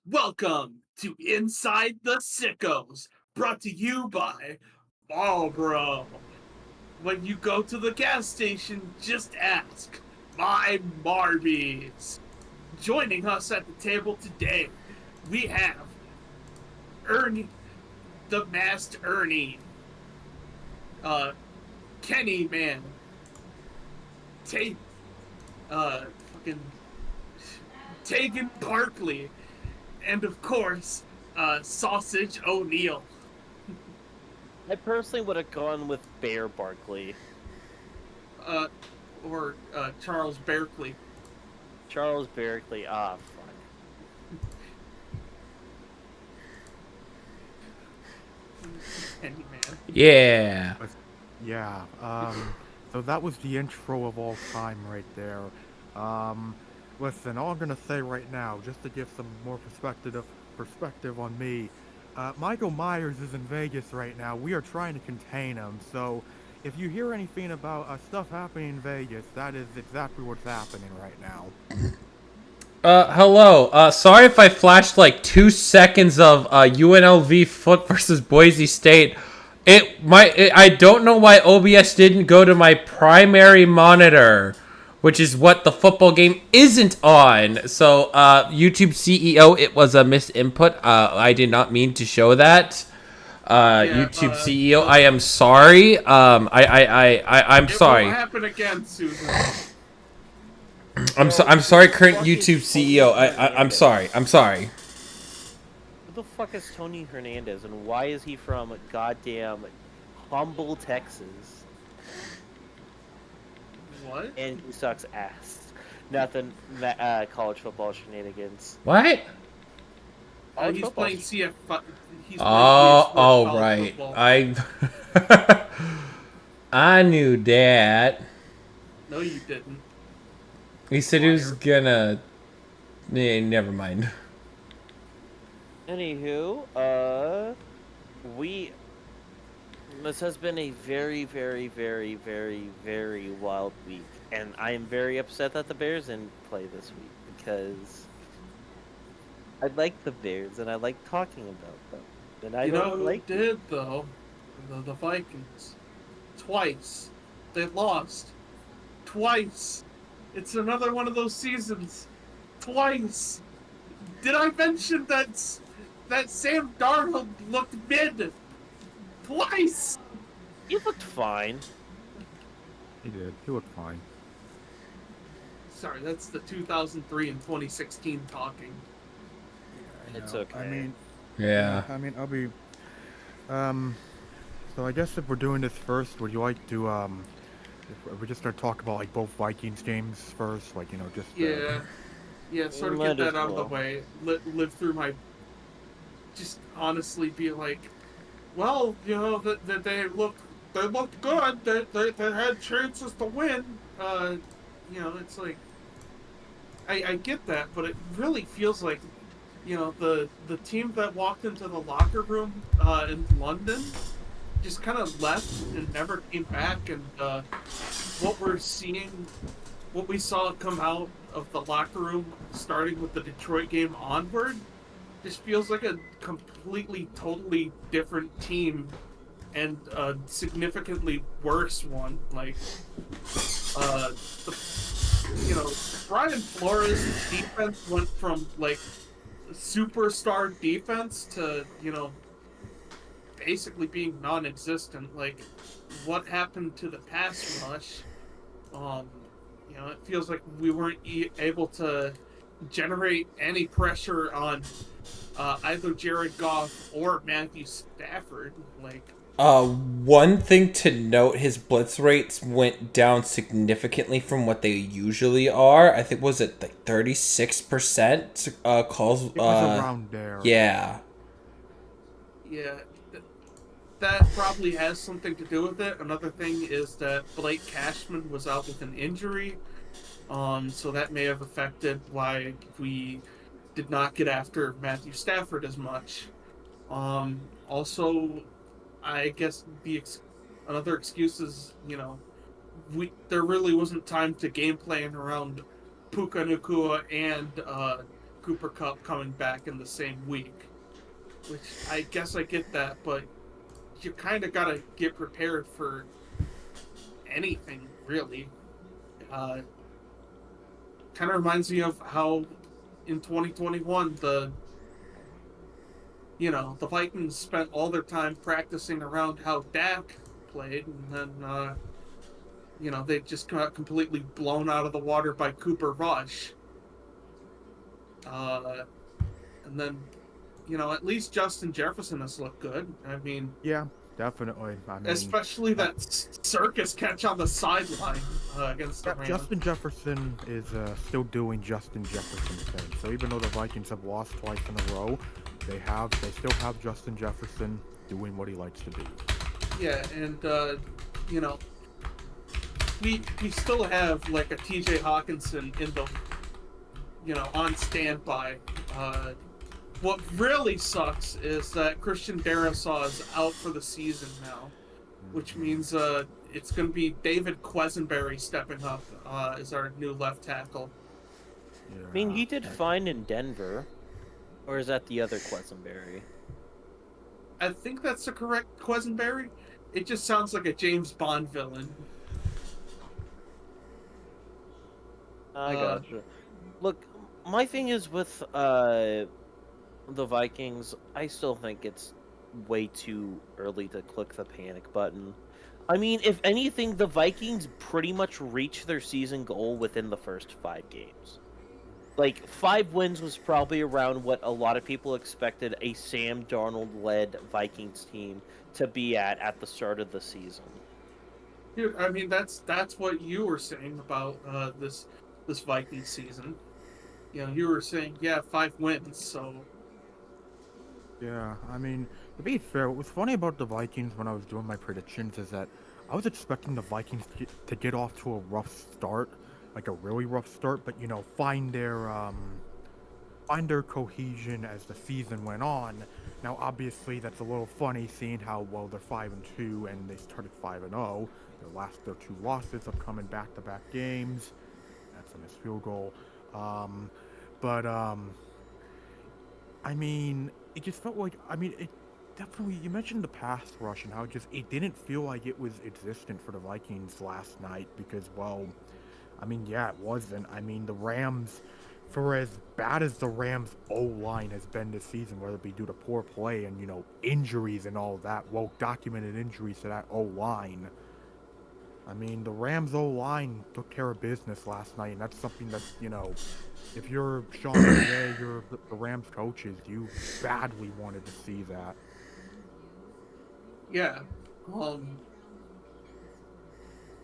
Welcome to Inside the Sickos, brought to you by Marlboro. When you go to the gas station, just ask, my Marbies. Joining us at the table today, we have Ernie, the Masked Ernie, Kenny Man, fucking Taegan Barkley, and of course, Sausage O'Neill. I personally would have gone with Bear Barkley. Or Charles Barkley. Charles Barkley. Ah, fuck. Kenny Man. Yeah. Yeah, so that was the intro of all time right there. Listen, all I'm gonna say right now, just to give some more perspective on me, Michael Myers is in Vegas right now. We are trying to contain him, so if you hear anything about stuff happening in Vegas, that is exactly what's happening right now. Hello. Sorry if I flashed like 2 seconds of UNLV foot versus Boise State. I don't know why OBS didn't go to my primary monitor, which is what the football game isn't on. So, YouTube CEO, it was a misinput. I did not mean to show that. YouTube CEO, I am sorry. I'm sorry. It won't happen again, Susan. I'm sorry, current YouTube CEO. I'm sorry. I'm sorry. Who the fuck is Tony Hernandez, and why is he from goddamn Humble, Texas? What? And he sucks ass. Nothing. College football shenanigans. What? Oh, he's playing CF. Oh, right. Football. I knew that. No, you didn't. He said he was gonna. Never mind. Anywho, this has been a very, very, very, very, very wild week, and I am very upset that the Bears didn't play this week because I like the Bears and I like talking about them. And I don't like who did though? The Vikings. Twice. They lost. Twice. It's another one of those seasons. Twice. Did I mention that Sam Darnold looked mid? Twice. He looked fine. He did. He looked fine. Sorry, that's the 2003 and 2016 talking. It's okay. I mean, Yeah. I mean, I'll be. So I guess if we're doing this first, would you like to if we just start talking about like both Vikings games first, like just Yeah, sort of Might get as that out of the well. way. Live through my. Just honestly be like, well, that they looked good. They had chances to win. It's like, I get that, but it really feels like, the team that walked into the locker room in London just kind of left and never came back. And what we're seeing, what we saw come out of the locker room, starting with the Detroit game onward, just feels like a completely, totally different team, and a significantly worse one. Like, Brian Flores' defense went from like superstar defense to basically being non-existent. Like, what happened to the pass rush? It feels like we weren't able to generate any pressure on either Jared Goff or Matthew Stafford. Like, One thing to note, his blitz rates went down significantly from what they usually are. I think, was it like 36% calls? It was around there. Yeah. Yeah, that probably has something to do with it. Another thing is that Blake Cashman was out with an injury, so that may have affected why we did not get after Matthew Stafford as much. Also, I guess another excuse is, there really wasn't time to game plan around Puka Nacua and Cooper Kupp coming back in the same week. Which, I guess I get that, but you kind of gotta get prepared for anything, really. Kind of reminds me of how in 2021 the Vikings spent all their time practicing around how Dak played, and then they just got completely blown out of the water by Cooper Rush. And then at least Justin Jefferson has looked good. I mean, Yeah, definitely. I mean, especially that circus catch on the sideline against the Rams. Justin Jefferson is still doing Justin Jefferson things. So even though the Vikings have lost twice in a row, they still have Justin Jefferson doing what he likes to do. Yeah, and we still have like a TJ Hawkinson in the on standby. What really sucks is that Christian Darrisaw is out for the season now, which means it's going to be David Quesenberry stepping up as our new left tackle. I mean, he did fine in Denver. Or is that the other Quesenberry? I think that's the correct Quesenberry. It just sounds like a James Bond villain. I gotcha. Look, my thing is with the Vikings, I still think it's way too early to click the panic button. I mean, if anything, the Vikings pretty much reached their season goal within the first 5 games. Like, 5 wins was probably around what a lot of people expected a Sam Darnold-led Vikings team to be at the start of the season. Dude, I mean, that's what you were saying about this Vikings season. You were saying, 5 wins, so... Yeah, I mean, to be fair, what was funny about the Vikings when I was doing my predictions is that I was expecting the Vikings to get off to a rough start, like a really rough start, but find their cohesion as the season went on. Now, obviously, that's a little funny seeing how well they're 5-2 and they started 5-0. Their 2 losses have come in back-to-back games. That's a missed field goal. I mean, it just felt like, it definitely, you mentioned the pass rush and how it didn't feel like it was existent for the Vikings last night because, well, it wasn't. I mean, the Rams, for as bad as the Rams' O-line has been this season, whether it be due to poor play and, injuries and all that, well-documented injuries to that O-line, I mean, the Rams' O-line took care of business last night, and that's something that, if you're Sean McVay, you're the Rams coaches, you badly wanted to see that. Yeah.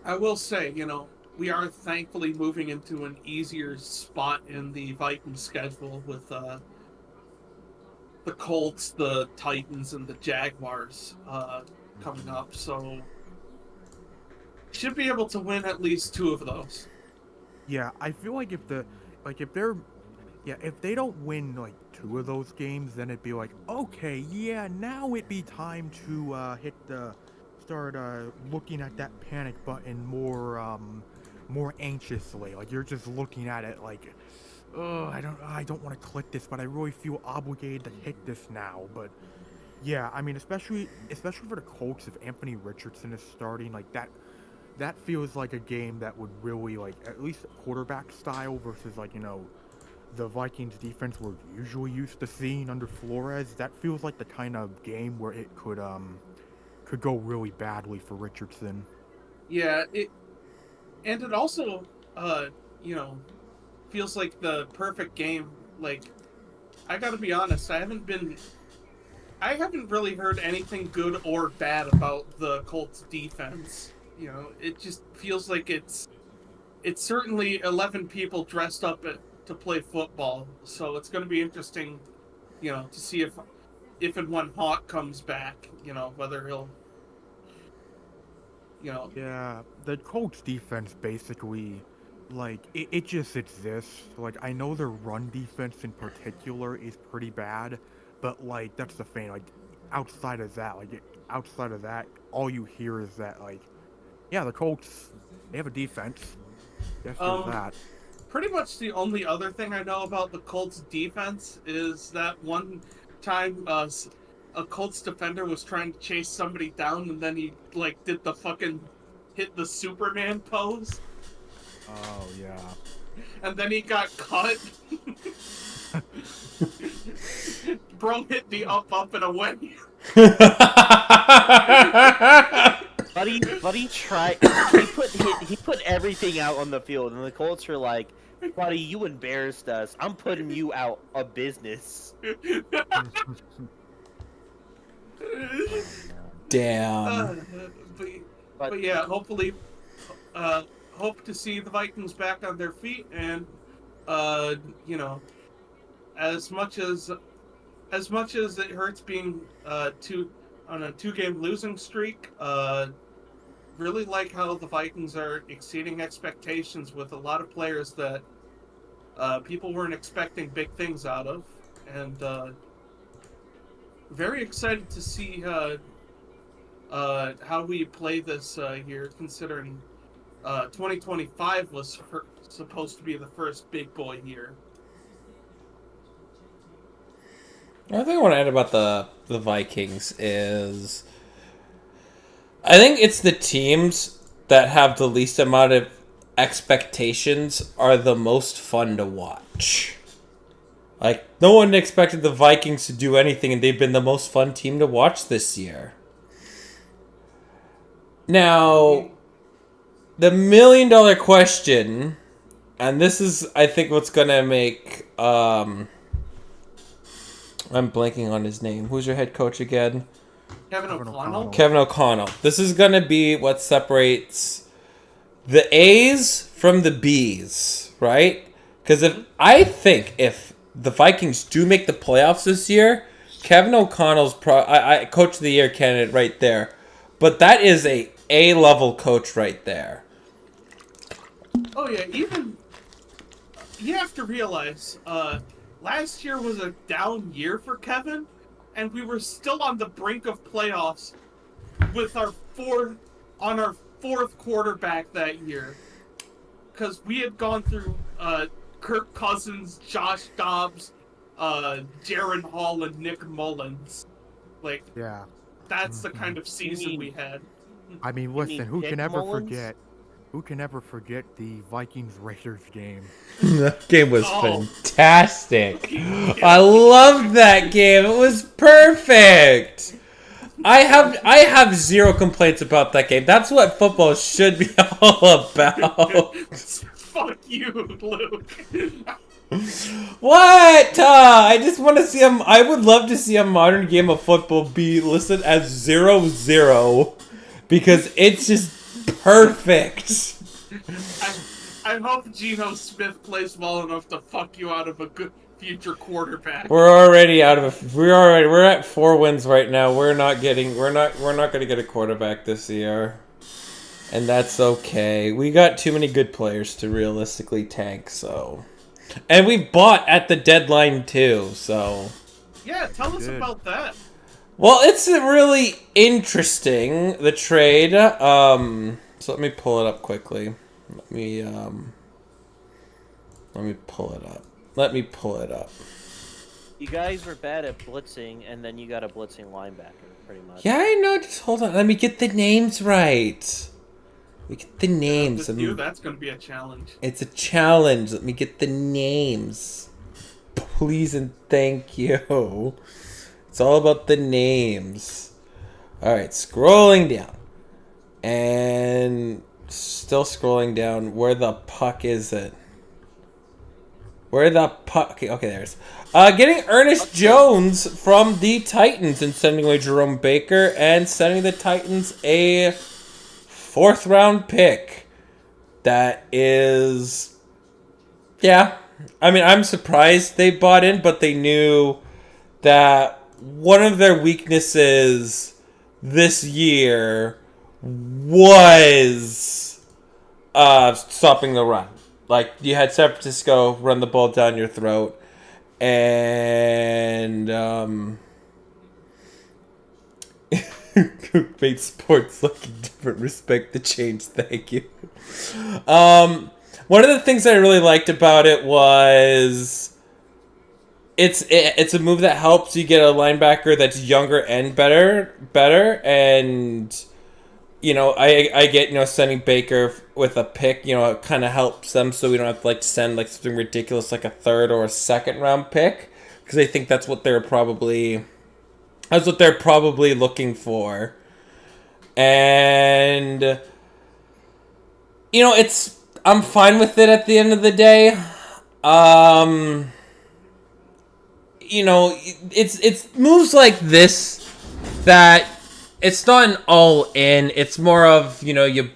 I will say, we are thankfully moving into an easier spot in the Vikings schedule with the Colts, the Titans, and the Jaguars coming up. So should be able to win at least 2 of those. Yeah, I feel like if they don't win like 2 of those games, then it'd be like, okay, yeah, now it'd be time to hit the start looking at that panic button more anxiously. Like you're just looking at it like, oh, I don't want to click this, but I really feel obligated to hit this now. But yeah, I mean, especially for the Colts, if Anthony Richardson is starting, like that feels like a game that would really, like, at least quarterback style versus, like, the Vikings defense we're usually used to seeing under Flores. That feels like the kind of game where it could go really badly for Richardson. Yeah, it also feels like the perfect game. Like, I gotta be honest, I haven't really heard anything good or bad about the Colts defense. It just feels like it's certainly 11 people dressed up to play football. So it's going to be interesting, to see if and when Hawk comes back, whether he'll, Yeah, the Colts defense basically, like, it just exists. Like, I know their run defense in particular is pretty bad, but, like, that's the thing. Like, outside of that, all you hear is that, like, yeah, the Colts, they have a defense. Yes, there's that. Pretty much the only other thing I know about the Colts defense is that one time a Colts defender was trying to chase somebody down, and then he, like, did the fucking hit the Superman pose. Oh, yeah. And then he got cut. Bro hit the up and away. Buddy tried. He put everything out on the field, and the Colts were like, "Buddy, you embarrassed us. I'm putting you out of business." Damn. But yeah, hopefully, hope to see the Vikings back on their feet, and as much as it hurts being on a 2-game losing streak, really like how the Vikings are exceeding expectations with a lot of players that people weren't expecting big things out of, and very excited to see how we play this year, considering 2025 was supposed to be the first big boy year. Another thing I want to add about the Vikings is I think it's the teams that have the least amount of expectations are the most fun to watch. Like, no one expected the Vikings to do anything, and they've been the most fun team to watch this year. Now, the $1 million question, and this is, I think, what's going to make... I'm blanking on his name. Who's your head coach again? Kevin O'Connell? Kevin O'Connell. This is going to be what separates the A's from the B's, right? Because if the Vikings do make the playoffs this year, Kevin O'Connell's coach of the year candidate right there. But that is a A-level coach right there. Oh yeah, even you have to realize, last year was a down year for Kevin, and we were still on the brink of playoffs with our fourth quarterback that year, because we had gone through Kirk Cousins, Josh Dobbs, Jaron Hall, and Nick Mullins. Like, yeah, that's the kind of season we had. I mean, listen, who can ever forget the Vikings-Raiders game? That game was fantastic. I loved that game. It was perfect. I have zero complaints about that game. That's what football should be all about. Fuck you, Luke. What? I just want to see I would love to see a modern game of football be listed as 0-0 because it's just perfect. I hope Geno Smith plays well enough to fuck you out of a good future quarterback. We're at 4 wins right now. We're not going to get a quarterback this year. And that's okay. We got too many good players to realistically tank, so. And we bought at the deadline too, so. Yeah, tell us about that. Well, it's really interesting, the trade. So let me pull it up quickly. Let me pull it up. Let me pull it up. You guys were bad at blitzing, and then you got a blitzing linebacker, pretty much. Yeah, I know. Just hold on. Let me get the names right. We get the names. With you, that's going to be a challenge. It's a challenge. Let me get the names. Please and thank you. It's all about the names. Alright, scrolling down. And still scrolling down. Where the puck is it? Where the puck... Okay, there's... getting Ernest Jones from the Titans and sending away Jerome Baker and sending the Titans a 4th round pick. That is... Yeah. I mean, I'm surprised they bought in, but they knew that one of their weaknesses this year was stopping the run. Like, you had San Francisco run the ball down your throat, and Bait Sports looking different. Respect the change. Thank you. One of the things I really liked about it was it's a move that helps you get a linebacker that's younger and better, and you know, I get, you know, sending Baker with a pick, you know, it kind of helps them so we don't have to like send like something ridiculous like a 3rd or a 2nd round pick, because I think that's what they're probably looking for. And you know, I'm fine with it at the end of the day. You know, it's moves like this that it's not an all in. It's more of, you know, you're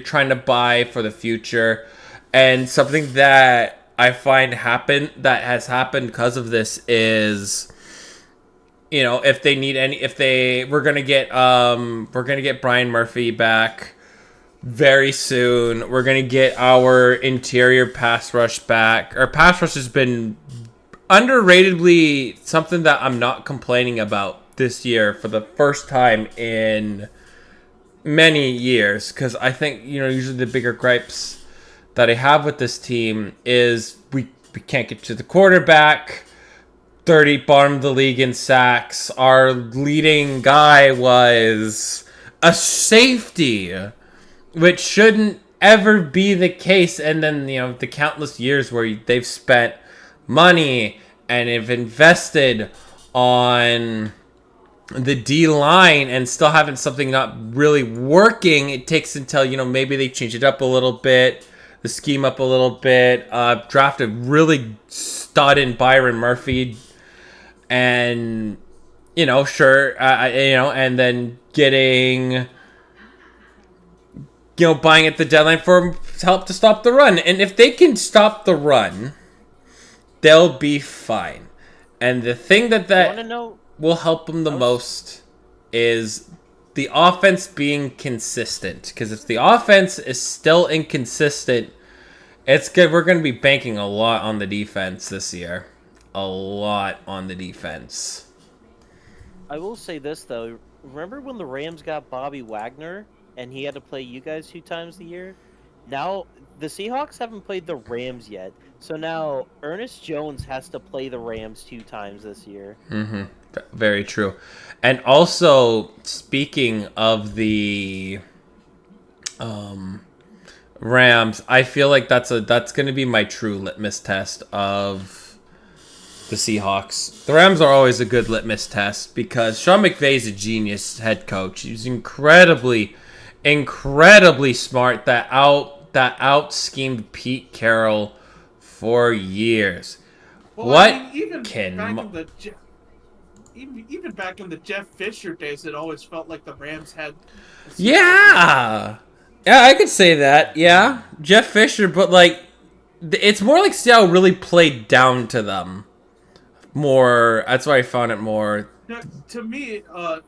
trying to buy for the future. And something that I find has happened because of this is, you know, we're gonna get Brian Murphy back very soon. We're gonna get our interior pass rush back. Our pass rush has been underratedly something that I'm not complaining about this year for the first time in many years, because I think, you know, usually the bigger gripes that I have with this team is we can't get to the quarterback. 30 bottom of the league in sacks. Our leading guy was a safety, which shouldn't ever be the case. And then, you know, the countless years where they've spent money and have invested on the D line and still having something not really working. It takes until, you know, maybe they change it up a little bit, the scheme up a little bit, draft a really stud in Byron Murphy, and, you know, sure, you know, and then getting, you know, buying at the deadline for help to stop the run. And if they can stop the run, they'll be fine. And the thing that will help them the most is the offense being consistent. Because if the offense is still inconsistent, it's good. We're going to be banking a lot on the defense this year. A lot on the defense. I will say this, though. Remember when the Rams got Bobby Wagner and he had to play you guys 2 times a year? Now, the Seahawks haven't played the Rams yet. So now Ernest Jones has to play the Rams 2 times this year. Mm-hmm. Very true. And also, speaking of the Rams, I feel like that's going to be my true litmus test of the Seahawks. The Rams are always a good litmus test because Sean McVay's a genius head coach. He's incredibly smart. That out schemed Pete Carroll for years. Well, What I mean, even back in the Jeff Fisher days, it always felt like the Rams had. Yeah, I could say that. Yeah, Jeff Fisher, but like, it's more like Seattle really played down to them. More. That's why I found it more. To me, a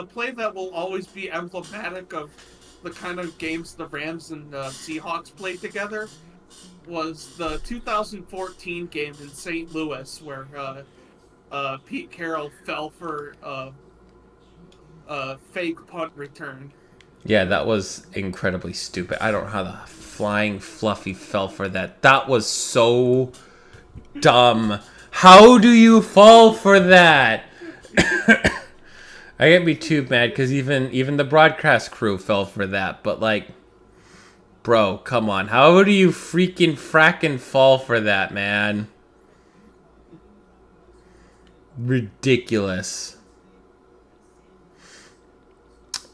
play that will always be emblematic of the kind of games the Rams and the Seahawks played together was the 2014 game in St. Louis, where Pete Carroll fell for fake punt return. Yeah, that was incredibly stupid. I don't know how the flying Fluffy fell for that. That was so dumb. How do you fall for that? I can't be too mad because even the broadcast crew fell for that. But like, bro, come on. How do you fracking fall for that, man? Ridiculous.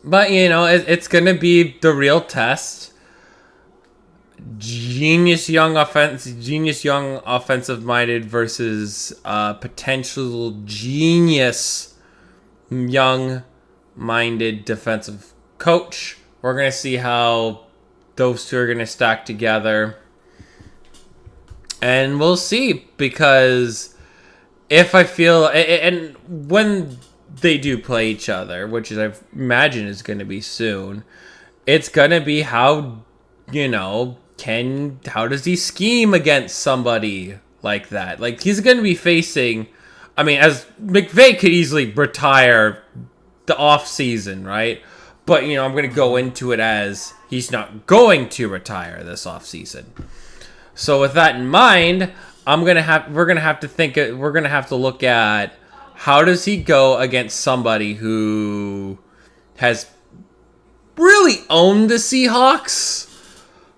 But, you know, it's going to be the real test. Genius young offensive-minded versus potential genius young-minded defensive coach. We're going to see how those two are going to stack together. And we'll see, because if I feel... And when they do play each other, which is, I imagine is going to be soon, it's going to be how, you know, how does he scheme against somebody like that? Like, he's going to be facing... I mean, as McVay could easily retire the off season, right? But, you know, I'm going to go into it as he's not going to retire this off season. So with that in mind, we're going to have to look at how does he go against somebody who has really owned the Seahawks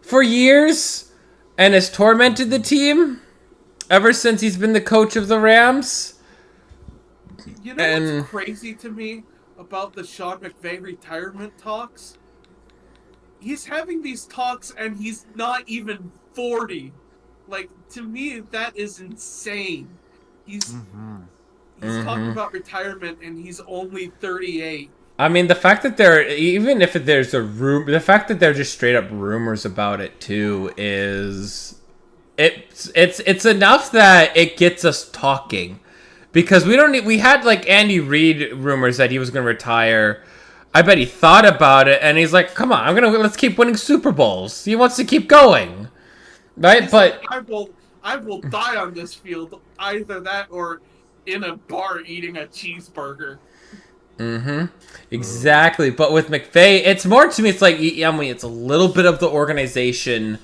for years and has tormented the team ever since he's been the coach of the Rams. You know what's crazy to me about the Sean McVay retirement talks? He's having these talks and he's not even 40. Like, to me, that is insane. He's talking about retirement and he's only 38. I mean, the fact that the fact that they're just straight up rumors about it too is it's enough that it gets us talking. Because we had like Andy Reid rumors that he was going to retire. I bet he thought about it and he's like, "Come on, let's keep winning Super Bowls." He wants to keep going. Right? But I will die on this field, either that or in a bar eating a cheeseburger. Exactly. But with McVay, it's more to me, it's like, I mean, it's a little bit of the organization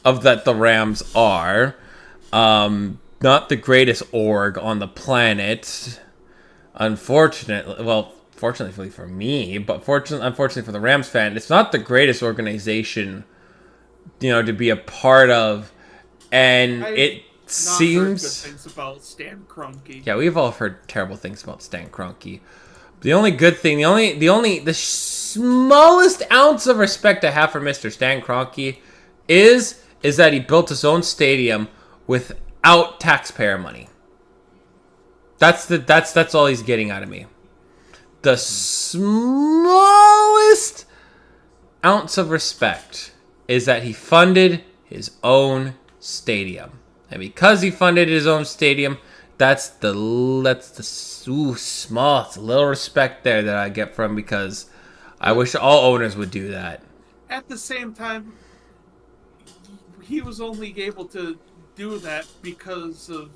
of that the Rams are. Not the greatest org on the planet. Fortunately for me, but unfortunately for the Rams fan, it's not the greatest organization, you know, to be a part of. And it seems... Heard good things about Stan Kroenke. Yeah, we've all heard terrible things about Stan Kroenke. The only good thing, the smallest ounce of respect I have for Mr. Stan Kroenke is that he built his own stadium without taxpayer money. That's all he's getting out of me. The smallest ounce of respect is that he funded his own stadium. And because he funded his own stadium, that's the small, it's a little respect there that I get from, because I wish all owners would do that. At the same time, he was only able to do that because of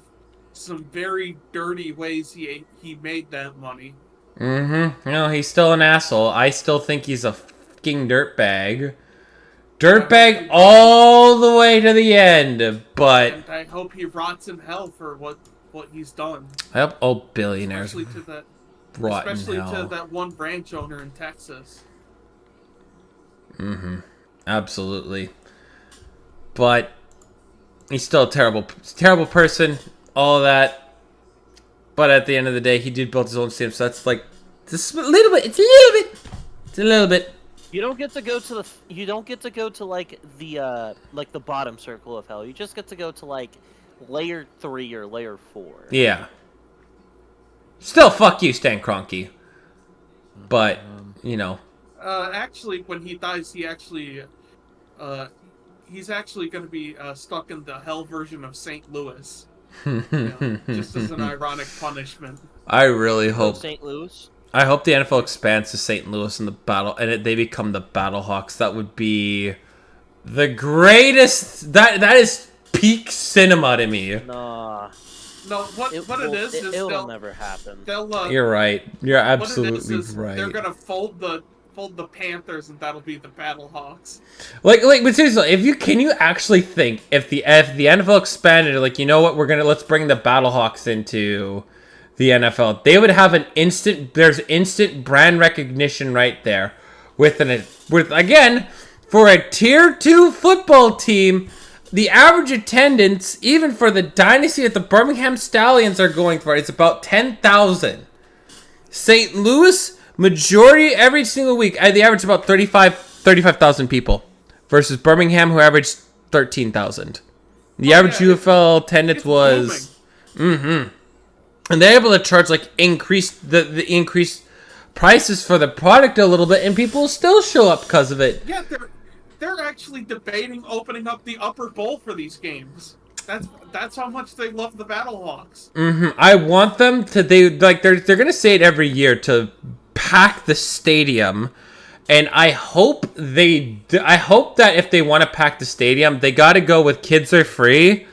some very dirty ways he made that money. You know, he's still an asshole. I still think he's a fucking dirtbag. Dirtbag all the way to the end, but... And I hope he rots in hell for what he's done. I hope all billionaires Especially to that one branch owner in Texas. Absolutely. But he's still a terrible person, all of that. But at the end of the day, he did build his own stadium, so that's like just a little bit. It's a little bit. You don't get to go to like the bottom circle of hell. You just get to go to like layer 3 or layer 4. Yeah. Still, fuck you, Stan Kroenke. But you know. Actually, when he dies, he's actually going to be stuck in the hell version of St. Louis. Just as an ironic punishment. I really hope St. Louis. I hope the NFL expands to St. Louis in the battle, and they become the Battlehawks. That would be the greatest. That is peak cinema to me. Nah. No, what it is it'll never happen. they'll You're right. You're what it absolutely is right. they're gonna fold the Panthers, and that'll be the Battlehawks. But seriously, can you actually think if the NFL expanded, like, you know what, let's bring the Battlehawks into the NFL, they would have there's instant brand recognition right there, with again, for a tier 2 football team, the average attendance, even for the dynasty that the Birmingham Stallions are going for, is about 10,000. St. Louis, majority every single week, they average about 35,000 people, versus Birmingham, who averaged 13,000. The average UFL attendance was, and they're able to charge like increased prices for the product a little bit, and people still show up because of it. Yeah, they're actually debating opening up the upper bowl for these games. That's how much they love the Battlehawks. I want them to. They're gonna say it every year to pack the stadium, and I hope that if they want to pack the stadium, they got to go with kids are free,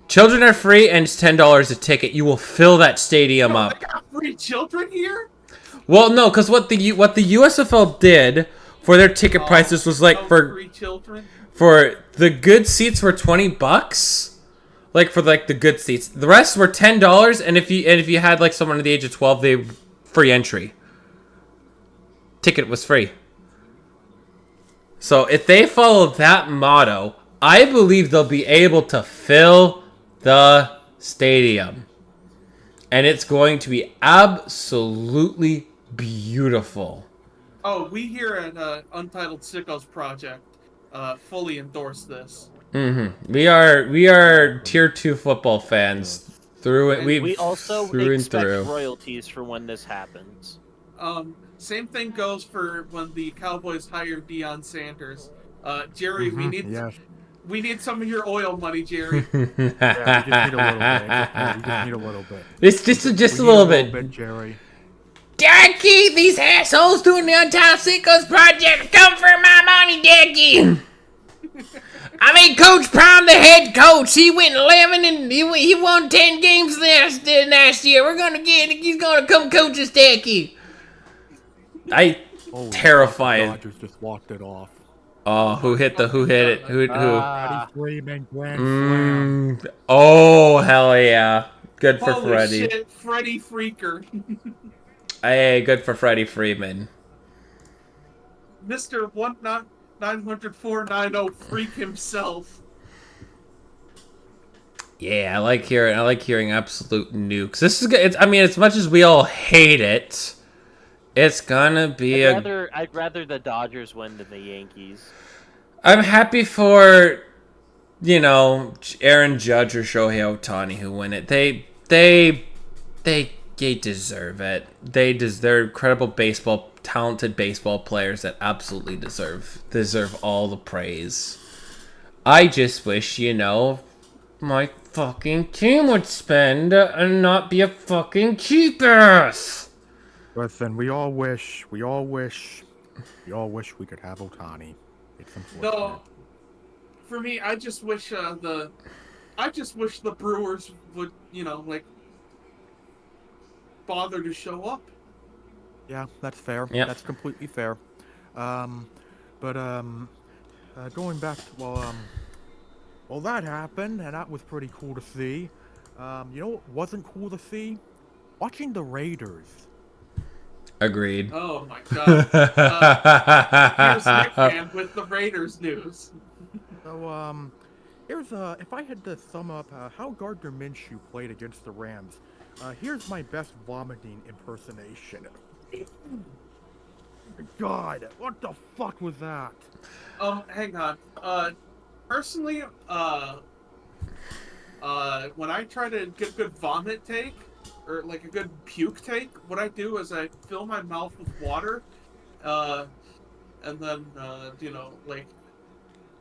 children are free, and it's $10 a ticket. You will fill that stadium up. They got free children here? Well, no, because what the USFL did for their ticket prices was like free children? For the good seats were $20. Like for like the good seats, the rest were $10, and if you had like someone under the age of 12, they free entry. Ticket was free. So if they follow that motto, I believe they'll be able to fill the stadium, and it's going to be absolutely beautiful. Oh, we here at Untitled Sickos Project fully endorse this. We are tier 2 football fans through it. We also expect royalties for when this happens. Same thing goes for when the Cowboys hired Deion Sanders. Jerry, we need some of your oil money, Jerry. Yeah, we just need a little bit. It's just a little bit, Jerry. Decky, these assholes doing the Untitled Sickos Project come for my money, Decky. I mean, Coach Prime, the head coach, he went 11 and he won 10 games last year. He's gonna come coach us, Decky. Terrifying. Dodgers just walked it off. Oh, who hit it? Who? Freddie Freeman, grand slam. Oh, hell yeah. Good for Freddie. Holy shit, Freddie Freaker. Hey, good for Freddie Freeman. Mr. 90490 Freak himself. Yeah, I like hearing absolute nukes. This is good. I mean, as much as we all hate it, it's gonna be I'd rather the Dodgers win than the Yankees. I'm happy for, Aaron Judge or Shohei Ohtani who win it. They deserve it. They're incredible talented baseball players that absolutely deserve all the praise. I just wish, my fucking team would spend and not be a fucking cheap ass. Listen, we all wish we could have Ohtani. It's unfortunate. No, for me, I just wish the Brewers would, bother to show up. Yeah, that's fair. Yep. That's completely fair. Going back to well, that happened, and that was pretty cool to see. You know what wasn't cool to see? Watching the Raiders. Agreed. Oh my god. Here's Nickman with the Raiders news. So, here's if I had to sum up how Gardner Minshew played against the Rams, here's my best vomiting impersonation. God, what the fuck was that? Hang on. Personally, when I try to get a good vomit take, or like a good puke take, what I do is I fill my mouth with water, and then,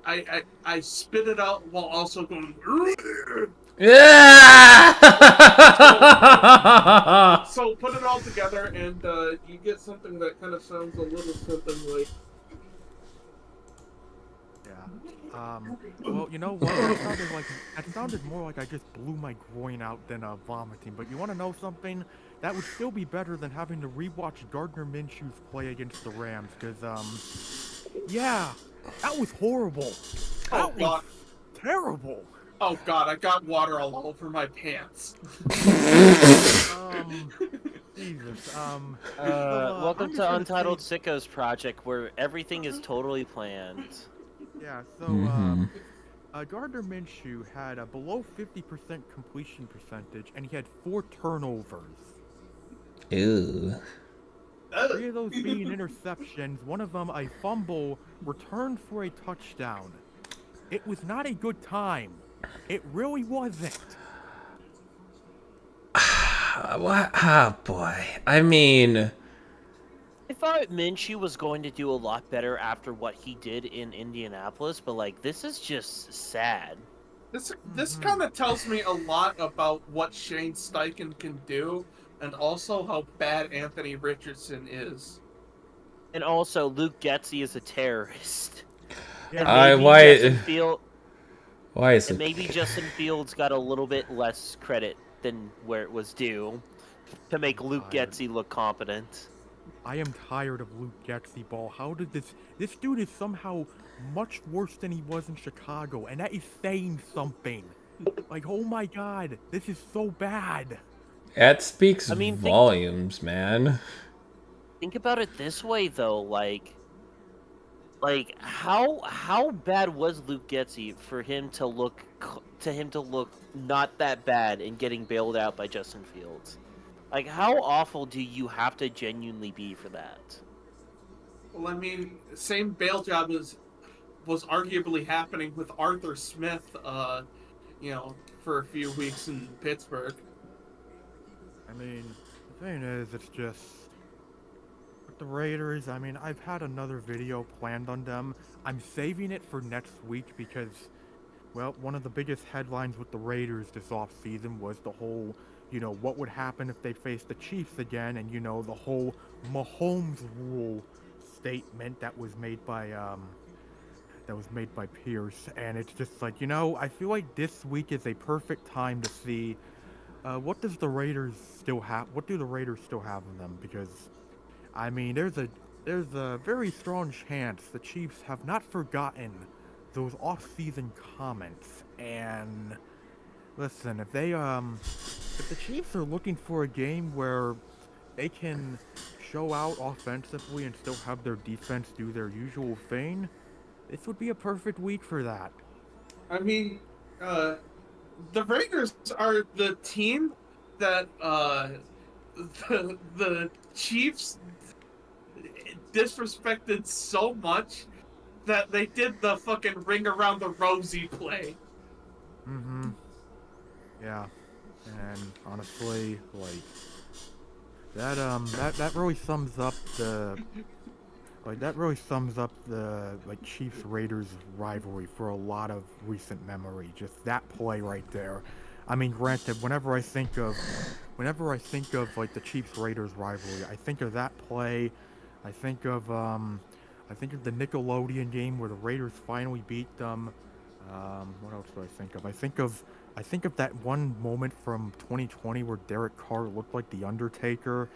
I spit it out while also going. Yeah. So put it all together, and you get something that kind of sounds a little something like. Yeah. Well, you know what? That sounded more like I just blew my groin out than vomiting. But you want to know something? That would still be better than having to rewatch Gardner Minshew's play against the Rams. Cause yeah, that was horrible. Oh That god. was terrible. Oh god, I got water all over my pants. Jesus. Welcome I'm just to gonna Untitled say- Sickos Project, where everything is totally planned. Yeah. So Gardner Minshew had a below 50% completion percentage, and he had 4 turnovers. Ew. 3 of those being interceptions, one of them a fumble returned for a touchdown. It was not a good time. It really wasn't. What? Oh boy. I mean, I thought Minshew was going to do a lot better after what he did in Indianapolis, but like this is just sad. This kind of tells me a lot about what Shane Steichen can do, and also how bad Anthony Richardson is. And also, Luke Getsy is a terrorist. Yeah. And maybe why- Justin Field, why is and it? maybe Justin Fields got a little bit less credit than where it was due to make Luke Tired. Getsy look competent. I am tired of Luke Getsy ball. How did this dude is somehow much worse than he was in Chicago, and that is saying something. Like, oh my god, this is so bad. That speaks I mean, volumes, man. Think about it this way, though, like how bad was Luke Getsy for him to look not that bad and getting bailed out by Justin Fields? Like, how awful do you have to genuinely be for that? Well, I mean, same bail job was arguably happening with Arthur Smith, for a few weeks in Pittsburgh. I mean, the thing is, it's just with the Raiders. I mean, I've had another video planned on them. I'm saving it for next week because, well, one of the biggest headlines with the Raiders this offseason was the whole, what would happen if they faced the Chiefs again, and the whole Mahomes rule statement that was made by Pierce. And it's just like, I feel like this week is a perfect time to see what do the Raiders still have in them, because I mean there's a very strong chance the Chiefs have not forgotten those off-season comments. And listen, if the Chiefs are looking for a game where they can show out offensively and still have their defense do their usual thing, this would be a perfect week for that. I mean, the Raiders are the team that the Chiefs disrespected so much that they did the fucking ring around the rosy play. Mm-hmm. Yeah. And honestly, like that really sums up the Chiefs Raiders rivalry for a lot of recent memory. Just that play right there. I mean, granted, whenever I think of like the Chiefs Raiders rivalry, I think of that play. I think of the Nickelodeon game where the Raiders finally beat them. What else do I think of? I think of that one moment from 2020 where Derek Carr looked like the Undertaker,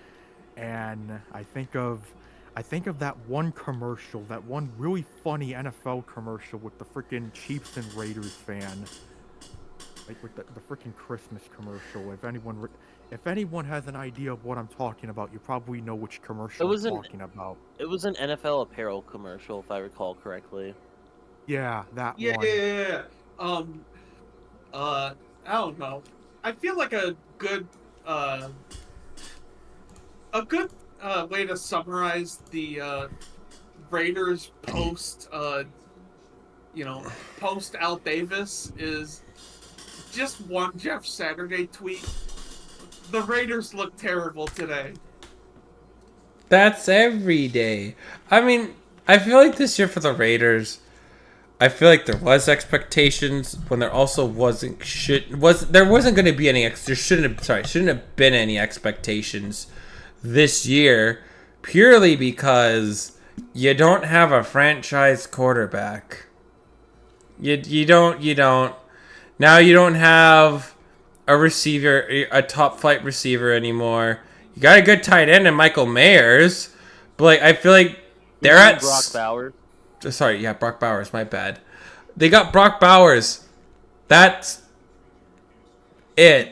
and I think of that one commercial, that one really funny NFL commercial with the freaking Chiefs and Raiders fan, like with the freaking Christmas commercial. If anyone has an idea of what I'm talking about, you probably know which commercial I'm talking about. It was an NFL apparel commercial, if I recall correctly. Yeah, that Yeah, one. yeah. I don't know. I feel like a good way to summarize the Raiders post Al Davis is just one Jeff Saturday tweet. The Raiders look terrible today. That's every day. I mean, I feel like this year for the Raiders, I feel like there was expectations when there also wasn't going to be any shouldn't have been any expectations this year, purely because you don't have a franchise quarterback. You don't. Now you don't have a receiver, a top flight receiver anymore. You got a good tight end in Michael Mayers, but like I feel like they're You mean at Brock Bowers. sorry, yeah, Brock Bowers, my bad. They got Brock Bowers. That's it.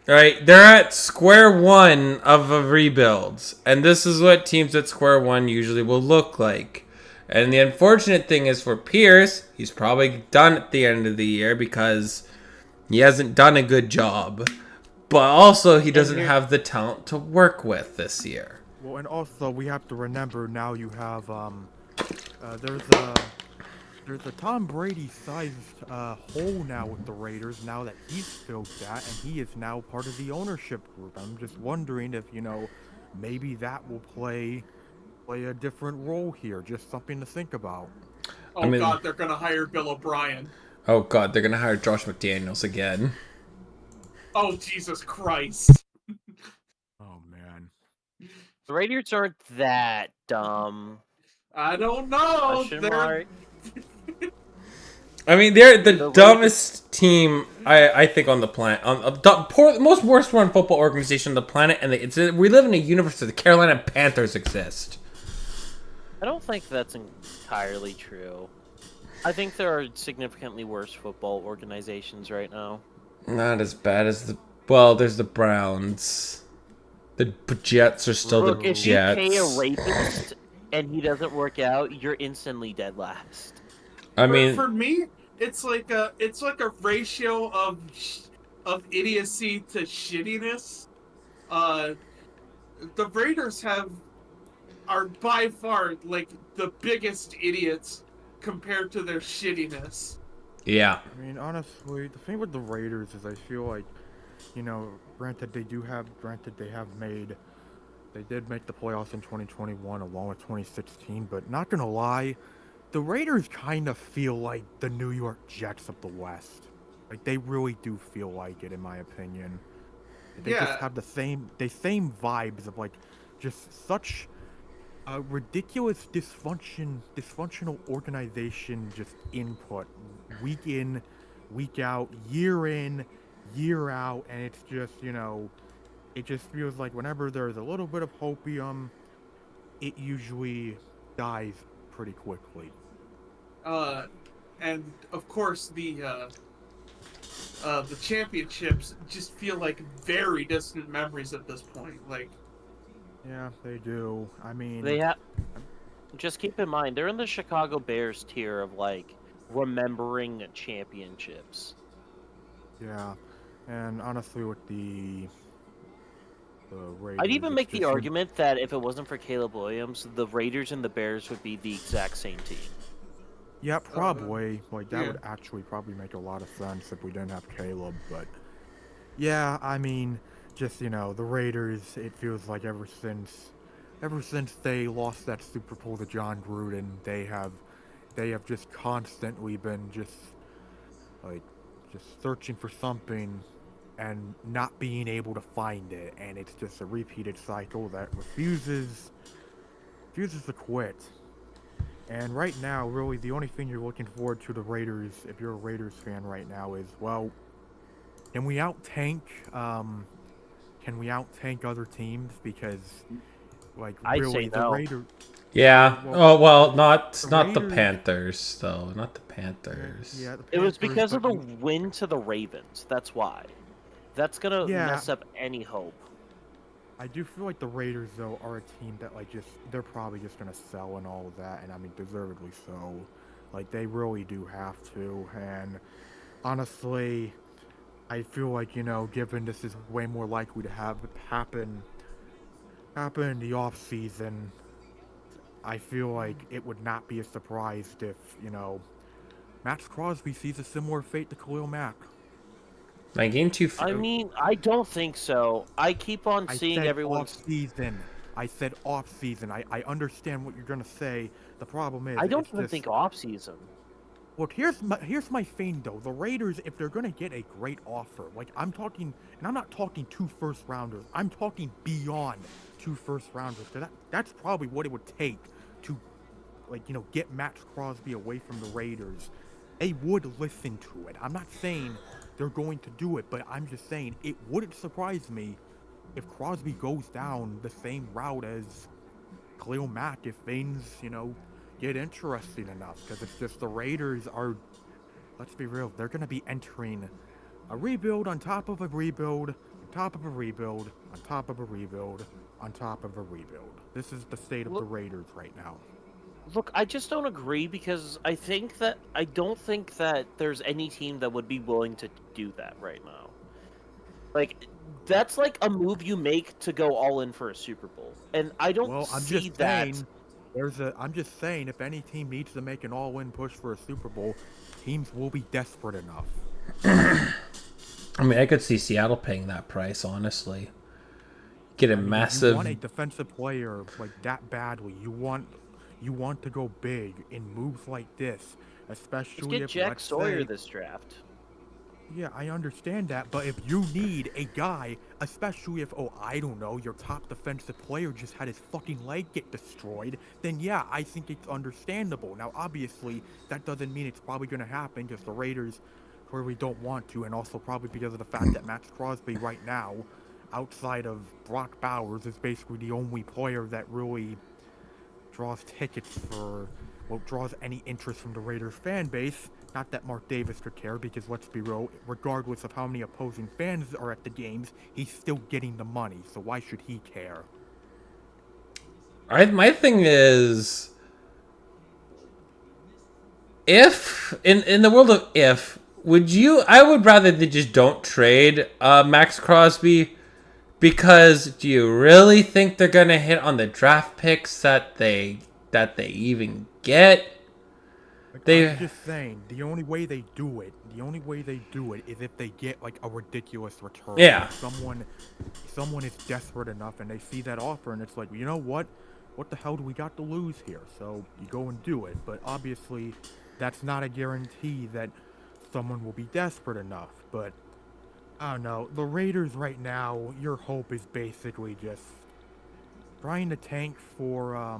Right? They're at square one of a rebuild. And this is what teams at square one usually will look like. And the unfortunate thing is for Pierce, he's probably done at the end of the year because he hasn't done a good job. But also, he doesn't have the talent to work with this year. Well, and also we have to remember now you have there's a Tom Brady-sized hole now with the Raiders now that he's filled that, and he is now part of the ownership group. I'm just wondering if maybe that will play a different role here. Just something to think about. Oh God, they're gonna hire Bill O'Brien. Oh God, they're gonna hire Josh McDaniels again. Oh Jesus Christ. Oh man. The Raiders aren't that dumb. I don't know. I mean, they're the dumbest team I think on the planet, on the most worst run football organization on the planet, and we live in a universe where the Carolina Panthers exist. I don't think that's entirely true. I think there are significantly worse football organizations right now. Not as bad as there's the Browns. The Jets are still the Jets. If you pay a rapist and he doesn't work out, you're instantly dead last. I mean, for me, it's like a ratio of idiocy to shittiness. The Raiders are by far like the biggest idiots compared to their shittiness. Yeah. I mean, honestly, the thing with the Raiders is I feel like, granted they did make the playoffs in 2021 along with 2016, but not gonna lie, the Raiders kind of feel like the New York Jets of the West. Like, they really do feel like it, in my opinion. They just have the same vibes of, like, just such a ridiculous dysfunctional organization, just input, week in, week out, year in, year out, and it's just, it just feels like whenever there's a little bit of hopium, it usually dies pretty quickly. And of course the championships just feel like very distant memories at this point. Like, yeah, they do. I mean, just keep in mind they're in the Chicago Bears tier of like remembering championships. Yeah, and honestly, with the Raiders, I'd even make the argument that if it wasn't for Caleb Williams, the Raiders and the Bears would be the exact same team. Yeah, probably. That would actually probably make a lot of sense if we didn't have Caleb. But yeah, I mean, just the Raiders. It feels like ever since they lost that Super Bowl to John Gruden, they have just constantly been just searching for something and not being able to find it, and it's just a repeated cycle that refuses to quit. And right now, really, the only thing you're looking forward to the Raiders, if you're a Raiders fan right now, is, well, can we out-tank other teams? Because, really, the Raiders... Yeah. Not the Panthers, though. Not the Panthers. Yeah, the Panthers, it was because of the win to the Ravens. That's why. That's gonna mess up any hope. I do feel like the Raiders, though, are a team that, they're probably just going to sell and all of that, and I mean, deservedly so. They really do have to, and honestly, I feel like, given this is way more likely to happen in the off-season, I feel like it would not be a surprise if, Max Crosby sees a similar fate to Khalil Mack. I mean, I don't think so. I keep on seeing everyone. I said off-season. I understand what you're gonna say. The problem is, I don't even think off-season. Look, here's my thing though. The Raiders, if they're gonna get a great offer, I'm talking, and I'm not talking 2 first-rounders. I'm talking beyond 2 first-rounders. Cause that's probably what it would take to, get Max Crosby away from the Raiders. they would listen to it. I'm not saying they're going to do it, but I'm just saying it wouldn't surprise me if Crosby goes down the same route as Khalil Mack if things, get interesting enough. Because it's just the Raiders are, let's be real, they're going to be entering a rebuild on top of a rebuild, on top of a rebuild, on top of a rebuild, on top of a rebuild. This is the state of the Raiders right now. Look, I just don't agree because I don't think that there's any team that would be willing to do that right now. Like, that's like a move you make to go all in for a Super Bowl, and I don't see that. I'm just saying, if any team needs to make an all-in push for a Super Bowl, teams will be desperate enough. I mean, I could see Seattle paying that price, honestly. Get a massive. You want a defensive player like that badly. You want to go big in moves like this, especially Let's if get Jack Sawyer this draft. Yeah, I understand that, but if you need a guy, especially if, I don't know, your top defensive player just had his fucking leg get destroyed, then yeah, I think it's understandable. Now, obviously, that doesn't mean it's probably going to happen because the Raiders clearly don't want to, and also probably because of the fact that Max Crosby right now, outside of Brock Bowers, is basically the only player that really draws tickets for, draws any interest from the Raiders fan base. Not that Mark Davis could care, because let's be real, regardless of how many opposing fans are at the games, he's still getting the money, so why should he care? My thing is, if in the world of if, I would rather they just don't trade Max Crosby, because do you really think they're gonna hit on the draft picks that they even get? I'm just saying, the only way they do it is if they get like a ridiculous return. Yeah. Like someone is desperate enough and they see that offer and it's like, you know what the hell do we got to lose here? So you go and do it. But obviously, that's not a guarantee that someone will be desperate enough. But I don't know. The Raiders right now, your hope is basically just trying to tank for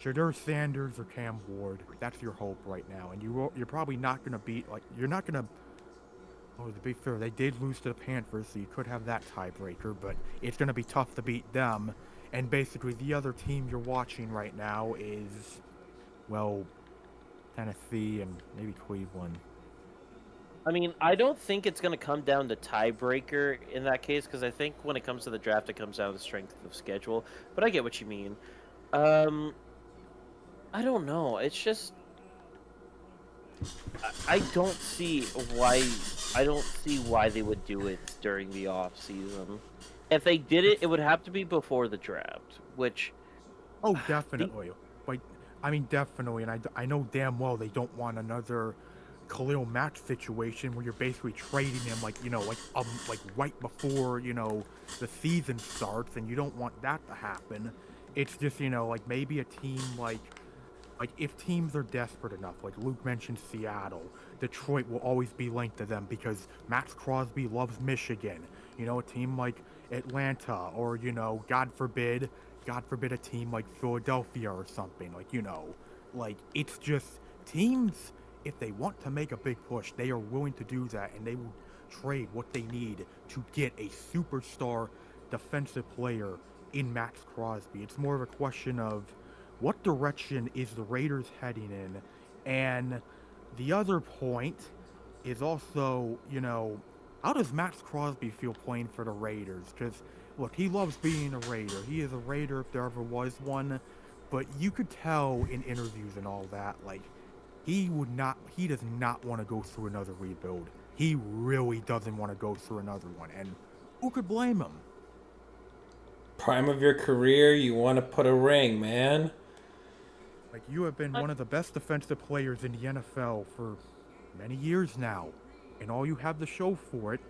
Shadur Sanders or Cam Ward. That's your hope right now, and you're probably not gonna beat you're not gonna. Oh, to be fair, they did lose to the Panthers, so you could have that tiebreaker, but it's gonna be tough to beat them. And basically, the other team you're watching right now is, Tennessee and maybe Cleveland. I mean, I don't think it's going to come down to tiebreaker in that case, because I think when it comes to the draft, it comes down to strength of schedule. But I get what you mean. I don't know. It's just I don't see why they would do it during the off season. If they did it, it would have to be before the draft, which. Oh, definitely. Definitely, and I know damn well they don't want another Khalil Mack situation where you're basically trading him like right before the season starts, and you don't want that to happen. It's just maybe a team like if teams are desperate enough, like Luke mentioned, Seattle, Detroit will always be linked to them because Max Crosby loves Michigan. A team like Atlanta, or God forbid a team like Philadelphia or something. It's just teams. If they want to make a big push, they are willing to do that, and they will trade what they need to get a superstar defensive player in Max Crosby. It's more of a question of what direction is the Raiders heading in, and the other point is also, how does Max Crosby feel playing for the Raiders? Because, look, he loves being a Raider. He is a Raider if there ever was one, but you could tell in interviews and all that, he does not want to go through another rebuild. He really doesn't want to go through another one, and who could blame him? Prime of your career, you want to put a ring, man. You have been one of the best defensive players in the NFL for many years now, and all you have to show for it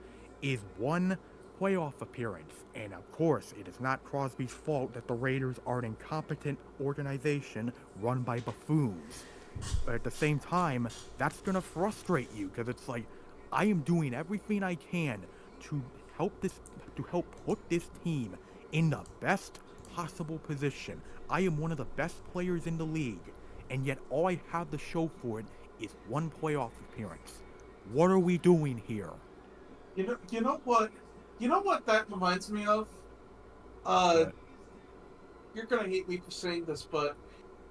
is one playoff appearance. And of course, it is not Crosby's fault that the Raiders are an incompetent organization run by buffoons. But at the same time, that's going to frustrate you, because it's like, I am doing everything I can to help put this team in the best possible position. I am one of the best players in the league, and yet all I have to show for it is one playoff appearance. What are we doing here? You know what? You know what that reminds me of? What? You're gonna hate me for saying this, but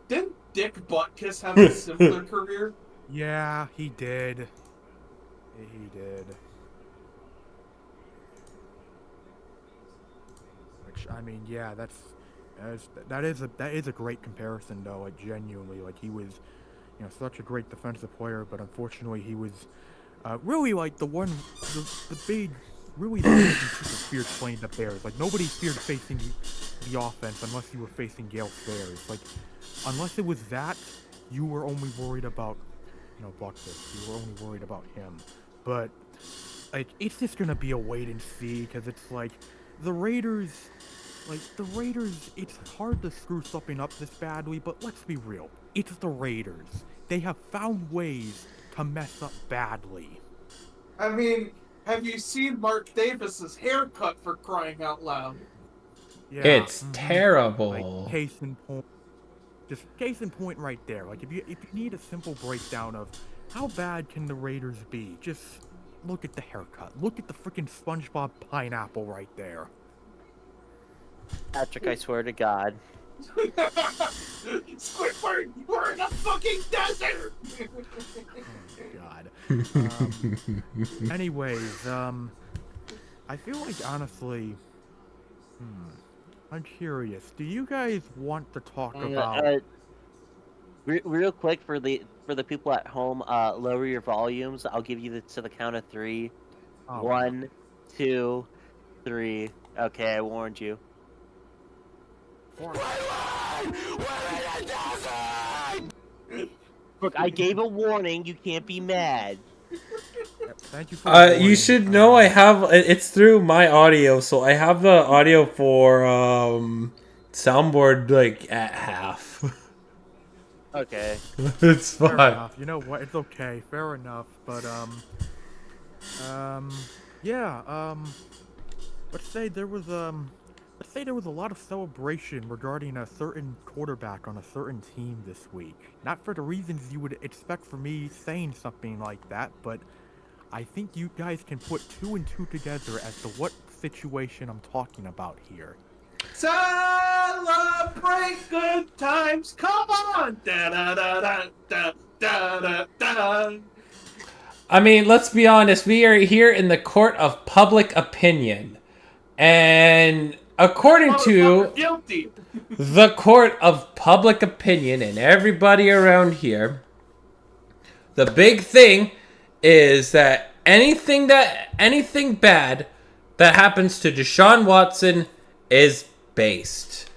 didn't Dick Butkus have a similar career? Yeah, he did. He did. Which, I mean, yeah, that is a great comparison, though. Like, genuinely, like, he was, such a great defensive player, but unfortunately, he was really like the big, really the big people feared playing the Bears. Like, nobody feared facing the offense unless you were facing Gale Bears. Like, unless it was that, you were only worried about, Buckfist. You were only worried about him. But, like, it's just gonna be a wait and see, because it's like, the Raiders, it's hard to screw something up this badly, but let's be real. It's the Raiders. They have found ways to mess up badly. I mean, have you seen Mark Davis's haircut, for crying out loud? Yeah. It's terrible. Like, case in point right there. Like, if you need a simple breakdown of how bad can the Raiders be, just look at the haircut. Look at the freaking SpongeBob pineapple right there. Patrick, I swear to God. Squidward, we're in a fucking desert! Oh, God. Anyways, I feel like, honestly, I'm curious. Do you guys want to talk about... Real quick for the people at home, lower your volumes. I'll give you to the count of 3. Oh, 1, 2, 3. Okay, I warned you. Look, I gave a warning. You can't be mad. Thank you for You should know I have it's through my audio, so I have the audio for soundboard like at half. Okay. It's Fair fine. enough. You know what? It's okay. Fair enough. But yeah. Let's say there was a lot of celebration regarding a certain quarterback on a certain team this week. Not for the reasons you would expect for me saying something like that, but I think you guys can put 2 and 2 together as to what situation I'm talking about here. Celebrate good times, come on! Da da da da da da da da. I mean, let's be honest. We are here in the court of public opinion, and according to guilty. the court of public opinion and everybody around here, the big thing is that anything bad that happens to Deshaun Watson is based.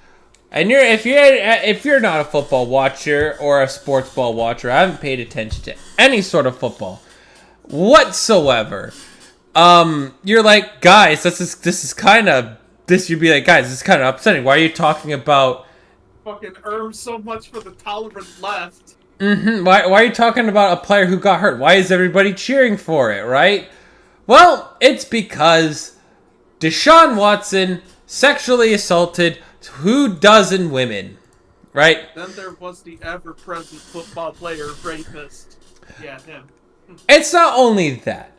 And if you're not a football watcher or a sports ball watcher, I haven't paid attention to any sort of football whatsoever. You're like, guys, you'd be like, guys, this is kind of upsetting. Why are you talking about Fucking earned so much for the tolerant left. Why are you talking about a player who got hurt? Why is everybody cheering for it, right? Well, it's because Deshaun Watson sexually assaulted 24 women, right? Then there was the ever-present football player rapist. Yeah, him. It's not only that.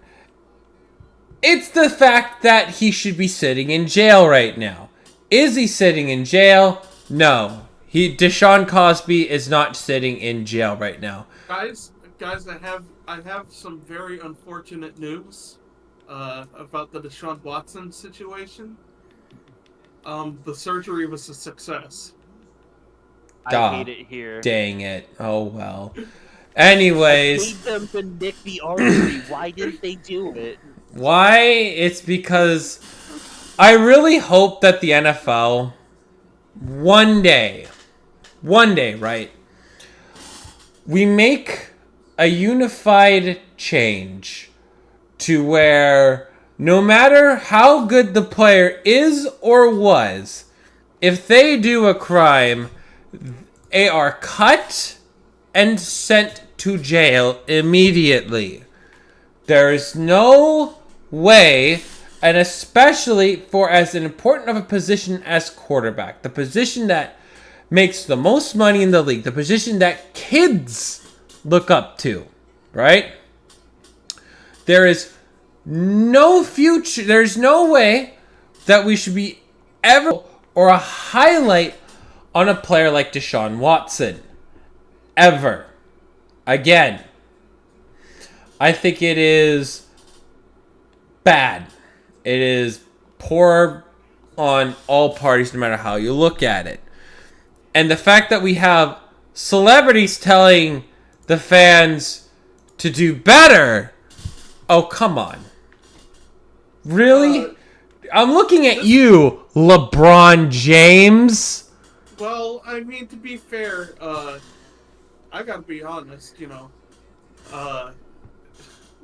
It's the fact that he should be sitting in jail right now. Is he sitting in jail? No. Deshaun Cosby is not sitting in jail right now. Guys, I have some very unfortunate news about the Deshaun Watson situation. The surgery was a success. I hate it here. Dang it. Oh well. Anyways, I hate them to nick the artery. Why didn't they do it? why? It's because I really hope that the NFL one day, right? We make a unified change to where no matter how good the player is or was, if they do a crime, they are cut and sent to jail immediately. There is no way, and especially for as important of a position as quarterback, the position that makes the most money in the league, the position that kids look up to, right? There is no future, there's no way that we should be ever or a highlight on a player like Deshaun Watson. Ever. Again. I think it is bad. It is poor on all parties, no matter how you look at it. And the fact that we have celebrities telling the fans to do better. Oh, come on. Really? I'm looking at you, LeBron James. Well, I mean, to be fair, I gotta be honest, you know,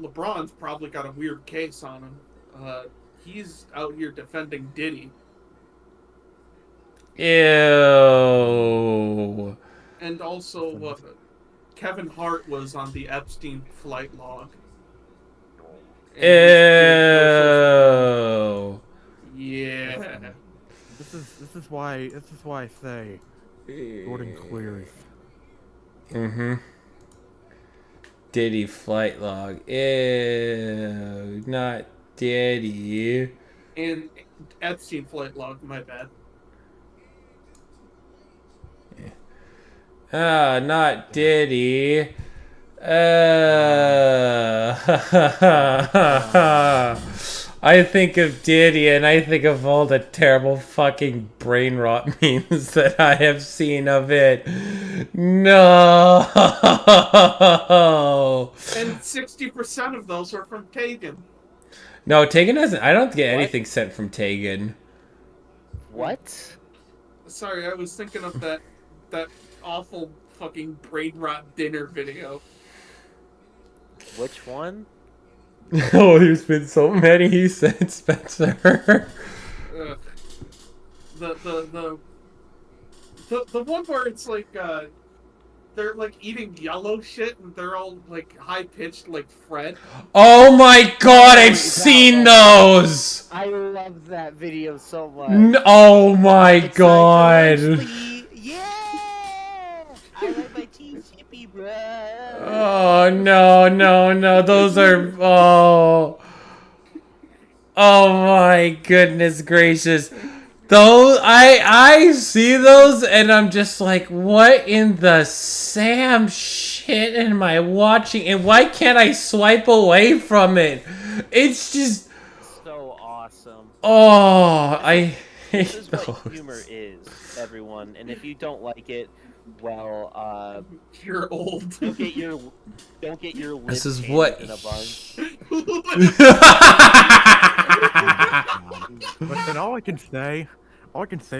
LeBron's probably got a weird case on him. He's out here defending Diddy. Ew. And also, Kevin Hart was on the Epstein flight log. Ew. Yeah. This is why I say Jordan clears. Mm-hmm. Diddy flight log. Ew. Not Diddy. And Epstein flight log, my bad. Ah, not Diddy. I think of Diddy and I think of all the terrible fucking brain rot memes that I have seen of it. No. And 60% of those are from Taegan. No, Taegan doesn't. I don't get anything sent from Taegan. What? Sorry, I was thinking of that awful fucking brain rot dinner video. Which one? Oh, there's been so many, he said, Spencer. The one where it's like they're like eating yellow shit and they're all like high pitched like Fred. Oh my god, I've seen those! I love that video so much. Oh my It's god. like, yeah! I like my tea chippy, bro. Oh no, those are oh my goodness gracious. Those I see those and I'm just like, what in the Sam shit am I watching and why can't I swipe away from it? It's just So awesome. oh I This hate is what those. humor is, everyone. And if you don't like it, well, You're old. don't get your lip This is painted what in a bun. But then all I can say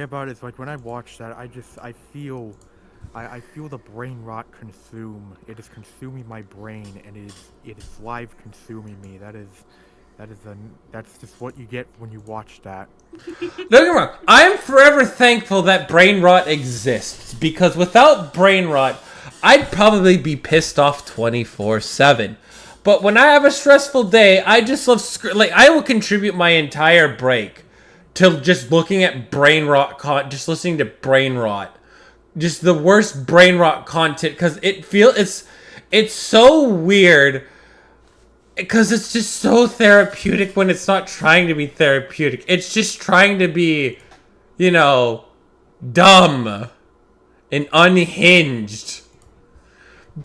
about it is like when I watch that, I feel the brain rot consume. It is consuming my brain, and it is live consuming me. That's just what you get when you watch that. Don't get me wrong. I am forever thankful that brain rot exists because without brain rot, I'd probably be pissed off 24/7. But when I have a stressful day, I just love like I will contribute my entire break to just looking at brain rot just listening to brain rot, just the worst brain rot content because it's so weird. Because it's just so therapeutic when it's not trying to be therapeutic. It's just trying to be, you know, dumb and unhinged.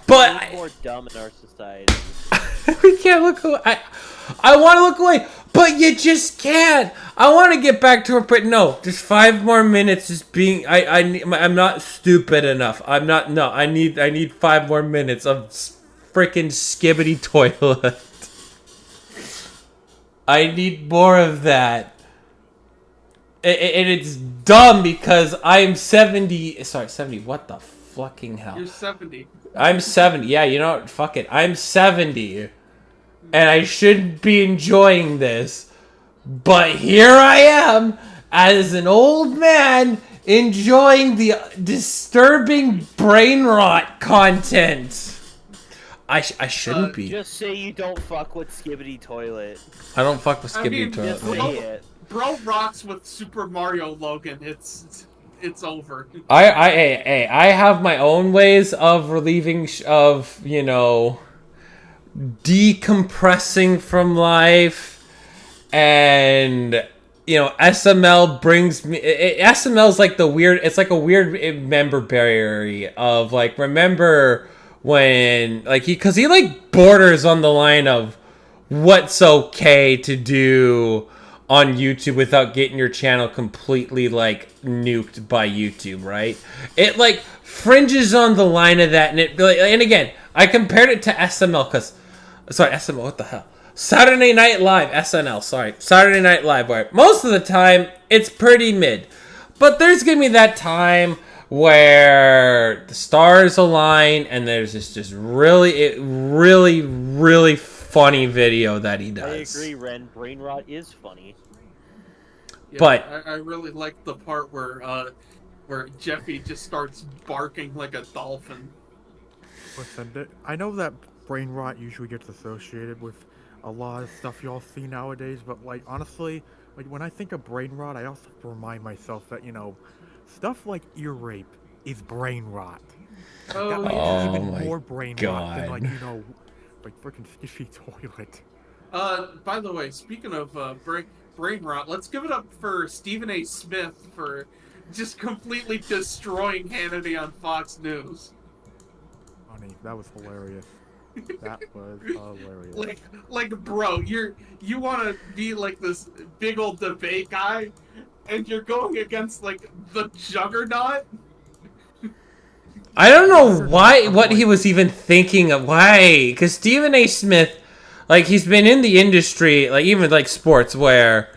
But There's more dumb in our society. we can't look away. I want to look away, but you just can't. I want to get back to it, but no. Just 5 more minutes. Just being. I'm not stupid enough. I'm not. No. I need 5 more minutes of freaking skibbity toilet. I need more of that. And it's dumb because I'm 70. Sorry, 70. What the fucking hell? You're 70. I'm 70. Yeah, you know what? Fuck it. I'm 70. And I shouldn't be enjoying this. But here I am as an old man enjoying the disturbing brain rot content. I shouldn't be. Just say you don't fuck with Skibbity Toilet. I don't fuck with Skibbity mean, Toilet. Just say it. Bro rocks with Super Mario Logan. It's over. I have my own ways of relieving of, you know, decompressing from life, and you know, SML brings me. SML is like the weird. It's like a weird member berry of like, remember when like because he like borders on the line of what's okay to do on YouTube without getting your channel completely like nuked by YouTube, right? It like fringes on the line of that, and it really. And again, I compared it to SML because, sorry, SML. What the hell? Saturday Night Live, SNL, sorry. Saturday Night Live, where most of the time, it's pretty mid. But there's gonna be that time where the stars align and there's this just really funny video that he does. I agree, Ren. Brain rot is funny. Yeah, But I really like the part where Jeffy just starts barking like a dolphin. Listen, I know that brain rot usually gets associated with a lot of stuff y'all see nowadays, but like honestly, like when I think of brain rot, I also have to remind myself that, you know, stuff like ear rape is brain rot. Oh, That might yeah. be even Oh my more brain rot than, like, God. you know, like freaking stiffy toilet. By the way, speaking of brain rot, let's give it up for Stephen A. Smith for just completely destroying Hannity on Fox News. Funny, that was hilarious. That was hilarious. Like, bro, you want to be like this big old debate guy, and you're going against like the Juggernaut. I don't know what he was even thinking of. Why? Because Stephen A. Smith, like, he's been in the industry, like, even, like, sports, where,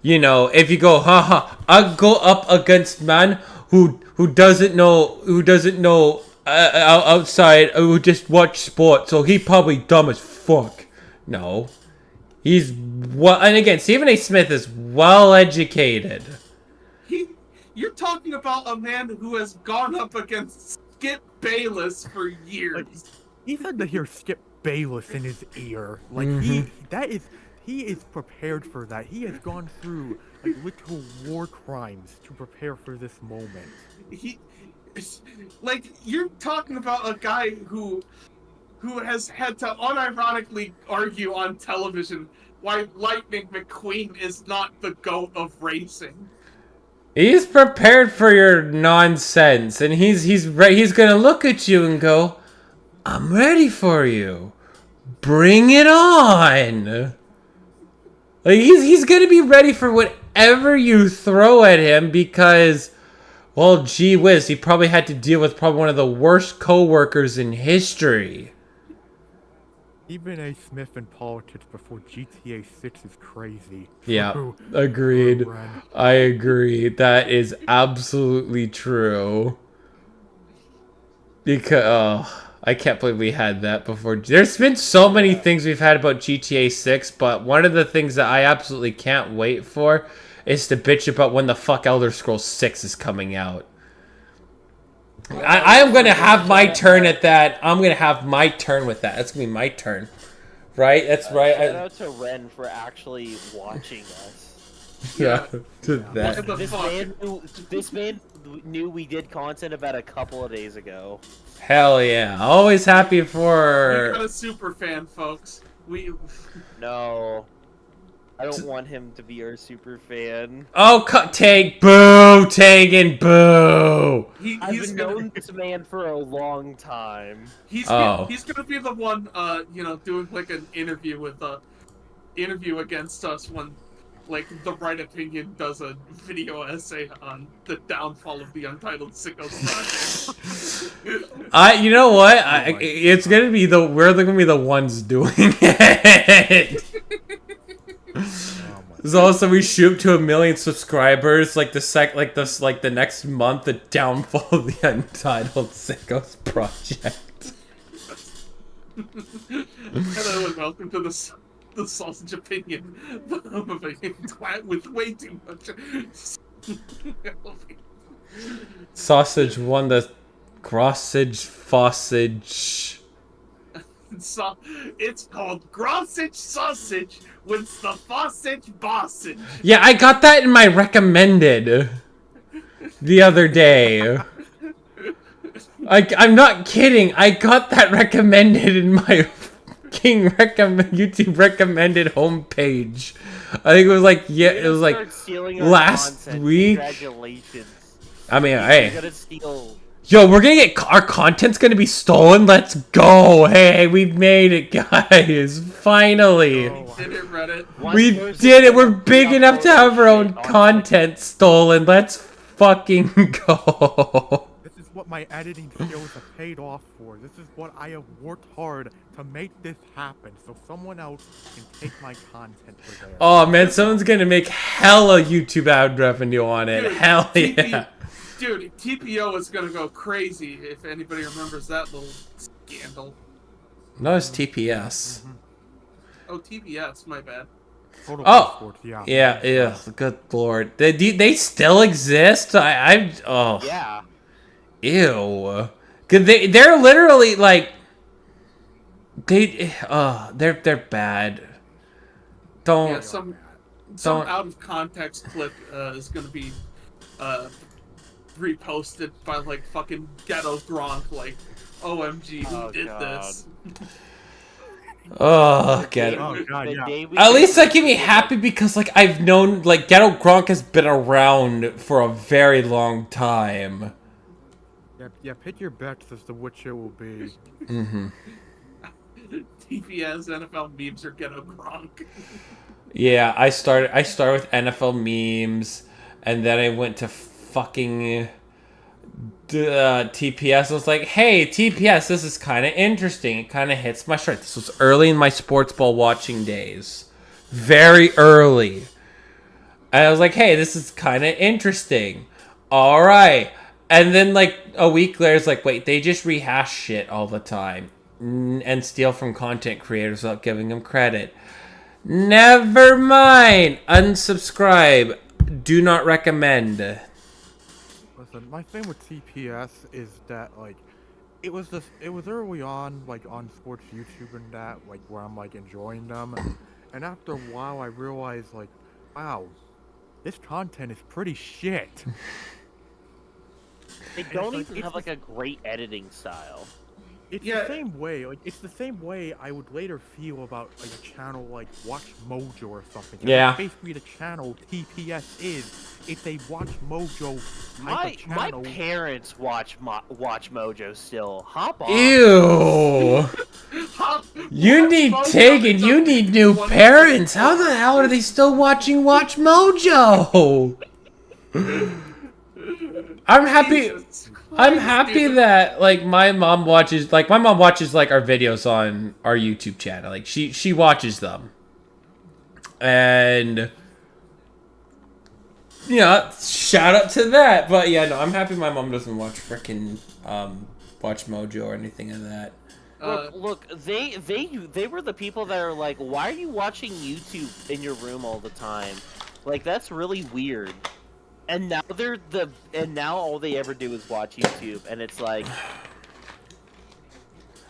you know, if you go, I'll go up against man who doesn't know outside, who just watch sports, so he probably dumb as fuck. No. He's, and again, Stephen A. Smith is well-educated. You're talking about a man who has gone up against Skip Bayless for years. Like, he's had to hear Skip Bayless in his ear. Like he is prepared for that. He has gone through like literal war crimes to prepare for this moment. You're talking about a guy who has had to unironically argue on television why Lightning McQueen is not the GOAT of racing. He's prepared for your nonsense, and he's gonna look at you and go, "I'm ready for you. Bring it on." Like he's gonna be ready for whatever you throw at him because, well, gee whiz, he probably had to deal with probably one of the worst coworkers in history. Stephen A. Smith in politics before GTA 6 is crazy. Yeah, True. agreed. True, Ren. I agree. That is absolutely true. Because I can't believe we had that before. There's been so many things we've had about GTA 6, but one of the things that I absolutely can't wait for is to bitch about when the fuck Elder Scrolls 6 is coming out. I am going to have my turn at that. I'm going to have my turn with that. That's going to be my turn. Right? That's right. Shout out to Ren for actually watching us. Yeah, to What that. the fuck? This man knew we did content about a couple of days ago. Hell yeah. Always happy We for... got a super fan, folks. No. I don't want him to be our super fan. Oh, boo, Taegan, boo. I've known this man for a long time. He's gonna be the one, doing like an interview against us when, like, the Right Opinion does a video essay on the downfall of the Untitled Sickos project. You know what? It's gonna be we're gonna be the ones doing it. So also we shoot to 1 million subscribers like the next month, the downfall of the Untitled Sickos project. Hello and welcome to the Sausage Opinion, the home of a twat with way too much. Sausage won the Crossage Fossage. So, it's called Grossage Sausage with the Fossage Bossage. Yeah, I got that in my recommended the other day. I'm not kidding. I got that recommended in my YouTube recommended homepage. I think it was like it was like last week. Congratulations. I mean, You're hey, gonna steal. yo, we're gonna get our content's gonna be stolen. Let's go! Hey, we made it, guys! Finally, Oh, Did it, Reddit? we did it. We're big enough to have our own content stolen. Let's fucking go! this is what my editing skills have paid off for. This is what I have worked hard to make this happen, so someone else can take my content for theirs. Oh man, someone's gonna make hella YouTube ad revenue on it. Dude, Hell yeah! Dude, TPO is gonna go crazy if anybody remembers that little scandal. No, it's TPS. Oh, TPS, my bad. Total Oh, Sports, yeah. Yeah, good lord. They still exist? Oh. Yeah. Ew. 'Cause they're literally like they're bad. Don't Yeah, some out of context clip is gonna be reposted by like fucking ghetto Gronk, like, OMG, who did this? get it. Oh god, yeah. At least that keep me happy because like I've known like Ghetto Gronk has been around for a very long time. Yeah, pick your bets as to which it will be. TPS NFL memes are ghetto Gronk. Yeah, I started with NFL memes, and then I went to fucking TPS. I was like, hey, TPS, this is kind of interesting. It kind of hits my stride. This was early in my sports ball watching days. Very early. And I was like, hey, this is kind of interesting. All right. And then, like, a week later, it's like, wait, they just rehash shit all the time and steal from content creators without giving them credit. Never mind. Unsubscribe. Do not recommend. Listen, my thing with TPS is that like it was early on like on sports YouTube and that like where I'm like enjoying them, and after a while I realized like, wow, this content is pretty shit. They don't even have like a great editing style. It's Yeah. the same way, like it's the same way I would later feel about like a channel like Watch Mojo or something. And Yeah. that's basically the channel TPS is. It's a Watch Mojo type My of channel. parents watch Mojo still. Hop on. Ew. You need Taegan. You need new parents. How the hell are they still watching Watch Mojo? I'm happy. I'm happy that like my mom watches like our videos on our YouTube channel. Like she watches them. And yeah, shout out to that. But yeah, no, I'm happy my mom doesn't watch frickin' Watch Mojo or anything of that. Look, they were the people that are like, why are you watching YouTube in your room all the time? Like that's really weird. And now all they ever do is watch YouTube, and it's like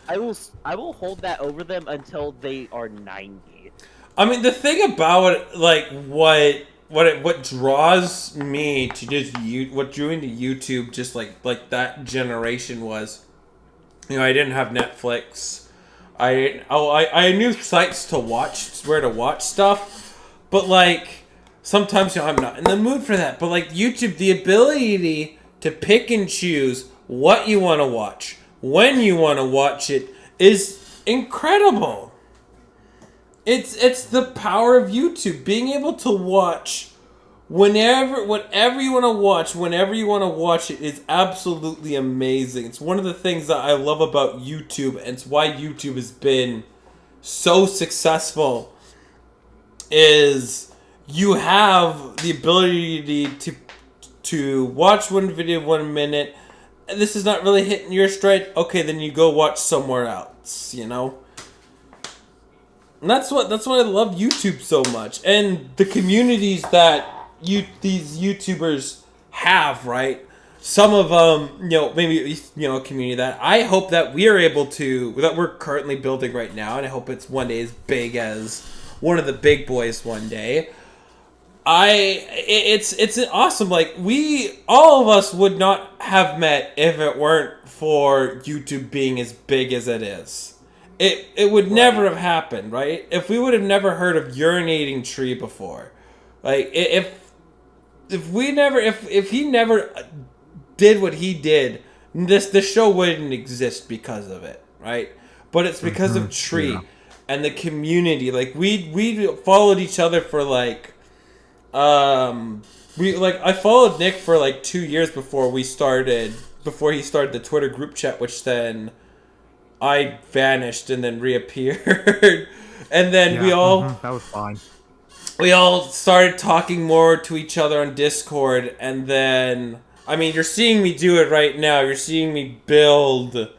I will hold that over them until they are 90. I mean, the thing about like what draws me to just what drew into YouTube, just like that generation was, I didn't have Netflix. I knew sites to watch, where to watch stuff, but like sometimes I'm not in the mood for that. But like YouTube, the ability to pick and choose what you want to watch, when you want to watch it, is incredible. It's the power of YouTube, being able to watch whatever you want to watch, whenever you want to watch it is absolutely amazing. It's one of the things that I love about YouTube, and it's why YouTube has been so successful, is you have the ability to watch one video 1 minute, and this is not really hitting your stride, okay, then you go watch somewhere else, And that's what I love YouTube so much, and the communities that these YouTubers have, right? Some of them, maybe a community that I hope that we're currently building right now, and I hope it's one day as big as one of the big boys one day. It's awesome. Like all of us would not have met if it weren't for YouTube being as big as it is. it would never have happened, right? If we would have never heard of urinating tree before, like if he never did what he did, this show wouldn't exist because of it, right? But it's because of Tree and the community. Like we followed each other for like I followed Nick for like 2 years before he started the Twitter group chat, which then I vanished and then reappeared. And then that was fine. We all started talking more to each other on Discord, and then I mean, you're seeing me do it right now. You're seeing me build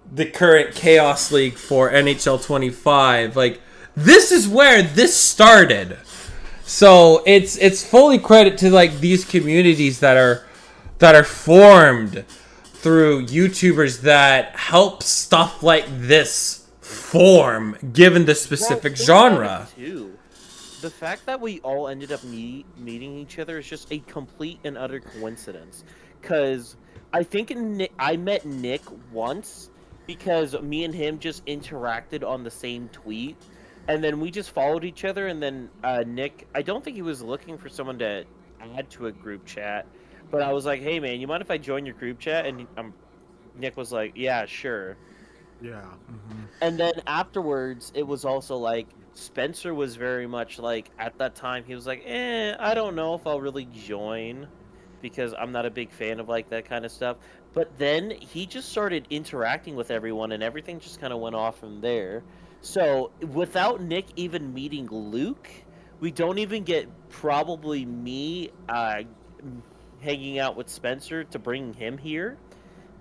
the current Chaos League for NHL 25. Like, this is where this started. So it's fully credit to like these communities that are formed through YouTubers that help stuff like this form, given the specific genre. The fact that we all ended up meeting each other is just a complete and utter coincidence. Because I think I met Nick once because me and him just interacted on the same tweet. And then we just followed each other. And then Nick, I don't think he was looking for someone to add to a group chat. But I was like, hey, man, you mind if I join your group chat? And Nick was like, yeah, sure. Yeah. And then afterwards, it was also like, Spencer was very much like, at that time, he was like, I don't know if I'll really join because I'm not a big fan of like that kind of stuff. But then he just started interacting with everyone and everything just kind of went off from there. So without Nick even meeting Luke, we don't even get probably me hanging out with Spencer to bring him here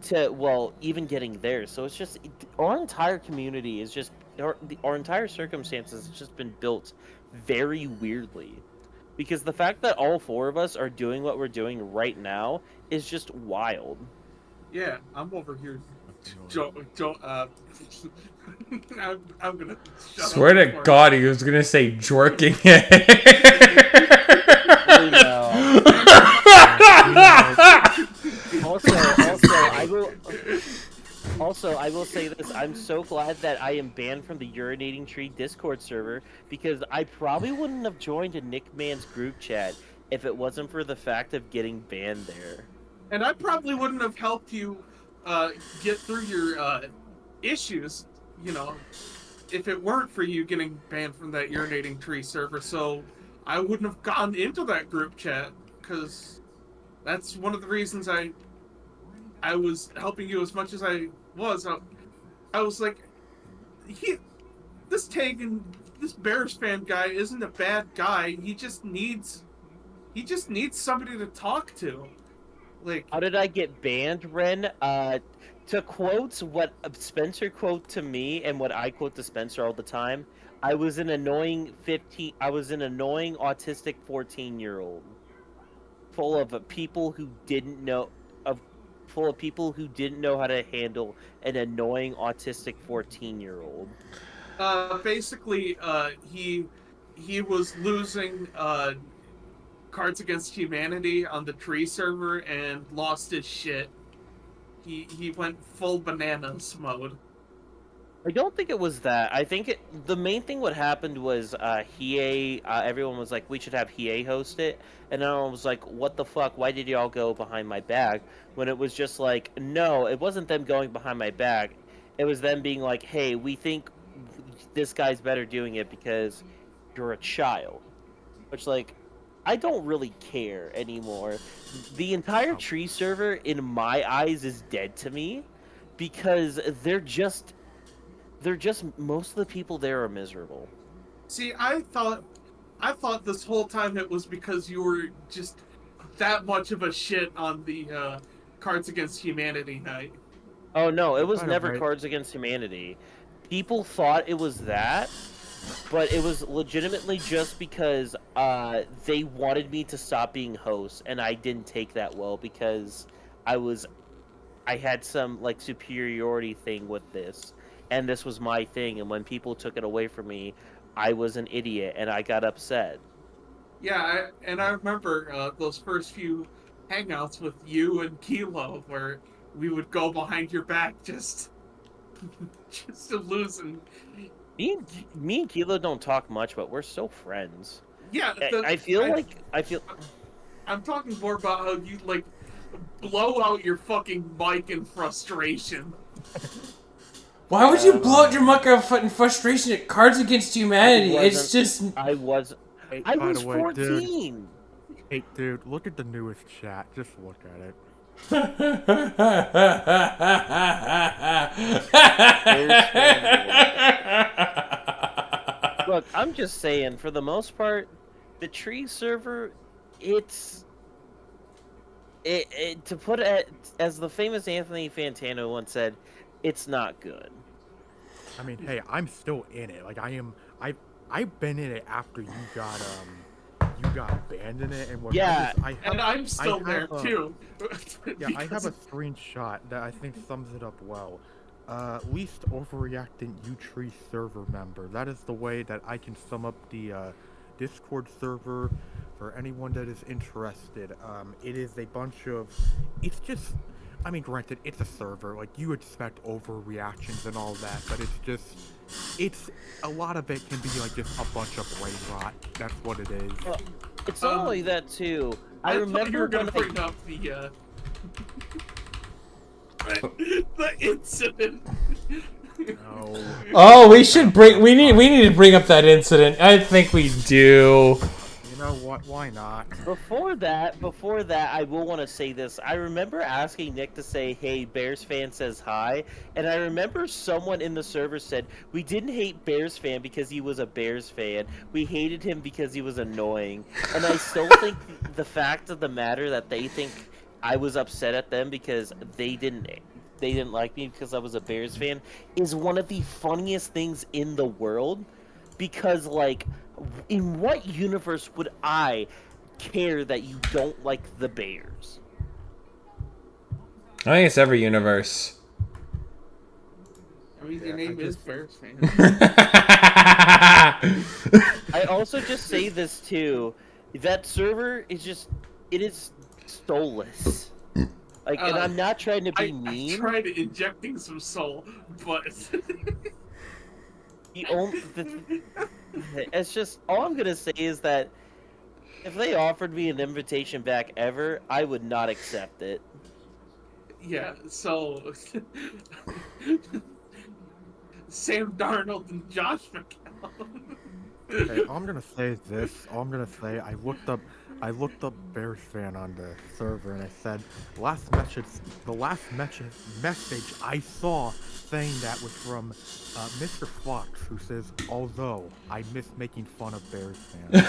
to, well, even getting there. So it's just, our entire community is just, our entire circumstances has just been built very weirdly. Because the fact that all four of us are doing what we're doing right now is just wild. Yeah, I'm over here. I'm gonna shut Swear up to God, he was gonna say jorking it. Also, I will say this. I'm so glad that I am banned from the Urinating Tree Discord server because I probably wouldn't have joined a Nickman's group chat if it wasn't for the fact of getting banned there. And I probably wouldn't have helped you get through your issues, you know, if it weren't for you getting banned from that Urinating Tree server. So I wouldn't have gone into that group chat because that's one of the reasons I was helping you as much as I was. I was like, this Taegan, this Bears fan guy isn't a bad guy. He just needs somebody to talk to. Like, how did I get banned, Ren? To quote what Spencer quote to me and what I quote to Spencer all the time, I was an annoying autistic 14-year-old full of people who didn't know how to handle an annoying autistic 14-year-old. Basically, he was losing Cards Against Humanity on the Tree server and lost his shit. He went full bananas mode. I don't think it was that. I think the main thing what happened was Hiei, everyone was like, we should have Hiei host it. And everyone was like, what the fuck? Why did y'all go behind my back? When it was just like, no, it wasn't them going behind my back. It was them being like, hey, we think this guy's better doing it because you're a child. Which, like, I don't really care anymore. The entire Tree server, in my eyes, is dead to me because they're just most of the people there are miserable. See, I thought this whole time it was because you were just that much of a shit on the Cards Against Humanity night. Oh no, it was never Cards Against Humanity. People thought it was that, but it was legitimately just because they wanted me to stop being host, and I didn't take that well because I had some like superiority thing with this, and this was my thing, and when people took it away from me, I was an idiot and I got upset. Yeah, I remember those first few hangouts with you and Kilo where we would go behind your back just Just losing. Me and Kilo don't talk much, but we're still friends. Yeah, I feel. I'm talking more about how you like blow out your fucking mic in frustration. Why would you blow out your mic in frustration at Cards Against Humanity? It's just... I was Hey, by the way, 14. Hey, dude, look at the newest chat. Just look at it. Look, I'm just saying, for the most part, the tree server, to put it as the famous Anthony Fantano once said, it's not good. I mean, hey, I'm still in it. Like I've been in it after you got banned in it, and what? Yeah, I'm still there too. Yeah, I have a screenshot that I think sums it up well. Least overreacting U-Tree server member. That is the way that I can sum up the Discord server for anyone that is interested. It is a bunch of... It's just... I mean, granted, it's a server. Like, you expect overreactions and all that, but it's just... It's... A lot of it can be, like, just a bunch of brain rot. That's what it is. Well, it's not only that, too. I remember you were gonna when bring up the incident. No. Oh, we need to bring up that incident. I think we do. You know what? Why not? Before that, I will want to say this. I remember asking Nick to say, "Hey, Bears fan says hi," and I remember someone in the server said, "We didn't hate Bears fan because he was a Bears fan. We hated him because he was annoying." And I still think the fact of the matter that they think I was upset at them because they didn't like me because I was a Bears fan is one of the funniest things in the world. Because, like, in what universe would I care that you don't like the Bears? I think it's every universe. I mean, your name is Bears fan. I also just say this too. That server is just... It is soulless. Like, and I'm not trying to be mean. I tried injecting some soul, but... It's just... All I'm gonna say is that if they offered me an invitation back ever, I would not accept it. Yeah, so... Sam Darnold and Josh McCown. Hey, all I'm gonna say is this. All I'm gonna say, I looked up Bears fan on the server, and I said the last message I saw saying that was from Mr. Fox, who says, "Although I miss making fun of Bears fans."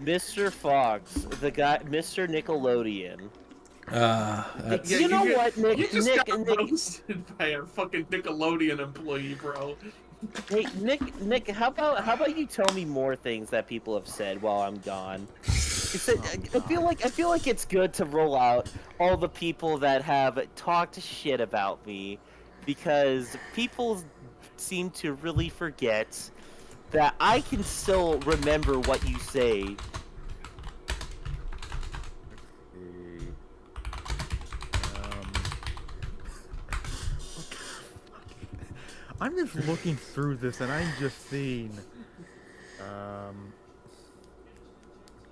Mr. Fox, the guy, Mr. Nickelodeon. That's... You know what, Nick? You just Nick, got roasted by a fucking Nickelodeon employee, bro. Hey, Nick, how about you tell me more things that people have said while I'm gone? I feel like it's good to roll out all the people that have talked shit about me, because people seem to really forget that I can still remember what you say. I'm just looking through this, and I'm just seeing, what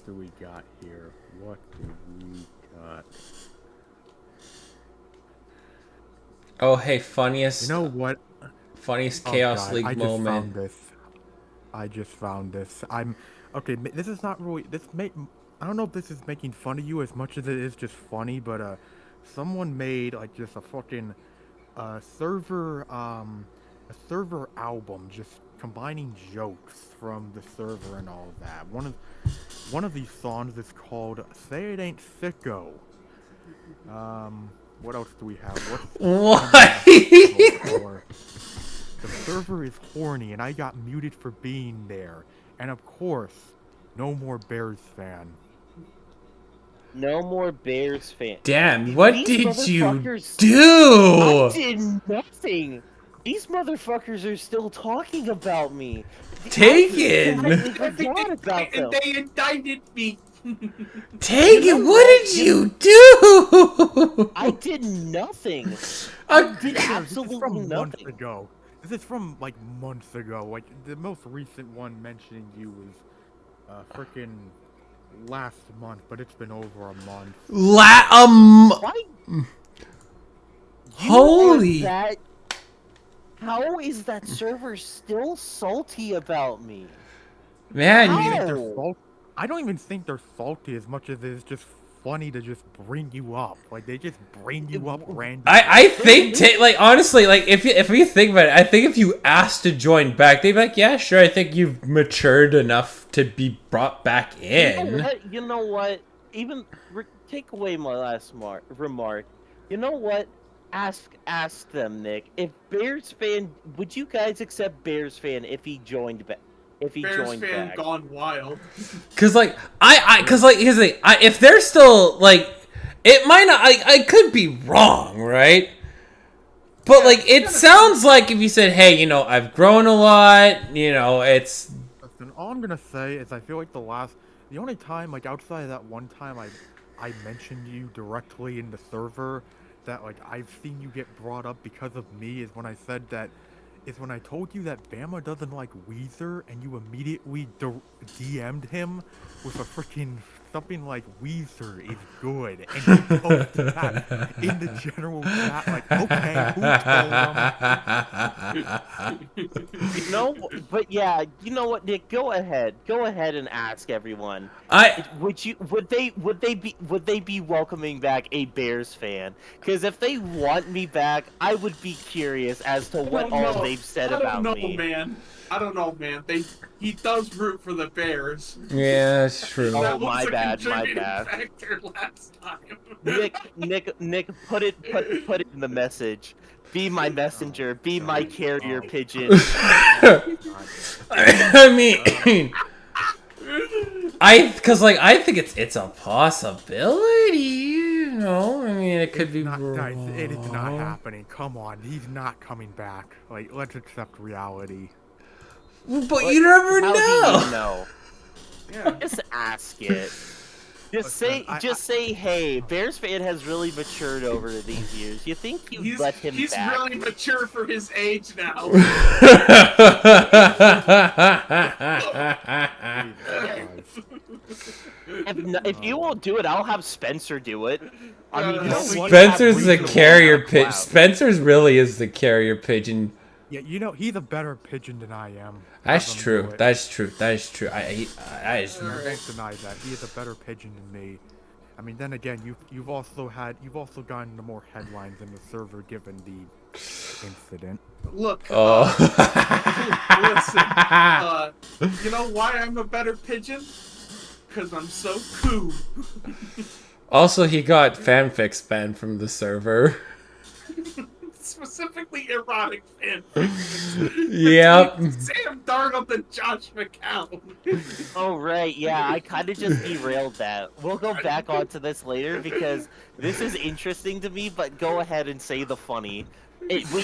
do we got here? What do we got? Oh, hey, funniest... You know what? Funniest Chaos God, League moment. I just found this. Okay, this is not really... I don't know if this is making fun of you as much as it is just funny, but, someone made, like, just a fucking, server album just combining jokes from the server and all of that. One of these songs is called "Say It Ain't Sicko." What else do we have? What? The server is horny and I got muted for being there. And of course, no more Bears fan. No more Bears fan. Damn, what did you do? I did nothing. These motherfuckers are still talking about me. Taegan! I forgot about them. And they indicted me Taegan, what did you do? I did nothing. I I did This is absolutely from months nothing. ago. This is from like months ago. Like the most recent one mentioning you was freaking last month, but it's been over a month. Why? Holy. How is that server still salty about me? Man, I you, don't think they're How? salty. I don't even think they're salty as much as it's just funny to just bring you up. Like they just bring you up randomly. I think like honestly, like if we think about it, I think if you asked to join back, they'd be like, yeah, sure. I think you've matured enough to be brought back in. You know what? Even take away my last remark. You know what? Ask them, Nick. If Bears fan, would you guys accept Bears fan if he joined back? If he Bears joined fan back? gone wild. Cause like cause like here's the thing. If they're still like, it might not. I could be wrong, right? But Yeah, like it sounds like if you said, hey, you know, I've grown a lot. You know, it's. Listen, all I'm gonna say is I feel like the only time, like outside of that one time I mentioned you directly in the server that like I've seen you get brought up because of me is when I said that is when I told you that Bama doesn't like Weezer and you immediately DM'd him with a freaking something like Weezer is good and he posted that in the general chat like okay who told him? No, but yeah, you know what, Nick? Go ahead and ask everyone. Would they be welcoming back a Bears fan? Because if they want me back, I would be curious as to what all they've said about me. I don't know, man. He does root for the Bears. Yeah, that's true. Oh, That was my a bad, my contributing bad. factor last time. Nick, put it in the message. Be my messenger. Be my carrier pigeon. I mean, cause like I think it's a possibility, you know. I mean, it could be Guys, it is not wrong. happening. Come on, he's not coming back. Like, let's accept reality. But you never How know. do you know? Yeah. Just ask it. Listen, Just say, hey, Bears fan has really matured over these years. You think you let him He's back? really mature for his age now. If you won't do it, I'll have Spencer do it. I mean, you know, we can Spencer's have the reasonable carrier amount of pigeon. clout. Spencer's really is the carrier pigeon. Yeah, you know, he's a better pigeon than I am. That's Have him true. do it. That's true. That's true. I I won't deny that. He is a better pigeon than me. I mean, then again, you've also gotten into more headlines in the server given the incident. Look, oh. listen, you know why I'm a better pigeon? Because I'm so cool. Also, he got fanfics banned from the server. Specifically erotic fan. Yep. Sam Darnold and Josh McCown. Oh, right, yeah, I kind of just derailed that. We'll go back onto this later because this is interesting to me, but go ahead and say the funny. We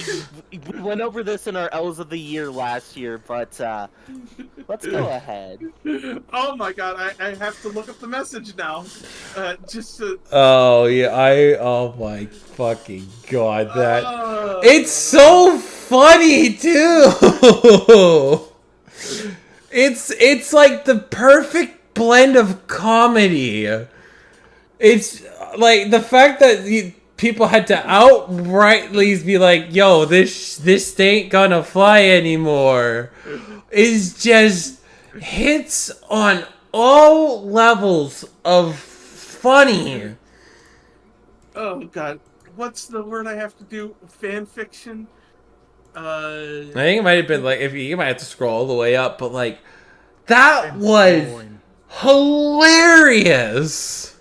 went over this in our L's of the Year last year, but let's go ahead. Oh my god, I have to look up the message now. Just to... Oh yeah, oh my fucking god, that Oh. it's so funny too. It's like the perfect blend of comedy. It's like the fact that people had to outrightly be like, "Yo, this ain't gonna fly anymore," is just hits on all levels of funny. Oh god, what's the word I have to do? Fan fiction? I think it might have been like if you might have to scroll all the way up, but like that was hilarious.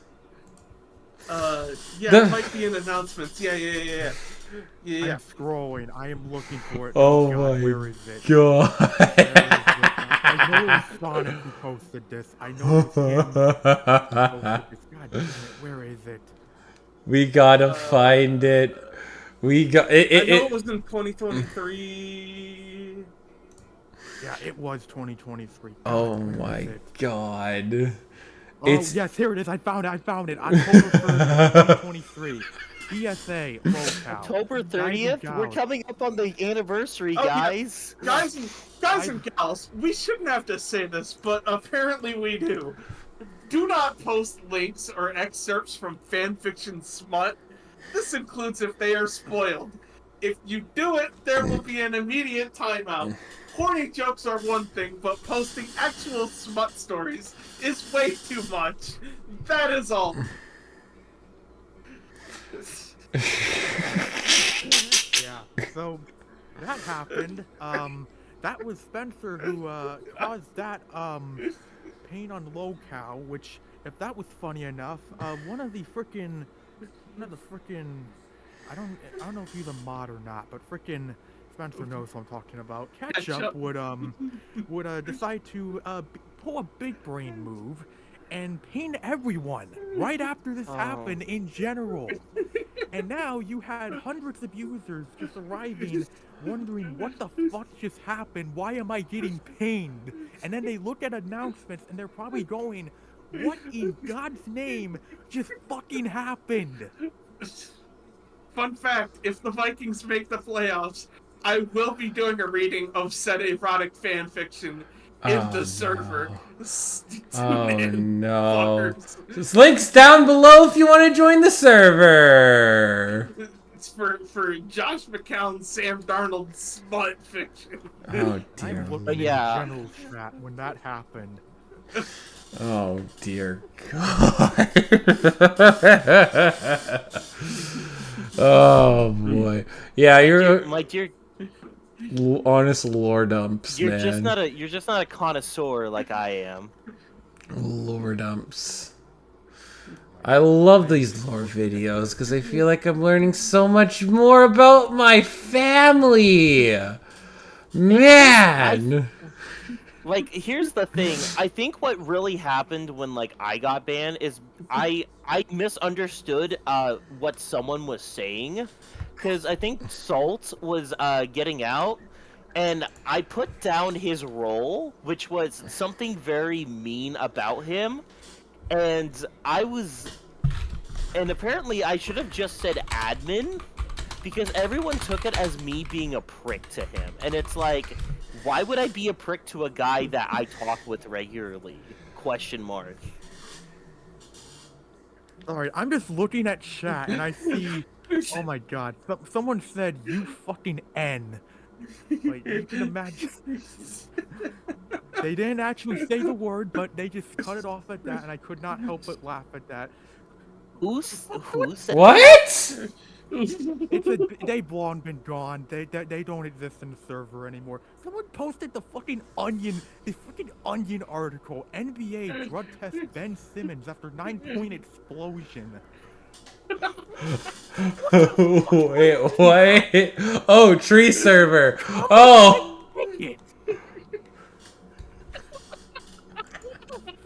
Yeah, it might be in announcements. Yeah. I'm scrolling. I am looking for it. Oh God, my where is it? god. I know it was Sonic who posted this. I know it was him who posted this. God damn it, where is it? We gotta find it. We got it. I know it was in 2023. Yeah, it was 2023. God, Oh where my is it? god. Oh, It's yes, here it is. I found it. October 1st, 2023. BSA, locale. October Guys and 30th? We're gals. coming up on the anniversary, Oh, yeah. guys. Guys and gals, we shouldn't have to say this, but apparently we do. Do not post links or excerpts from fanfiction smut. This includes if they are spoiled. If you do it, there will be an immediate timeout. Horny jokes are one thing, but posting actual smut stories is way too much. That is all. Yeah, so that happened. That was Spencer who caused that pain on locale, which, if that was funny enough, one of the frickin' I don't know if he's a mod or not, but frickin' Spencer knows what I'm talking about. Ketchup would decide to pull a big brain move and pain everyone right after this happened in general. And now you had hundreds of users just arriving, wondering what the fuck just happened, why am I getting pained? And then they look at announcements and they're probably going, what in God's name just fucking happened? Fun fact, if the Vikings make the playoffs, I will be doing a reading of said erotic fanfiction in the server. Oh in, no. fuckers. There's links down below if you want to join the server. It's for Josh McCown, Sam Darnold smut fiction. Oh I dear. looked in Yeah. the general chat when that happened. Oh dear God. Oh boy. Yeah, you're My dear, honest lore dumps, you're man. just not a connoisseur like I am. Lore dumps. I love these lore videos because I feel like I'm learning so much more about my family. Man. Like, here's the thing. I think what really happened when, like, I got banned is I misunderstood what someone was saying. Because I think Salt was getting out, and I put down his role, which was something very mean about him. And and apparently I should have just said admin, because everyone took it as me being a prick to him. And it's like, why would I be a prick to a guy that I talk with regularly? Question mark. Alright, I'm just looking at chat and I see, oh my god, someone said, you fucking N. Like, you can imagine. They didn't actually say the word, but they just cut it off at that, and I could not help but laugh at that. Who said What? They've long been gone. They don't exist in the server anymore. Someone posted the fucking Onion article. NBA drug test Ben Simmons after 9-point explosion. Wait, what? Oh, tree server. Oh. What the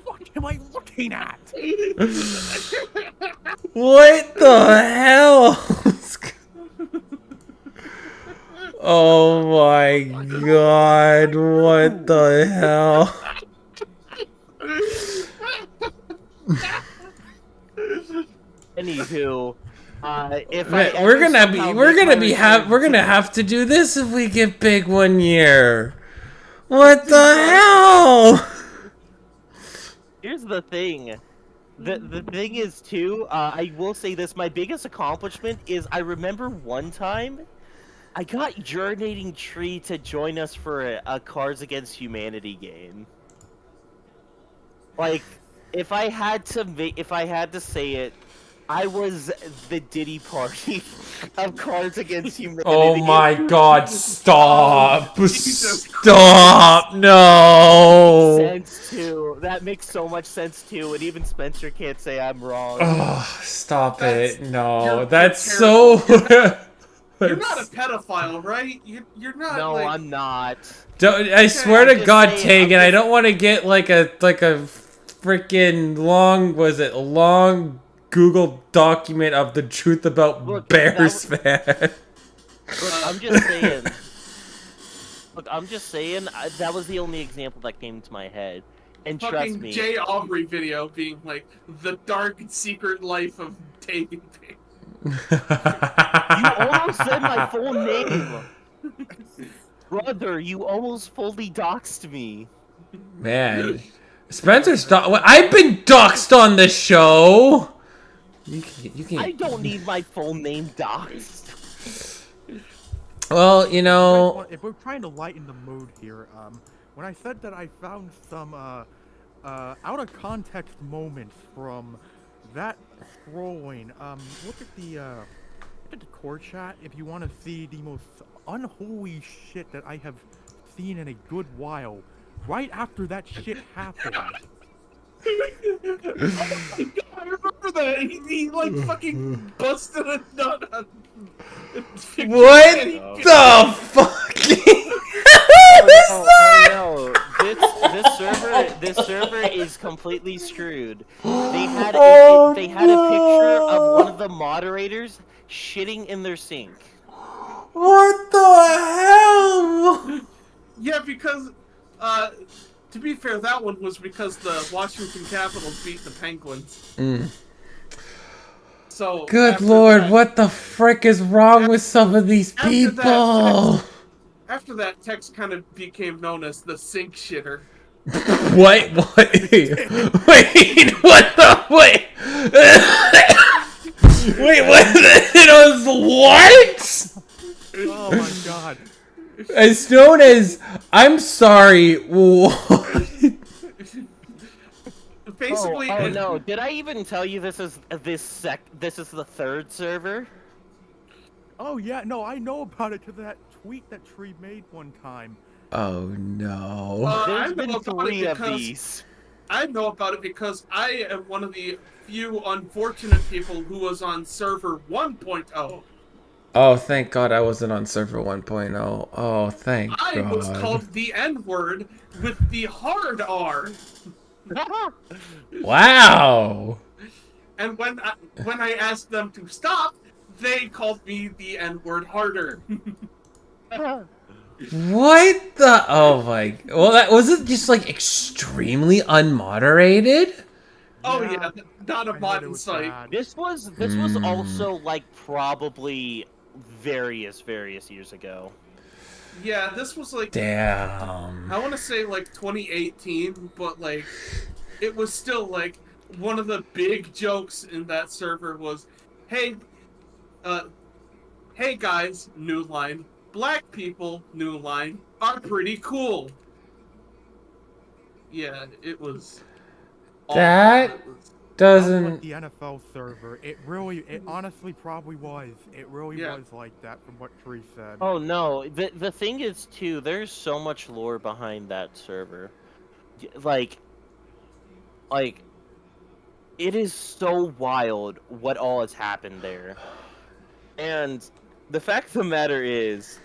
fuck am I looking at? What the hell? Oh my god, what the hell? Anywho, if Man, I we're ever gonna somehow make my return we're to- gonna have to do this if we get big one year. What the hell? Here's the thing. The thing is too, I will say this, my biggest accomplishment is I remember one time I got Urinating Tree to join us for a Cards Against Humanity game. Like, if I had to say it, I was the Diddy Party of Cards Against Humanity. Oh my god, stop! Jesus Stop! No! Sense too. That makes so much sense too, and even Spencer can't say I'm wrong. Oh, stop That's- it. No, you're that's terrible. so... You're not a pedophile, right? You're not. No, like... I'm not. I swear I'm to just God, saying, Taegan, I don't want to get like a freaking long Google document of the truth about Look, Bears fan. Look, I'm just saying. That was the only example that came to my head. And trust fucking me, Jay Aubrey video being like the dark secret life of Taegan. you almost said my full name. Brother, you almost fully doxed me. Man, Spencer's I've been doxxed on this show. You can. I don't need my full name doxed. Well, you know. If we're trying to lighten the mood here, when I said that I found some out of context moments from that scrolling, look at the core chat if you want to see the most unholy shit that I have seen in a good while. Right after that shit happened. Oh my God, I remember that. He like fucking busted a nut on. What the fuck? Oh no! This server is completely screwed. They had a picture of one of the moderators shitting in their sink. What the hell? Yeah, because to be fair, that one was because the Washington Capitals beat the Penguins. So Good lord, what the frick is wrong with some of these people? After that, Tex kind of became known as the sink shitter. What? Wait, what the? Wait! Wait, what? It was what? Oh my god. As known as, I'm sorry, what? Basically, oh no! Did I even tell you this is the third server? Oh yeah, no, I know about it to that tweet that Tree made one time. Oh no. There's been 3 of these. I know about it because I am one of the few unfortunate people who was on server 1.0. Oh, thank God I wasn't on server 1.0. Oh, thank God. I was called the N-word with the hard R. Wow. And when I asked them to stop, they called me the N-word harder. What the? Oh my. Well, that wasn't just like extremely unmoderated. Oh yeah, not a modern site. This was also like probably various years ago. Yeah, this was like, Damn. I want to say like 2018, but like it was still like one of the big jokes in that server was, hey guys, new line, black people, new line, are pretty cool. Yeah, it was awful. That doesn't. Unlike the NFL server, it honestly probably was. It really was like that from what Tree said. Oh no, the thing is too, there's so much lore behind that server. Like it is so wild what all has happened there. And the fact of the matter is,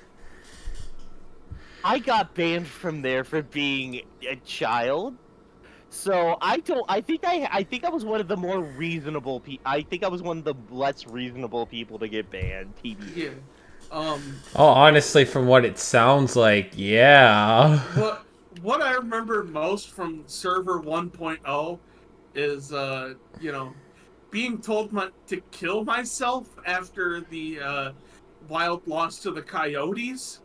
I got banned from there for being a child. So I think I was one of the more reasonable I think I was one of the less reasonable people to get banned. TBH. Yeah. Oh, honestly, from what it sounds like, yeah. What I remember most from server 1.0 is you know, being told to kill myself after the Wild lost to the Coyotes.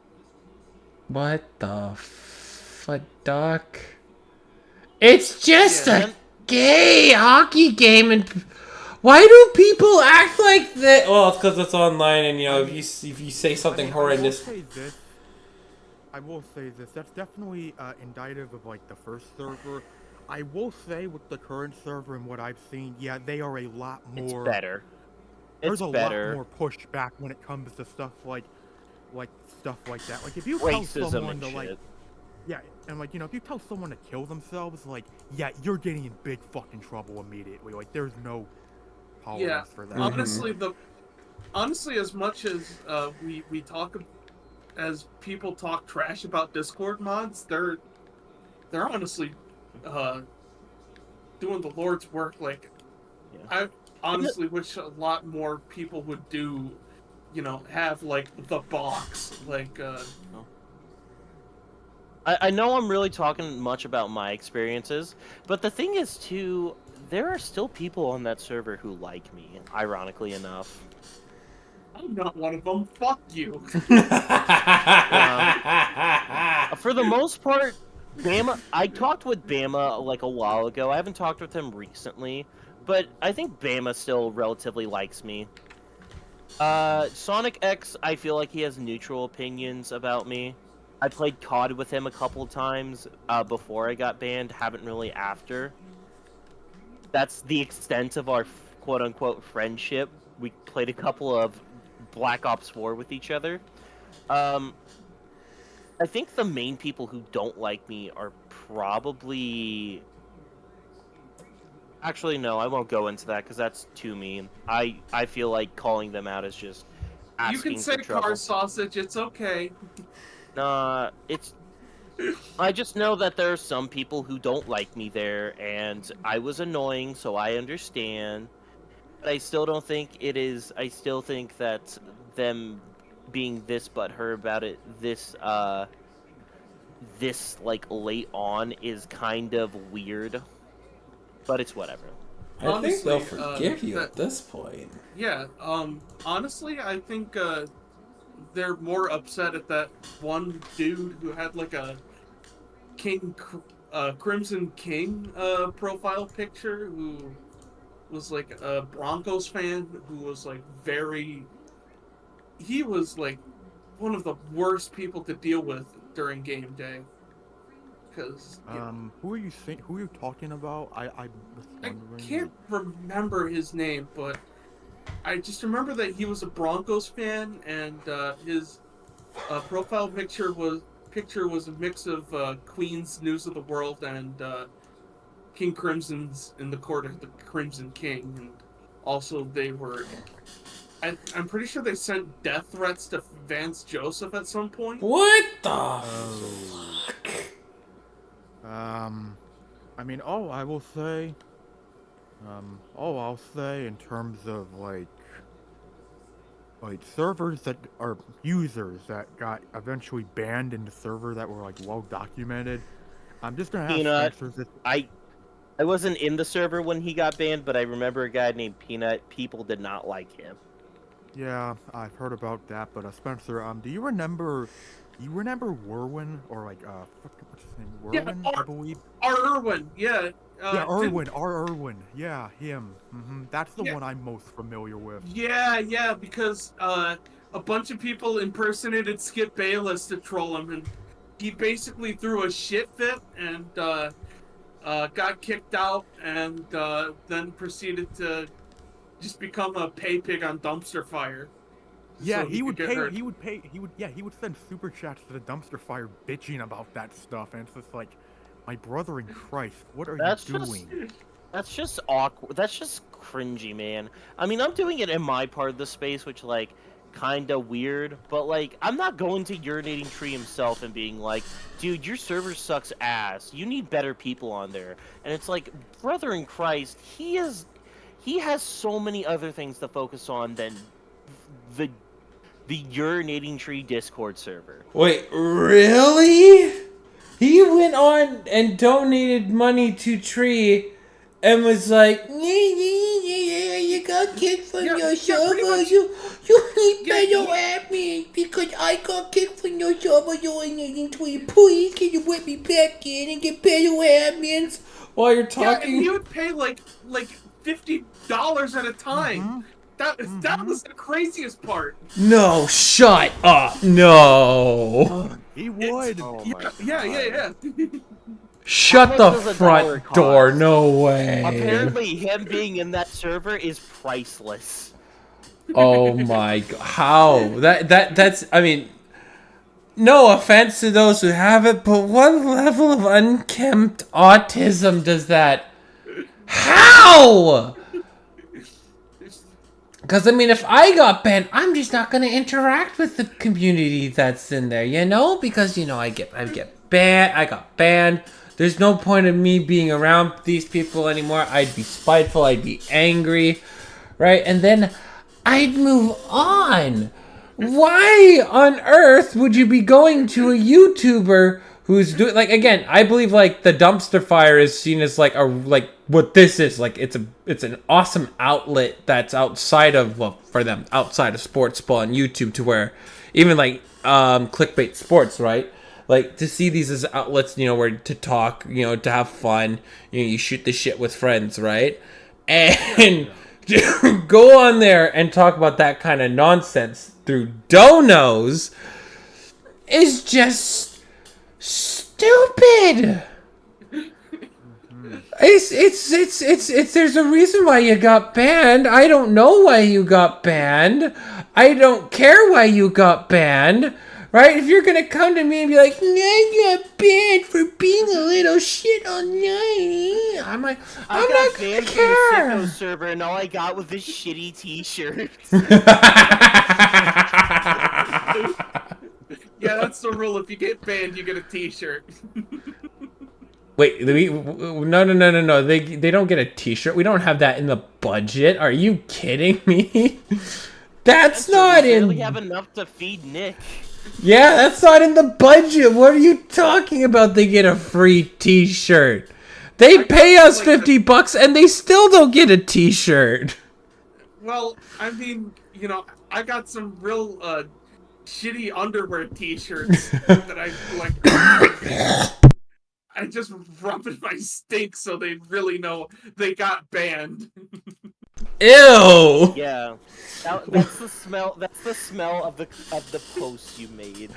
What the fuck? It's just a gay hockey game, and why do people act like that? Well, it's because it's online, and you know, if you say something horrendous. I will say this. That's definitely indicative of like the first server. I will say with the current server and what I've seen, yeah, they are a lot more. It's better. There's a lot more pushback when it comes to stuff like stuff like that. Like if you tell someone to like, yeah, and like, you know, if you tell someone to kill themselves, like, yeah, you're getting in big fucking trouble immediately. Like there's no tolerance for that. Honestly, as much as we talk, as people talk trash about Discord mods, they're honestly doing the Lord's work. Like, I honestly wish a lot more people would do, you know, have like the box, like I know I'm really talking much about my experiences, but the thing is, too, there are still people on that server who like me, ironically enough. I'm not one of them. Fuck you. For the most part, Bama. I talked with Bama like a while ago. I haven't talked with him recently, but I think Bama still relatively likes me. Sonic X, I feel like he has neutral opinions about me. I played COD with him a couple times before I got banned. Haven't really after. That's the extent of our quote-unquote friendship. We played a couple of Black Ops 4 with each other. I think the main people who don't like me are probably... Actually, no, I won't go into that because that's too mean. I feel like calling them out is just asking You can say for trouble. Carsausage, it's okay. It's... I just know that there are some people who don't like me there, and I was annoying, so I understand. But I still don't think it is... I still think that them being this butthurt about it, this, like, late on is kind of weird. But it's whatever. I think they'll Honestly, forgive you at this point. Yeah, honestly, I think, they're more upset at that one dude who had, like, a Crimson King, profile picture, who was, like, a Broncos fan, who was, like, he was, like, one of the worst people to deal with during game day. Because, who are you talking about? I was I wondering. can't remember his name, but I just remember that he was a Broncos fan, and his profile picture was a mix of Queen's News of the World and King Crimson's in the Court of the Crimson King, and also they were. I'm pretty sure they sent death threats to Vance Joseph at some point. What the fuck? I mean, all I'll say in terms of like servers that are users that got eventually banned in the server that were like well documented, I'm just gonna have Spencer's. I wasn't in the server when he got banned, but I remember a guy named Peanut. People did not like him. Yeah, I've heard about that, but Spencer, do you remember Werwin, or like what's his name? Werwin, Yeah, I believe. R. Irwin, yeah. Yeah, R. Irwin. Yeah, him. That's the one I'm most familiar with. Yeah, because a bunch of people impersonated Skip Bayless to troll him, and he basically threw a shit fit and got kicked out, and then proceeded to just become a pay pig on Dumpster Fire. Yeah, so he would send super chats to the Dumpster Fire bitching about that stuff, and it's just like, my brother in Christ, what are you doing? That's just awkward. That's just cringy, man. I mean, I'm doing it in my part of the space, which, like, kinda weird, but, like, I'm not going to Urinating Tree himself and being like, dude, your server sucks ass. You need better people on there. And it's like, brother in Christ, he has so many other things to focus on than the Urinating Tree Discord server. Wait, really? He went on and donated money to Tree and was like, you got kicked from your server. You need better admin because I got kicked from your server donating Tree. Please, can you let me back in and get better admins? While you're talking, yeah, and he would pay like $50 at a time. That was the craziest part. No, shut up. No. He would. Yeah. Shut the front door. No way. Apparently, him being in that server is priceless. Oh my god. How? That's, I mean, no offense to those who have it, but what level of unkempt autism does that... How? Because, I mean, if I got banned, I'm just not going to interact with the community that's in there, you know? Because, you know, I got banned. There's no point in me being around these people anymore. I'd be spiteful. I'd be angry, right? And then I'd move on. Why on earth would you be going to a YouTuber who's doing like again. I believe like the dumpster fire is seen as like a like what this is like. It's an awesome outlet that's outside of well for them outside of sports ball and YouTube to where even like clickbait sports right. Like to see these as outlets, you know, where to talk, you know, to have fun, you know, you shoot the shit with friends, right? And go on there and talk about that kind of nonsense through donos is just stupid. It's there's a reason why you got banned. I don't know why you got banned. I don't care why you got banned. Right? If you're gonna come to me and be like, I got banned for being a little shit online, I'm like, I'm not gonna care. I got banned from the Sickos server and all I got was this shitty t-shirt. Yeah, that's the rule. If you get banned, you get a T-shirt. Wait, no. They don't get a T-shirt. We don't have that in the budget. Are you kidding me? That's not we in. barely have enough to feed Nick. Yeah, that's not in the budget. What are you talking about? They get a free T-shirt. They pay us $50 and they still don't get a T-shirt. Well, I mean, you know, I got some real shitty underwear T-shirts that I like. I just rub in my stink so they really know they got banned. Ew. Yeah, that's the smell. That's the smell of the post you made.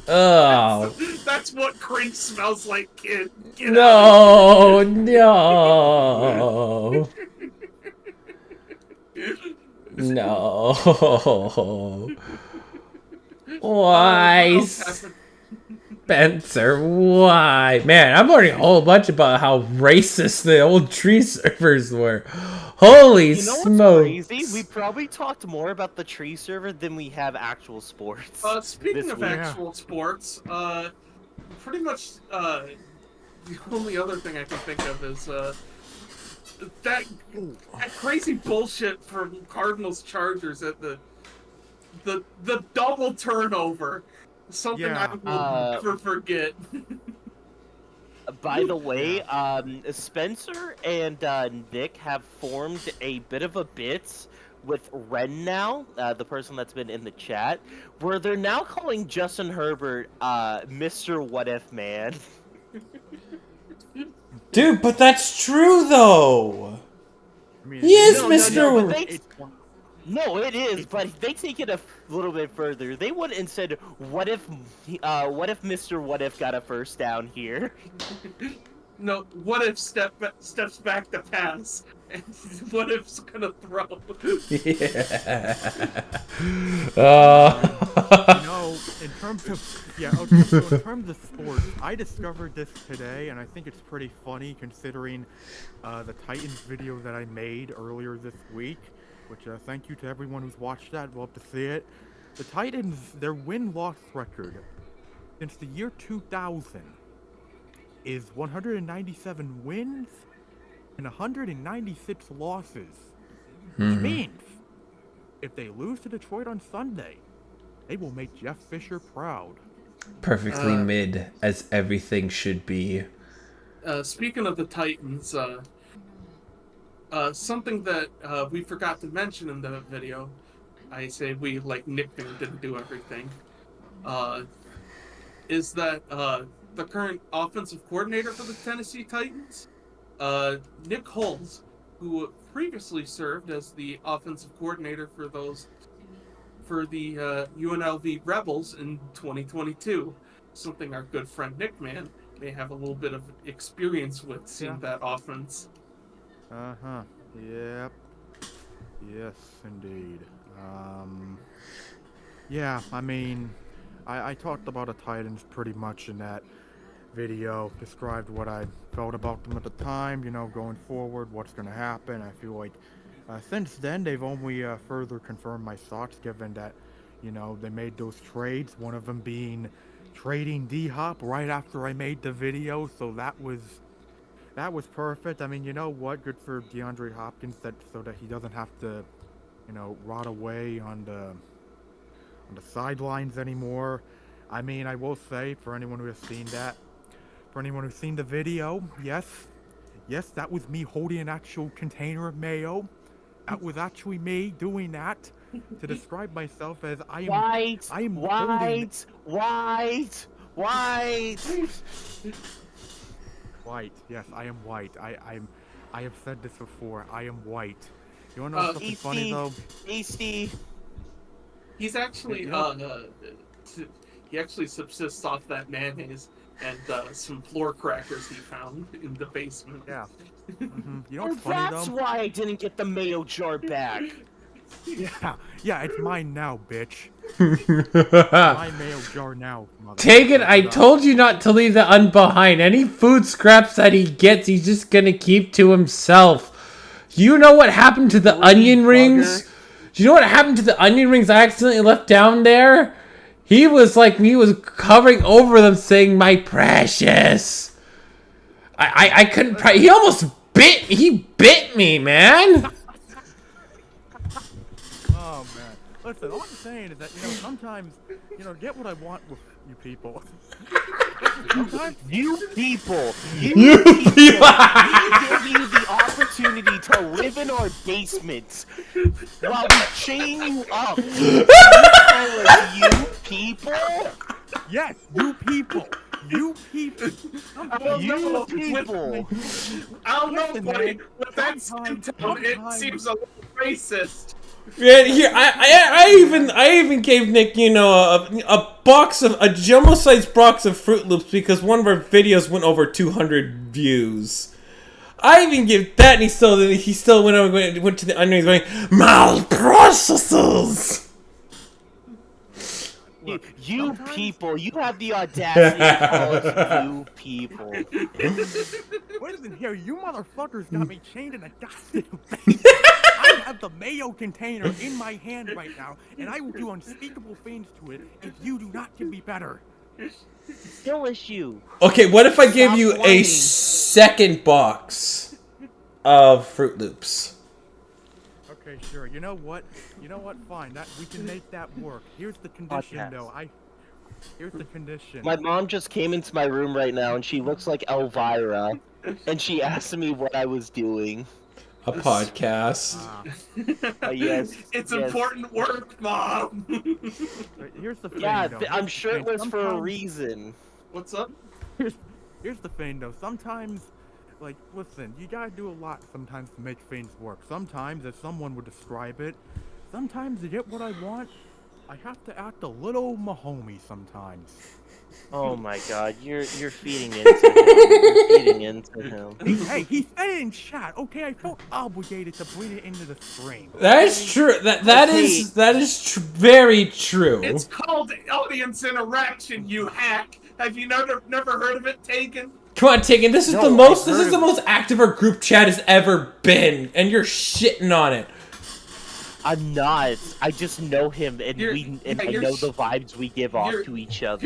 Oh. That's what cringe smells like, kid. Get No, out. no. No. Why, Spencer? Why? Man, I'm learning a whole bunch about how racist the old tree servers were. Holy smokes. Crazy? We probably talked more about the tree server than we have actual sports. Speaking of actual sports, pretty much the only other thing I can think of is that crazy bullshit from Cardinals Chargers at the double turnover. Something I will never forget. By the way, Spencer and Nick have formed a bit of a bit with Ren now, the person that's been in the chat, where they're now calling Justin Herbert Mr. What If Man. Dude, but that's true though. I mean, Yes, No, Mr. No, it is, but they take it a little bit further. They went and said, what if Mr. What If got a first down here? No, what if steps back to pass? And what if's gonna throw? Yeah. You know, in terms of sports, I discovered this today, and I think it's pretty funny considering the Titans video that I made earlier this week. Which thank you to everyone who's watched that. Love to see it. The Titans, their win-loss record since the year 2000 is 197 wins and 196 losses. Which means if they lose to Detroit on Sunday, they will make Jeff Fisher proud. Perfectly mid, as everything should be. Speaking of the Titans, something that we forgot to mention in the video, I say we, like Nickman didn't do everything, is that the current offensive coordinator for the Tennessee Titans, Nick Holz, who previously served as the offensive coordinator for the UNLV Rebels in 2022, something our good friend Nickman may have a little bit of experience with seeing that offense. Uh-huh. Yep. Yes, indeed. Yeah, I mean, I talked about the Titans pretty much in that video, described what I felt about them at the time, you know, going forward, what's going to happen. I feel like since then, they've only further confirmed my thoughts, given that, you know, they made those trades, one of them being trading D-Hop right after I made the video, so that was perfect. I mean, you know what? Good for DeAndre Hopkins, so that he doesn't have to, you know, rot away on the sidelines anymore. I mean, I will say, for anyone who has seen that, for anyone who's seen the video, yes, that was me holding an actual container of mayo. That was actually me doing that to describe myself as I am holding White. white. Yes, I am white. I have said this before. I am white. You wanna know something funny though? Tasty. He's actually he actually subsists off that mayonnaise and some floor crackers he found in the basement. Yeah. You know And what's funny that's though? why I didn't get the mayo jar back. Yeah, it's mine now, bitch. My mayo jar now, Taegan, I told you not to leave the behind. Any food scraps that he gets, he's just gonna keep to himself. Do you know what happened to the onion rings? Do you know what happened to the onion rings I accidentally left down there? He was covering over them saying, "My precious." I couldn't, he almost bit me, man. Oh man. Listen, all I'm saying is that, sometimes, get what I want with you people. Sometimes You people give you the opportunity to live in our basements while we chain you up. You people? yes, you people. You people. You people. I don't know, Listen, buddy. man, With that skin tone, it seems a little racist. Yeah, here I even gave Nick, a box of a jumbo-sized box of Fruit Loops because one of our videos went over 200 views. I even gave that, and he still went to the onions going, "Malprocesses." You people, you have the audacity to call us you people. Listen here, you motherfuckers got me chained in a goddamn basement. I have the mayo container in my hand right now, and I will do unspeakable things to it if you do not give me better. Still issue. Okay, what if I give you a whining. second box of Fruit Loops? Okay, sure. You know what? Fine. We can make that work. Here's the condition, Podcast. though. Here's the condition. My mom just came into my room right now, and she looks like Elvira, and she asked me what I was doing. A podcast. Yes. It's yes. important work, Mom. Here's the thing, Yeah, though. I'm Here's the sure it thing. was for a Sometimes- reason. What's up? Here's the thing, though. Sometimes, listen, you gotta do a lot sometimes to make things work. Sometimes, as someone would describe it, sometimes to get what I want, I have to act a little Mahomey sometimes. Oh my God, you're feeding into him. You're feeding into him. Hey, he said it in chat, okay? I felt obligated to bring it into the stream. That is true. That is very true. It's called audience interaction, you hack. Have you never heard of it, Taegan? Come on, Taegan. This is No, the most. I've This heard is the of most active our group chat has ever been, and you're shitting on it. I'm not. I just know him, and You're- I yeah, know the vibes we give off to each other.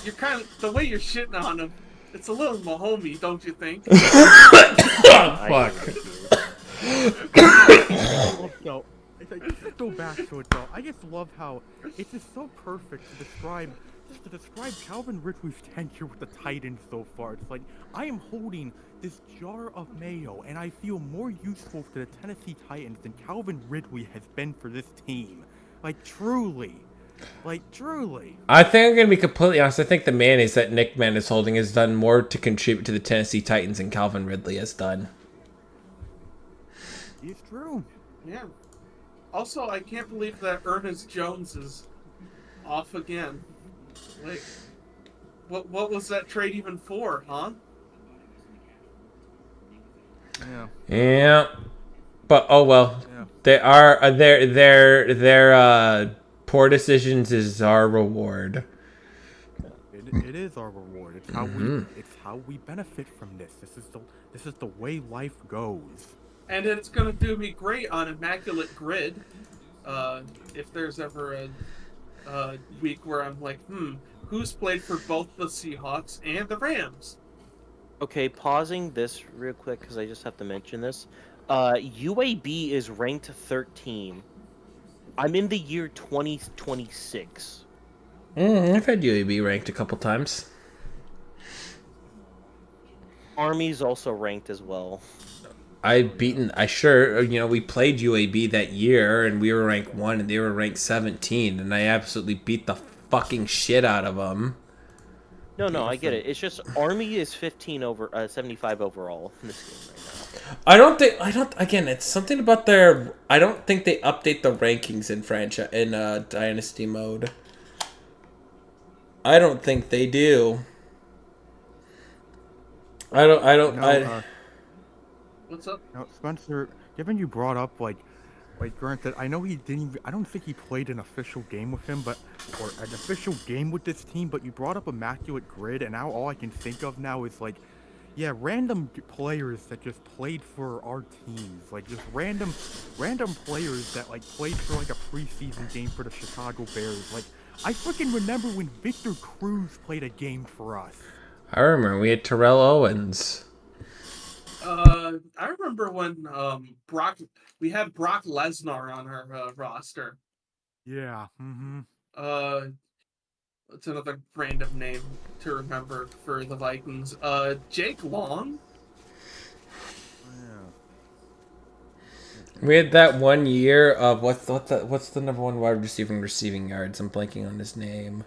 You're kind of the way you're shitting on him. It's a little Mahomey, don't you think? Fuck. So, just go back to it though. I just love how it's just so perfect to describe Calvin Ridley's tenure with the Titans so far. It's like I am holding this jar of mayo, and I feel more useful to the Tennessee Titans than Calvin Ridley has been for this team. Truly. I think I'm gonna be completely honest. I think the mayonnaise that Nickman is holding has done more to contribute to the Tennessee Titans than Calvin Ridley has done. It's true. Yeah. Also, I can't believe that Ernest Jones is off again. What was that trade even for, huh? Yeah. Yeah, but oh well. Yeah. They are their poor decisions is our reward. It is our reward. It's how we benefit from this. This is the way life goes. And it's gonna do me great on Immaculate Grid. If there's ever a week where I'm like, who's played for both the Seahawks and the Rams? Okay, pausing this real quick because I just have to mention this. UAB is ranked 13. I'm in the year 2026. I've had UAB ranked a couple times. Army's also ranked as well. I've beaten. We played UAB that year, and we were ranked 1, and they were ranked 17, and I absolutely beat the fucking shit out of them. No, I get it. It's just Army is 75 overall in this game right now. Again, it's something about their. I don't think they update the rankings in Dynasty mode. I don't think they do. What's up? Now, Spencer, given you brought up granted, I know he didn't. I don't think he played an official game with him, or an official game with this team. But you brought up Immaculate Grid, and now all I can think of now is random players that just played for our teams, just random players that played for a preseason game for the Chicago Bears. I freaking remember when Victor Cruz played a game for us. I remember we had Terrell Owens. I remember when we had Brock Lesnar on our roster. Yeah. Mm-hmm. What's another random name to remember for the Vikings? Jake Long. We had that one year of what's the number one wide receiver in receiving yards? I'm blanking on his name.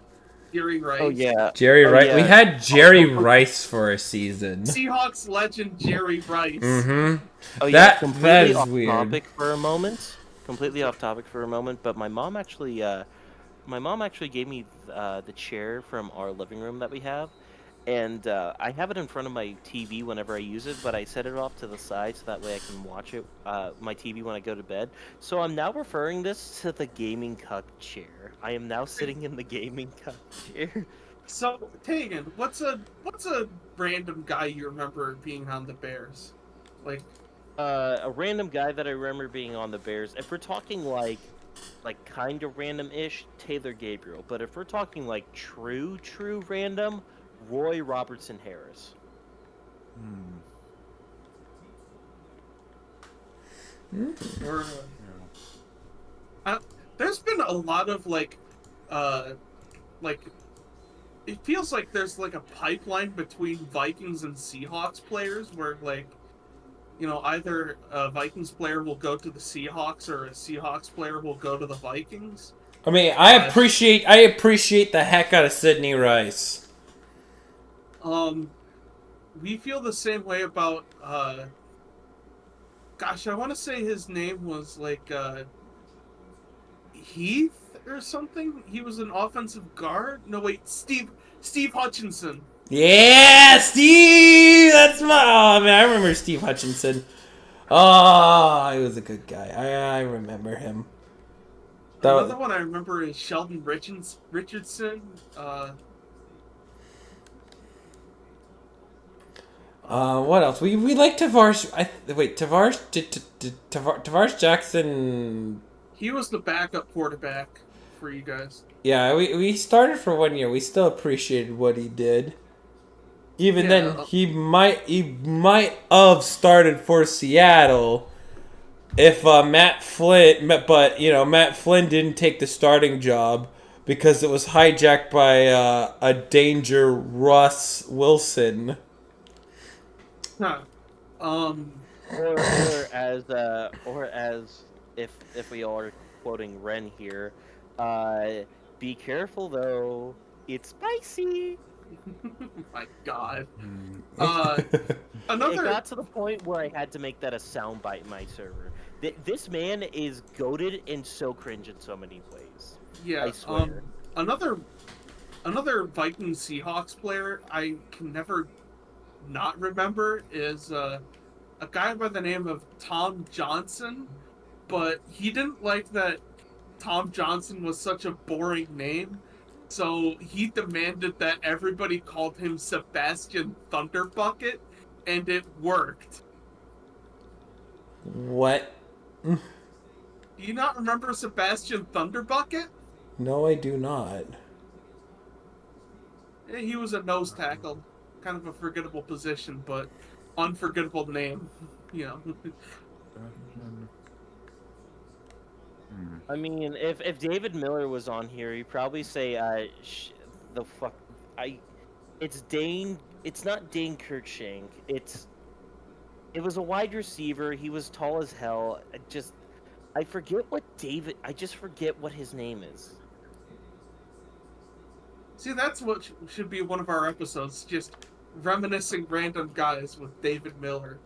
Jerry Rice. Oh yeah, Jerry Rice. Yeah. We had Jerry Rice for a season. Seahawks legend Jerry Rice. Mm-hmm. Oh yeah, that is weird. Topic for a moment. Completely off topic for a moment, but my mom actually gave me the chair from our living room that we have, and I have it in front of my TV whenever I use it, but I set it off to the side so that way I can watch it my TV when I go to bed. So I'm now referring this to the gaming cuck chair. I am now sitting in the gaming cuck chair. So Taegan, what's a random guy you remember being on the Bears? A random guy that I remember being on the Bears. If we're talking like kind of random-ish, Taylor Gabriel. But if we're talking true random, Roy Robertson Harris. There's been a lot of it feels like there's a pipeline between Vikings and Seahawks players where either a Vikings player will go to the Seahawks or a Seahawks player will go to the Vikings. I mean, I appreciate the heck out of Sidney Rice. We feel the same way about gosh, I want to say his name was Heath or something. He was an offensive guard. No wait, Steve Hutchinson. Yeah, Steve. I remember Steve Hutchinson. Oh, he was a good guy. I remember him. Another one I remember is Sheldon Richardson. What else? We like Tavares. Tavares Jackson. He was the backup quarterback for you guys. Yeah, we started for 1 year. We still appreciated what he did. Even then, he might have started for Seattle if Matt Flynn didn't take the starting job because it was hijacked by a danger Russ Wilson. Huh. Or as if we are quoting Ren here, be careful though, it's spicy. My God. It got to the point where I had to make that a soundbite in my server. This man is goated and so cringe in so many ways. Yeah. I swear. Another Viking Seahawks player I can never not remember is a guy by the name of Tom Johnson, but he didn't like that Tom Johnson was such a boring name. So he demanded that everybody called him Sebastian Thunderbucket, and it worked. What? Do you not remember Sebastian Thunderbucket? No, I do not. Yeah, he was a nose tackle. Kind of a forgettable position, but unforgettable name. I mean, if David Miller was on here, he'd probably say, the fuck, it's Dane. It's not Dane Kirkshank. It was a wide receiver. He was tall as hell. I forget what David. I just forget what his name is. See, that's what should be one of our episodes, just reminiscing random guys with David Miller.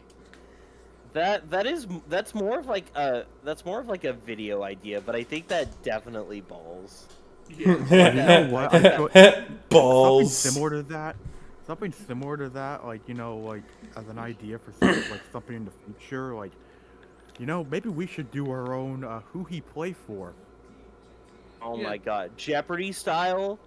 That's more of like a video idea, but I think that definitely balls. Yeah. You know what? Balls. Something similar to that, like, like as an idea for like something in the future, like, maybe we should do our own who he play for. Oh Yeah. my god, Jeopardy style.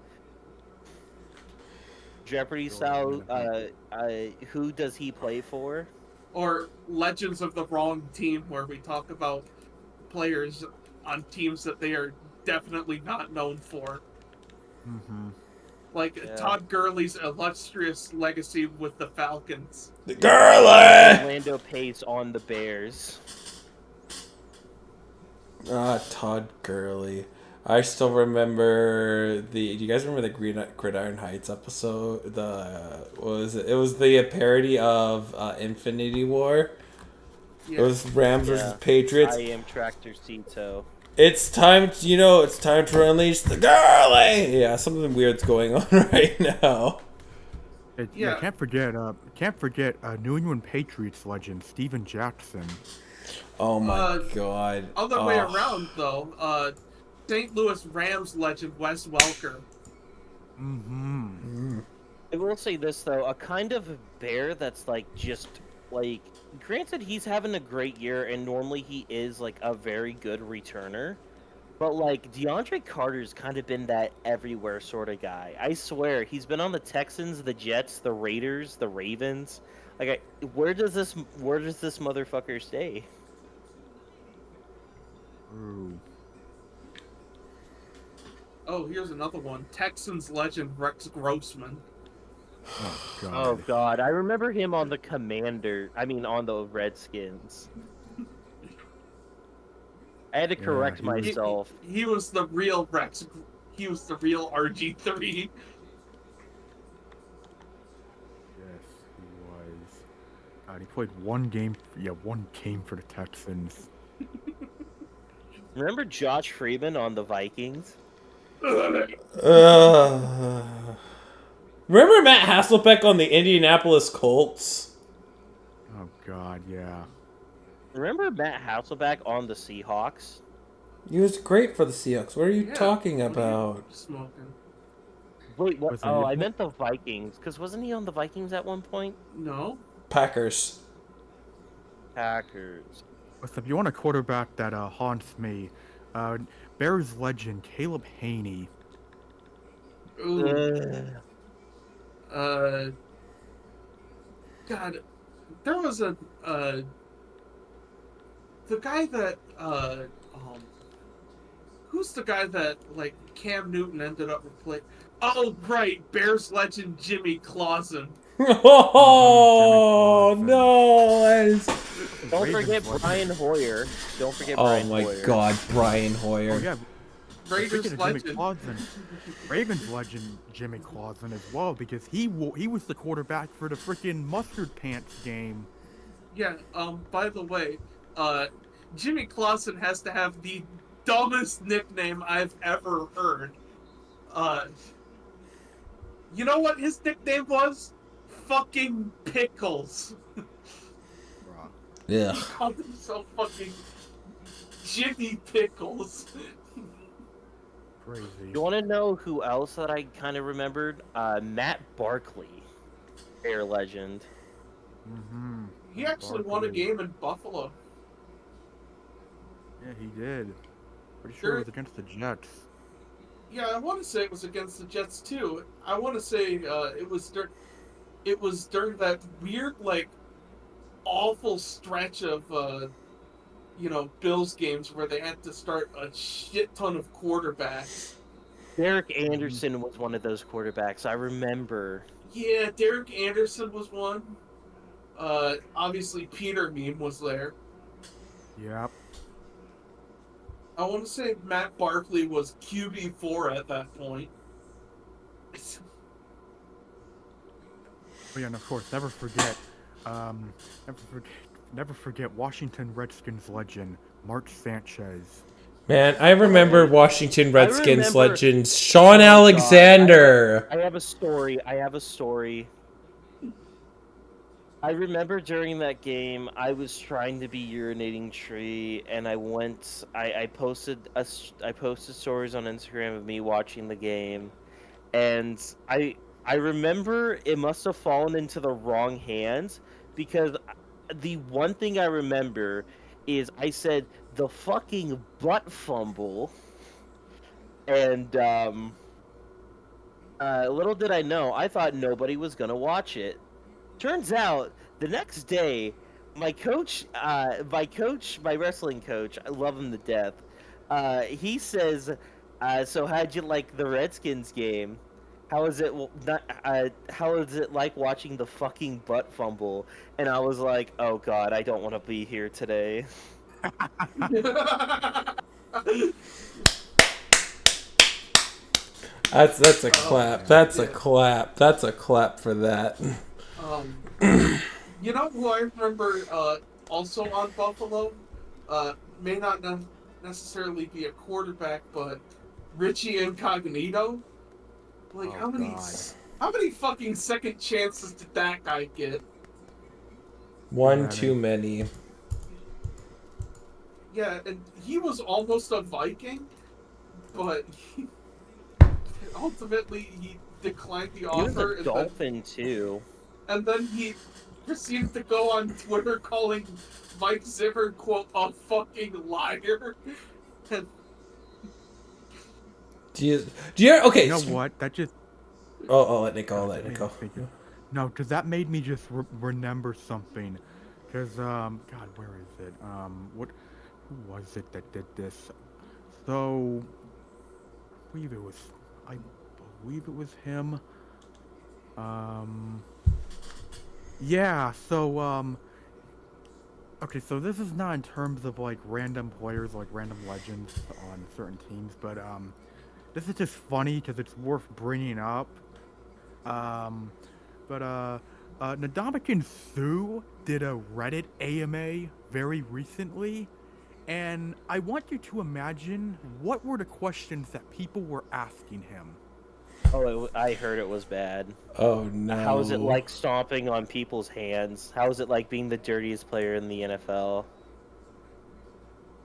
Who does he play for? Or Legends of the Wrong Team, where we talk about players on teams that they are definitely not known for. Mm-hmm. Like Todd Gurley's illustrious legacy with the Falcons. Gurley! Orlando Pace on the Bears. Todd Gurley. I still remember do you guys remember the Gridiron Heights episode? What was it? It was the parody of Infinity War. Yeah. It was Rams versus Patriots. I am Tractor Cito. It's time to unleash the Gurley. Yeah, something weird's going on right now. Can't forget New England Patriots legend Steven Jackson. Oh my god. Other way around though, St. Louis Rams legend Wes Welker. Mm-hmm. I will say this though, a kind of bear that's granted he's having a great year and normally he is like a very good returner, but like DeAndre Carter's kind of been that everywhere sort of guy. I swear he's been on the Texans, the Jets, the Raiders, the Ravens. Like, where does this motherfucker stay? Ooh. Oh, here's another one. Texans legend Rex Grossman. Oh god, I remember him on the on the Redskins. I had to correct myself. He was the real Rex. He was the real RG3. Yes, he was. God, he played one game for the Texans. Remember Josh Freeman on the Vikings? Remember Matt Hasselbeck on the Indianapolis Colts? Oh god, yeah. Remember Matt Hasselbeck on the Seahawks? He was great for the Seahawks. What are you talking about? Smoking. Wait, what? Oh, I meant the Vikings. Because wasn't he on the Vikings at one point? No. Packers. If you want a quarterback that haunts me, Bears legend Caleb Haney. Ooh. God, there was the guy that who's the guy that like Cam Newton ended up replacing? Oh, right, Bears legend Jimmy Clausen. Oh no! Don't forget Brian Hoyer. Oh my god, Brian Hoyer. Oh yeah. Raiders legend. Ravens legend Jimmy Clausen as well, because he was the quarterback for the freaking mustard pants game. Yeah. By the way, Jimmy Clausen has to have the dumbest nickname I've ever heard. You know what his nickname was? Fucking Pickles. Yeah. He called himself fucking Jimmy Pickles. Crazy. You want to know who else that I kind of remembered? Matt Barkley, Bear legend. Mm-hmm. He actually won a game in Buffalo. Yeah, he did. Pretty sure it was against the Jets. Yeah, I want to say it was against the Jets too. I want to say it was during that weird, like, awful stretch of Bills games where they had to start a shit ton of quarterbacks. Derek Anderson was one of those quarterbacks. I remember. Yeah, Derek Anderson was one. Obviously Peter Meme was there. Yep. I want to say Matt Barkley was QB4 at that point. Oh yeah, and of course, um, never forget Washington Redskins legend Mark Sanchez. Man, I remember Washington Redskins remember- legends Sean Oh, God, Alexander. I have a story. I remember during that game, I was trying to be urinating tree, and I posted stories on Instagram of me watching the game, and I remember it must have fallen into the wrong hands, because the one thing I remember is I said the fucking butt fumble, and little did I know, I thought nobody was gonna watch it. Turns out, the next day, my wrestling coach, I love him to death. He says, "So how'd you like the Redskins game? How is it how is it like watching the fucking butt fumble?" And I was like, "Oh God, I don't want to be here today." That's a clap. That's a yeah. clap. That's a clap for that. You know who I remember also on Buffalo? May not necessarily be a quarterback, but Richie Incognito. Like, Oh, God. how many fucking second chances did that guy get? One Yeah, too many. Yeah, and he was almost a Viking, but ultimately he declined the He was offer, a Dolphin too. and then he proceeded to go on Twitter calling Mike Zimmer, quote, a fucking liar. And Do you okay? You know what? That just Oh, let it go. Let it made me go. think of- No, because that made me just remember something. Because God, where is it? Who was it that did this? So, I believe it was him. Yeah. So, okay. So this is not in terms of like random players, like random legends on certain teams, but this is just funny because it's worth bringing up. Um, but Nadamakan Sue did a Reddit AMA very recently, and I want you to imagine what were the questions that people were asking him. Oh, I heard it was bad. Oh no. How is it like stomping on people's hands? How is it like being the dirtiest player in the NFL?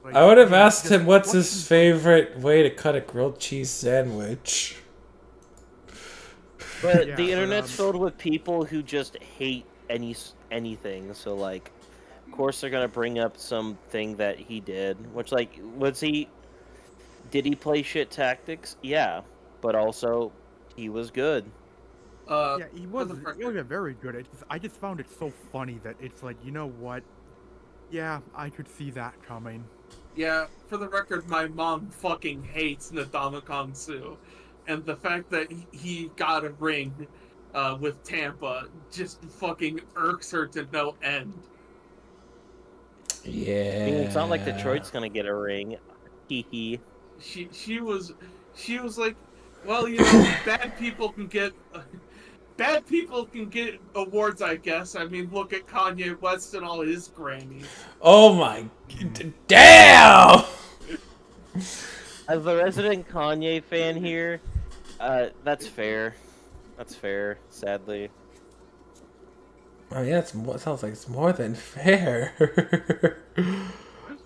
Like, I would have yeah, asked just him what's his questions- favorite way to cut a grilled cheese sandwich. But Yeah, the but, internet's filled with people who just hate anything. So like, of course they're gonna bring up something that he did. Which like, did he play shit tactics? Yeah, but also he was good. Yeah, he for was the really record, very good. I just found it so funny that it's like, you know what? Yeah, I could see that coming. yeah, for the record, my mom fucking hates Ndamukong Suh, and the fact that he got a ring with Tampa just fucking irks her to no end. Yeah. I mean, it's not like Detroit's gonna get a ring. Hee hee. She was like, well, you know, bad people can get awards, I guess. I mean, look at Kanye West and all his Grammys. Oh my. Damn! As the resident Kanye fan here, that's fair. That's fair, sadly. Oh yeah, sounds like it's more than fair.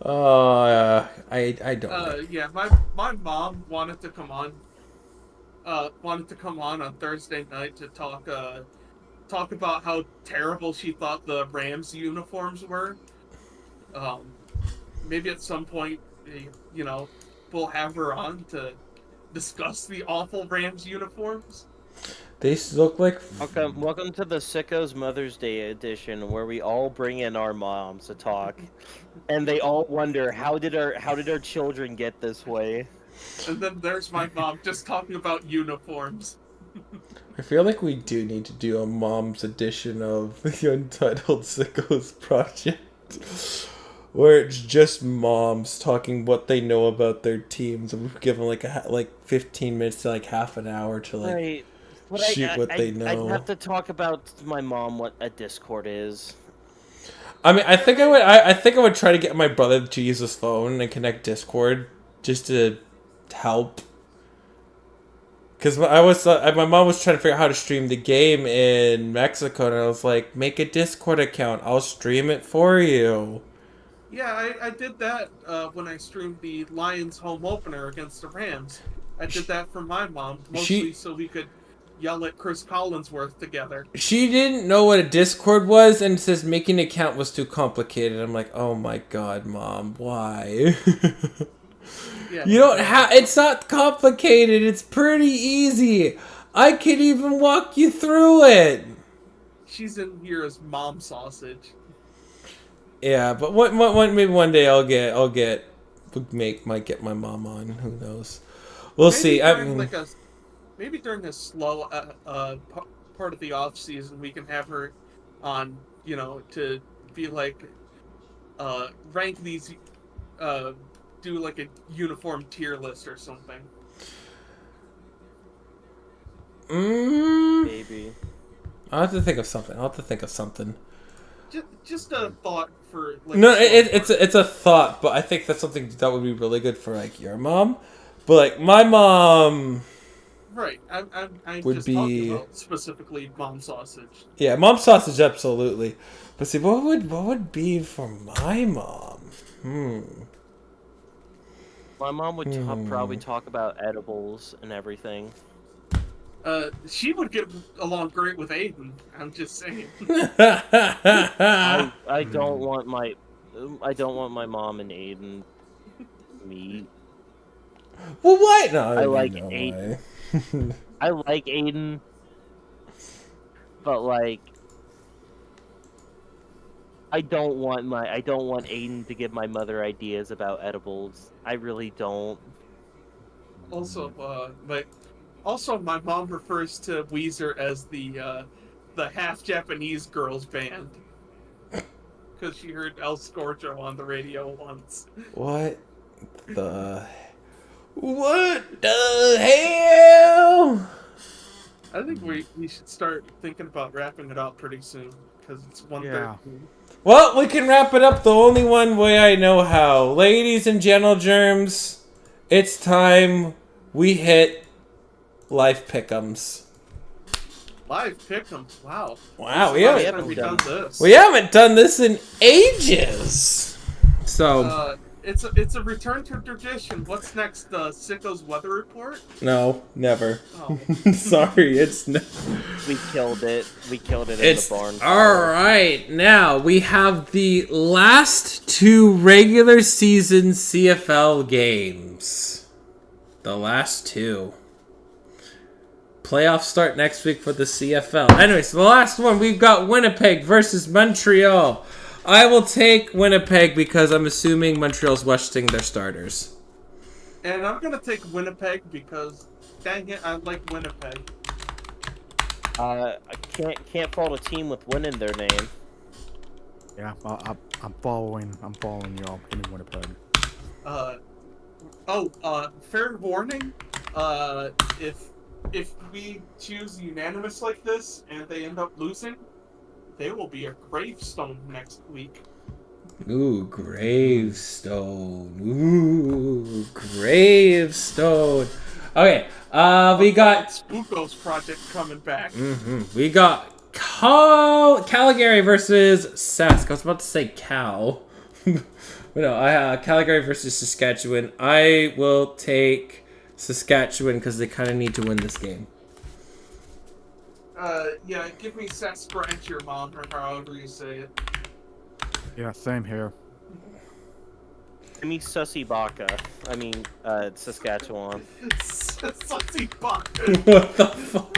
Oh, I don't. Like. Yeah, my mom wanted to come on. Wanted to come on Thursday night to talk about how terrible she thought the Rams uniforms were. Maybe at some point, you know, we'll have her on to discuss the awful Rams uniforms. They look like. Welcome to the Sickos Mother's Day edition, where we all bring in our moms to talk, and they all wonder how did our children get this way. And then there's my mom just talking about uniforms. I feel like we do need to do a mom's edition of the Untitled Sickos Project. where it's just moms talking what they know about their teams, and we've given like 15 minutes to like half an hour to like Right. But shoot what they know. I'd have to talk about to my mom what a Discord is. I mean, I think I would try to get my brother to use his phone and connect Discord just to help. Because my mom was trying to figure out how to stream the game in Mexico, and I was like, make a Discord account. I'll stream it for you. Yeah, I did that when I streamed the Lions home opener against the Rams. I did that for my mom, mostly so we could yell at Chris Collinsworth together. She didn't know what a Discord was, and says making an account was too complicated. I'm like, oh my god, Mom, why? Yeah, you don't have. It's not complicated. It's pretty easy. I can even walk you through it. She's in here as Mom Sausage. Yeah, but maybe one day might get my mom on. Who knows? We'll see. Maybe during a slow part of the off season, we can have her on. To be like, rank these. Do like a uniform tier list or something. Maybe. I'll have to think of something. Just a thought for like. No, it's a thought, but I think that's something that would be really good for like your mom, but like my mom. Right, I'm would just be talking about specifically Mom Sausage. Yeah, Mom Sausage, absolutely. But see, what would be for my mom? My mom would probably talk about edibles and everything. She would get along great with Adain. I'm just saying. I don't want my mom and Adain to meet. Well, why? No, I like Adain. I like Adain, but like, I don't want Adain to give my mother ideas about edibles. I really don't. Also, my mom refers to Weezer as the half Japanese girls band because she heard El Scorcho on the radio once. What the hell? I think we should start thinking about wrapping it up pretty soon because it's 1:13. Well, we can wrap it up the only one way I know how. Ladies and gentle germs, it's time we hit live pick'ems. Live pick'ems, wow. Wow, we haven't done this. We haven't done this in ages. So it's a return to tradition. What's next? The Sickos weather report? No, never. Oh. Sorry, we killed it. We killed it in the barn. All right, now we have the last two regular season CFL games. The last two. Playoffs start next week for the CFL. Anyway, so the last one, we've got Winnipeg versus Montreal. I will take Winnipeg because I'm assuming Montreal's resting their starters. And I'm going to take Winnipeg because, dang it, I like Winnipeg. I can't fault a team with winning their name. Yeah, I'm following y'all. Give me Winnipeg. Fair warning. If we choose unanimous like this and they end up losing, they will be a gravestone next week. Ooh, gravestone. Ooh, gravestone. Okay, we got Spookos project coming back. We got Calgary versus Sask. I was about to say Cal. No, Calgary versus Saskatchewan. I will take Saskatchewan because they kind of need to win this game. Yeah, give me Sask your mom, or however you say it. Yeah, same here. Give me Sussy Baka. I mean, Saskatchewan. Sussy Baka. What the fuck?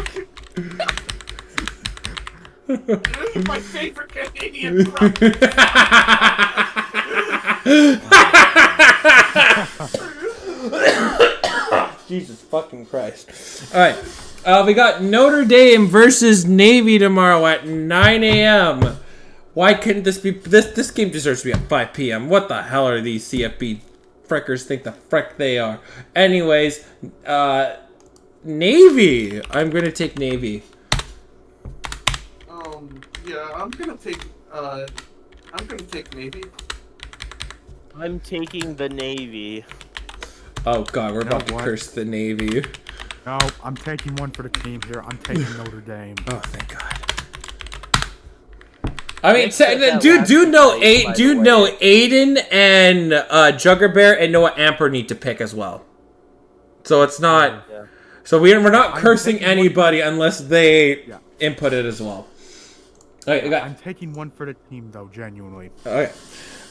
My favorite Canadian project. Jesus fucking Christ. Alright. We got Notre Dame versus Navy tomorrow at 9 a.m. Why couldn't this be? This game deserves to be at 5 p.m. What the hell are these CFB frickers think the frick they are? Anyways, Navy. I'm gonna take Navy. Yeah, I'm gonna take Navy. I'm taking the Navy. Oh god, we're about to curse the Navy. No, I'm taking one for the team here. I'm taking Notre Dame. Oh, thank God. I mean, Nick said that do last know night, by the way. Aiden and Juggerbear and Noah Amper need to pick as well. So it's not. Yeah. So we're not I'm cursing taking one- anybody unless they Yeah. input it as well. Okay, we got. I'm taking one for the team though, genuinely. Okay.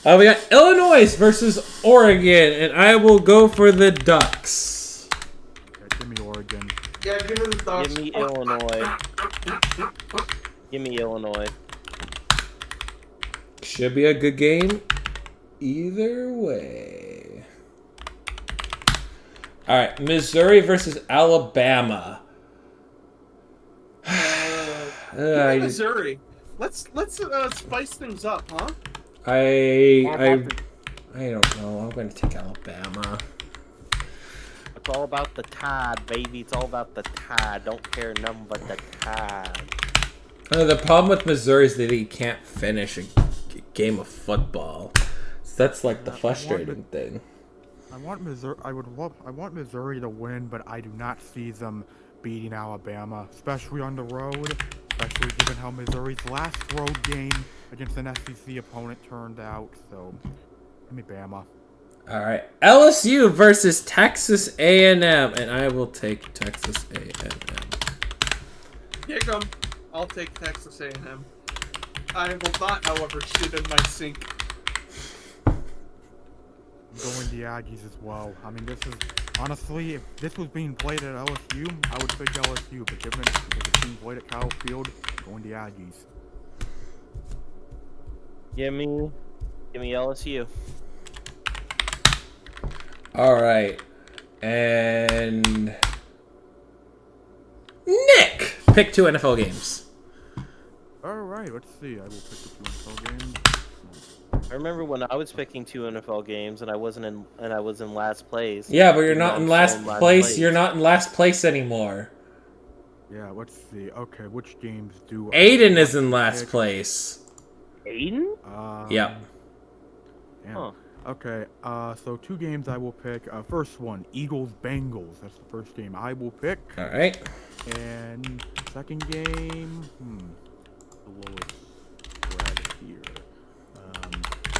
We got Illinois versus Oregon, and I will go for the Ducks. Yeah, give me Oregon. Yeah, give me the Ducks. Give me Illinois. Give me Illinois. Should be a good game either way. All right, Missouri versus Alabama. Give me Missouri. Let's spice things up, huh? I don't know. I'm going to take Alabama. It's all about the Tide, baby. It's all about the Tide. Don't care nothing but the Tide. The problem with Missouri is that they can't finish a game of football. So that's like the frustrating thing. I want Missouri. I want Missouri to win, but I do not see them beating Alabama, especially on the road. Especially given how Missouri's last road game against an SEC opponent turned out. So, give me Bama. All right, LSU versus Texas A&M, and I will take Texas A&M. Here you go. I'll take Texas A&M. I will not, however, shit in my sink. I'm going the Aggies as well. I mean, this is honestly, if this was being played at LSU, I would pick LSU. But given it's being played at Kyle Field, going the Aggies. Give me LSU. All right, and Nick, pick 2 NFL games. Alright, let's see. I will pick the 2 NFL games. I remember when I was picking 2 NFL games and I was in last place. Yeah, but you're Even not though in I'm last still in place. You're not in last place anymore. Yeah, let's see. Okay, which games do Aiden is in last place. Aiden? Yep. Yeah. Huh. Okay, so 2 games I will pick. First one, Eagles-Bengals. That's the first game I will pick. All right. And second game, the lowest spread here.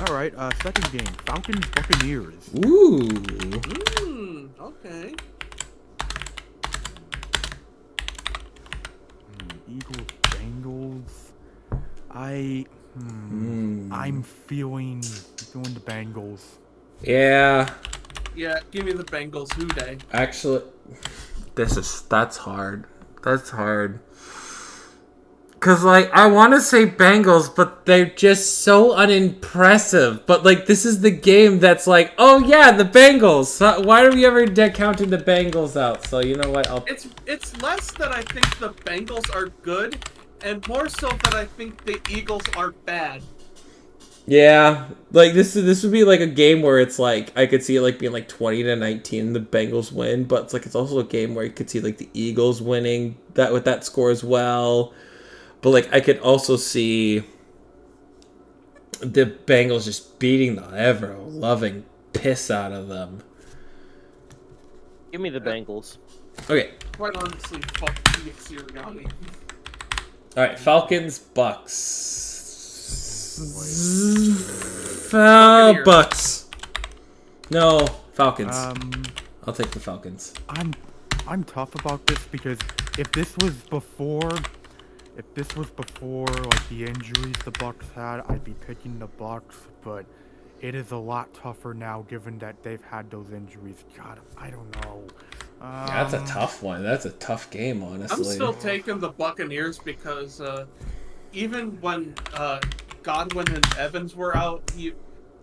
Alright, second game, Falcons-Buccaneers. Ooh. Okay. Eagles-Bengals. I'm feeling the Bengals. Yeah. Yeah, give me the Bengals. Who day? Actually, that's hard. That's hard. Cause like I want to say Bengals, but they're just so unimpressive. But like this is the game that's like, oh yeah, the Bengals. So why are we ever counting the Bengals out? So you know what? It's less that I think the Bengals are good, and more so that I think the Eagles are bad. Yeah, like this would be like a game where it's like I could see it like being like 20-19, the Bengals win, but it's like it's also a game where you could see like the Eagles winning that with that score as well. But like I could also see the Bengals just beating the ever-loving piss out of them. Give me the Bengals. Okay. Quite honestly, fuck Nick Sirianni. All right, Falcons, Bucks. Bucks. No, Falcons. I'll take the Falcons. I'm tough about this because if this was before like the injuries the Bucks had, I'd be picking the Bucks, but it is a lot tougher now given that they've had those injuries. God, I don't know. Yeah, that's a tough one. That's a tough game, honestly. I'm still taking the Buccaneers because even when Godwin and Evans were out,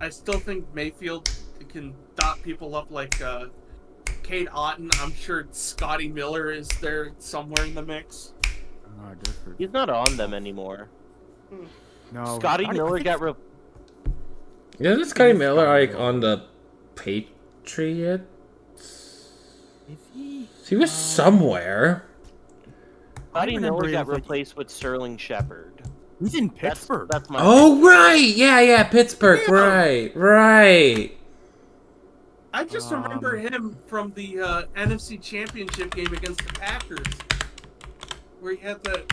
I still think Mayfield can dot people up like Kate Otten. I'm sure Scotty Miller is there somewhere in the mix. He's not on them anymore. No. Scotty I Miller think got Isn't Scotty is Miller Scotty like Miller. on the Patriots? Is he? He was somewhere. Scotty remember Miller he got was, like- replaced with Sterling Shepard. He's in Pittsburgh. That's my. Oh right, yeah, Pittsburgh, Yeah. right. I just remember him from the NFC Championship game against the Packers, where he had that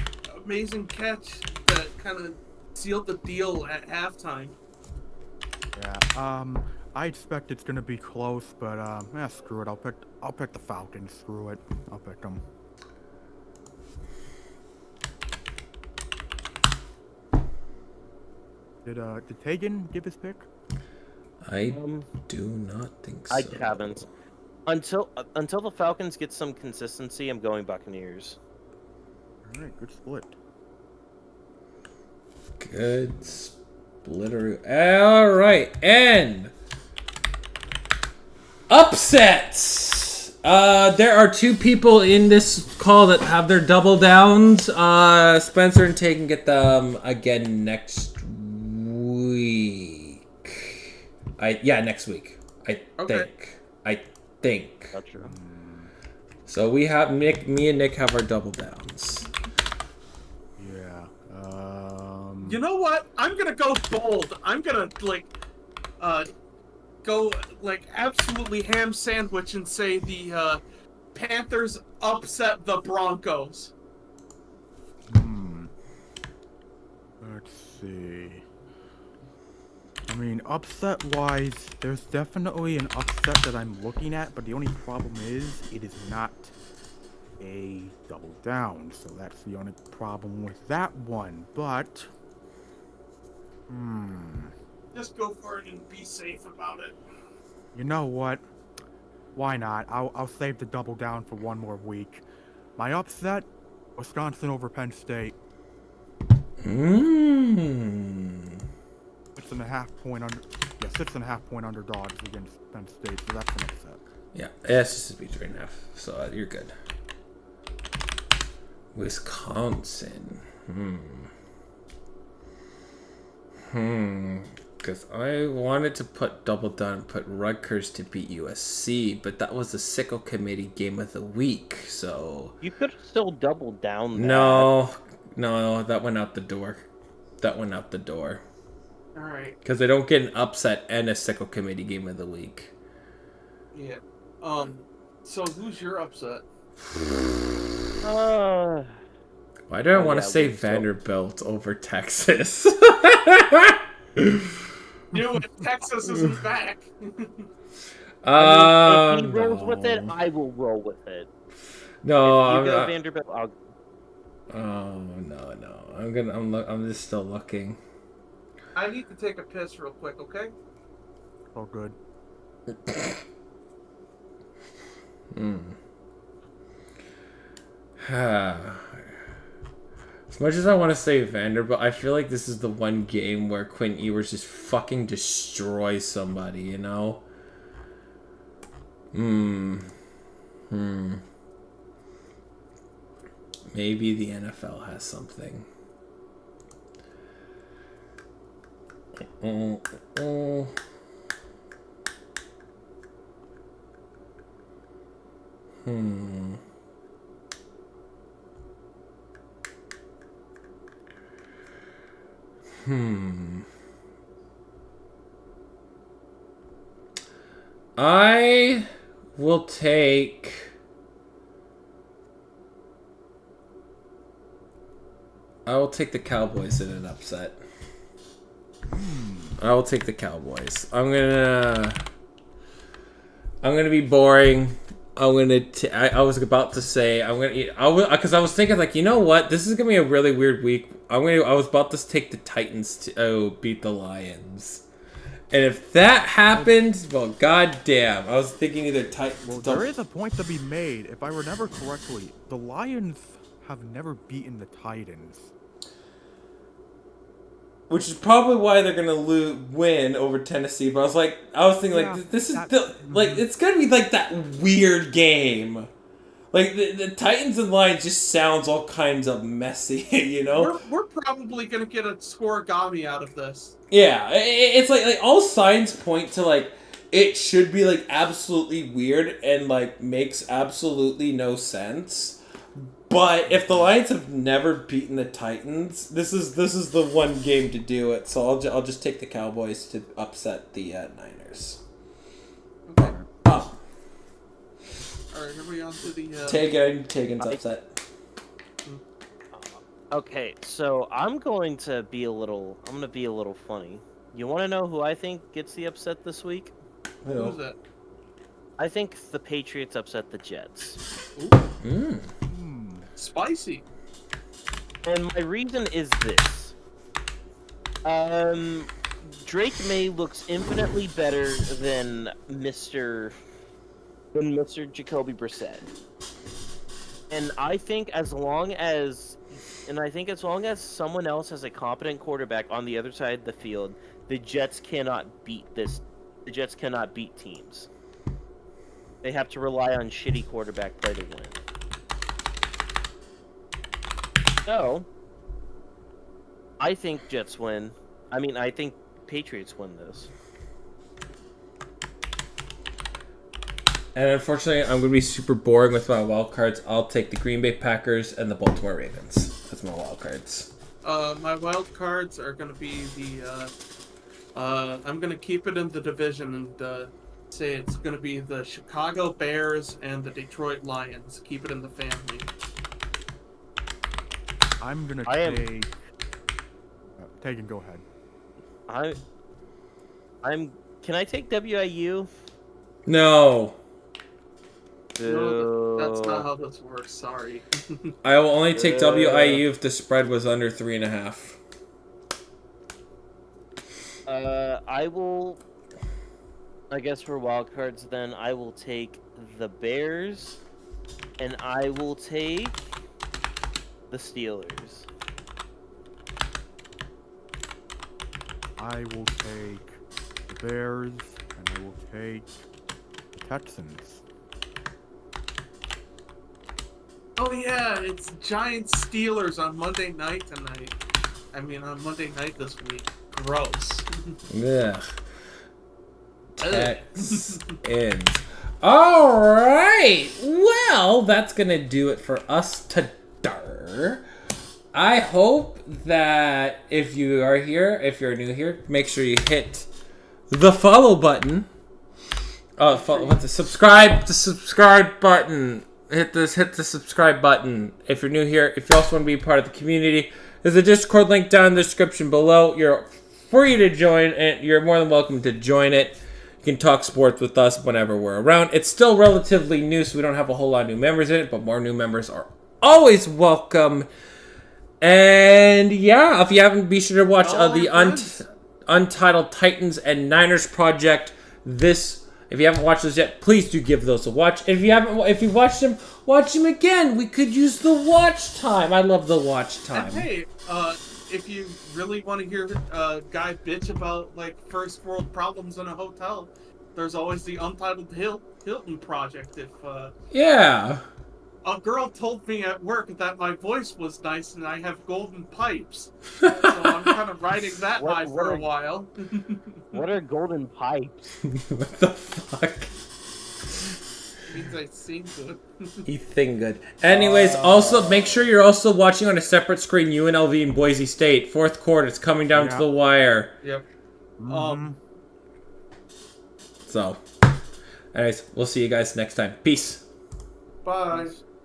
amazing catch that kind of sealed the deal at halftime. Yeah. I expect it's gonna be close, but screw it. I'll pick the Falcons. Screw it. I'll pick them. Did Taegan give his pick? I do not think so. I haven't. Until the Falcons get some consistency, I'm going Buccaneers. All right, good split. Good splitter. All right, and upsets. There are two people in this call that have their double downs. Spencer and Taegan get them again next week. Next week. I think. Gotcha. So we have me and Nick have our double downs. Yeah. You know what? I'm gonna go bold. I'm gonna go absolutely ham sandwich and say the Panthers upset the Broncos. Let's see. I mean, upset-wise, there's definitely an upset that I'm looking at, but the only problem is it is not a double down, so that's the only problem with that one. But, Just go for it and be safe about it. you know what? Why not? I'll save the double down for one more week. My upset: Wisconsin over Penn State. 6.5 point underdogs against Penn State, so that's an upset. Yeah, it's just a B3.5, so you're good. Wisconsin. Because I wanted to put double down and put Rutgers to beat USC, but that was the Sickle Committee game of the week, so... You could have still doubled down that. No, that went out the door. All right. Because they don't get an upset and a Sickle Committee game of the week. Yeah. So who's your upset? Why do I want to yeah, say we still- Vanderbilt over Texas? Knew it. Texas isn't back. If he rolls with it, I will roll with it. No, If you go Vanderbilt, I'll... Oh no! I'm just still looking. I need to take a piss real quick, okay? Oh, good. As much as I want to say Vanderbilt, I feel like this is the one game where Quinn Ewers just fucking destroys somebody, you know? Maybe the NFL has something. I will take... the Cowboys in an upset. I will take the Cowboys. I'm gonna be boring. I was about to say because I was thinking like, you know what, this is gonna be a really weird week. I was about to take the Titans to beat the Lions, and if that happens, well, goddamn, I was thinking either Titans. Well, there is a point to be made. If I remember correctly, the Lions have never beaten the Titans. Which is probably why they're gonna win over Tennessee. But I was thinking like, this is it's gonna be like that weird game. Like, the Titans and Lions just sounds all kinds of messy, you know? We're probably gonna get a scoregami out of this. Yeah, it's like all signs point to, like, it should be, like, absolutely weird and, like, makes absolutely no sense. But if the Lions have never beaten the Titans, this is the one game to do it. So I'll just take the Cowboys to upset the Niners. Okay. Oh, Alright, are we on to the Taegan's upset. Okay, so I'm going to be a little funny. You want to know who I think gets the upset this week? who's that? I think the Patriots upset the Jets. Mm. Spicy. And my reason is this. Drake May looks infinitely better than Mr. Jacoby Brissett. And I think as long as someone else has a competent quarterback on the other side of the field, the Jets cannot beat teams. They have to rely on shitty quarterback play to win. So, I think Jets win. I think Patriots win this. And unfortunately, I'm going to be super boring with my wild cards. I'll take the Green Bay Packers and the Baltimore Ravens as my wild cards. My wild cards are gonna be the I'm gonna keep it in the division and say it's gonna be the Chicago Bears and the Detroit Lions. Keep it in the family. I'm gonna take. Taegan, go ahead. Can I take WIU? No. No, that's not how this works. Sorry. I will only take WIU if the spread was under 3.5. I will. I guess for wild cards, then I will take the Bears, and I will take the Steelers. I will take the Bears, and I will take the Texans. Oh yeah, it's Giants Steelers on Monday night tonight. On Monday night this week. Gross. Ugh. Texans. Alright. Well, that's going to do it for us today. I hope that if you are here, if you're new here, make sure you hit the follow button. What's the subscribe button. Hit the subscribe button if you're new here. If you also want to be part of the community, there's a Discord link down in the description below. You're free to join, and you're more than welcome to join it. You can talk sports with us whenever we're around. It's still relatively new, so we don't have a whole lot of new members in it, but more new members are always welcome. And yeah, if you haven't, be sure to watch the Untitled Titans and Niners project. If you haven't watched those yet, please do give those a watch. If you watched them, watch them again. We could use the watch time. I love the watch time. And hey, if you really want to hear a guy bitch about like first world problems in a hotel, there's always the Untitled Hilton project. Yeah. A girl told me at work that my voice was nice and I have golden pipes. So I'm kind of riding that high for a while. What are golden pipes? What the fuck? Means I sing good. You sing good. Anyways, also make sure you're also watching on a separate screen UNLV and Boise State. Fourth quarter, it's coming down to the wire. Yep. So, anyways, we'll see you guys next time. Peace. Bye.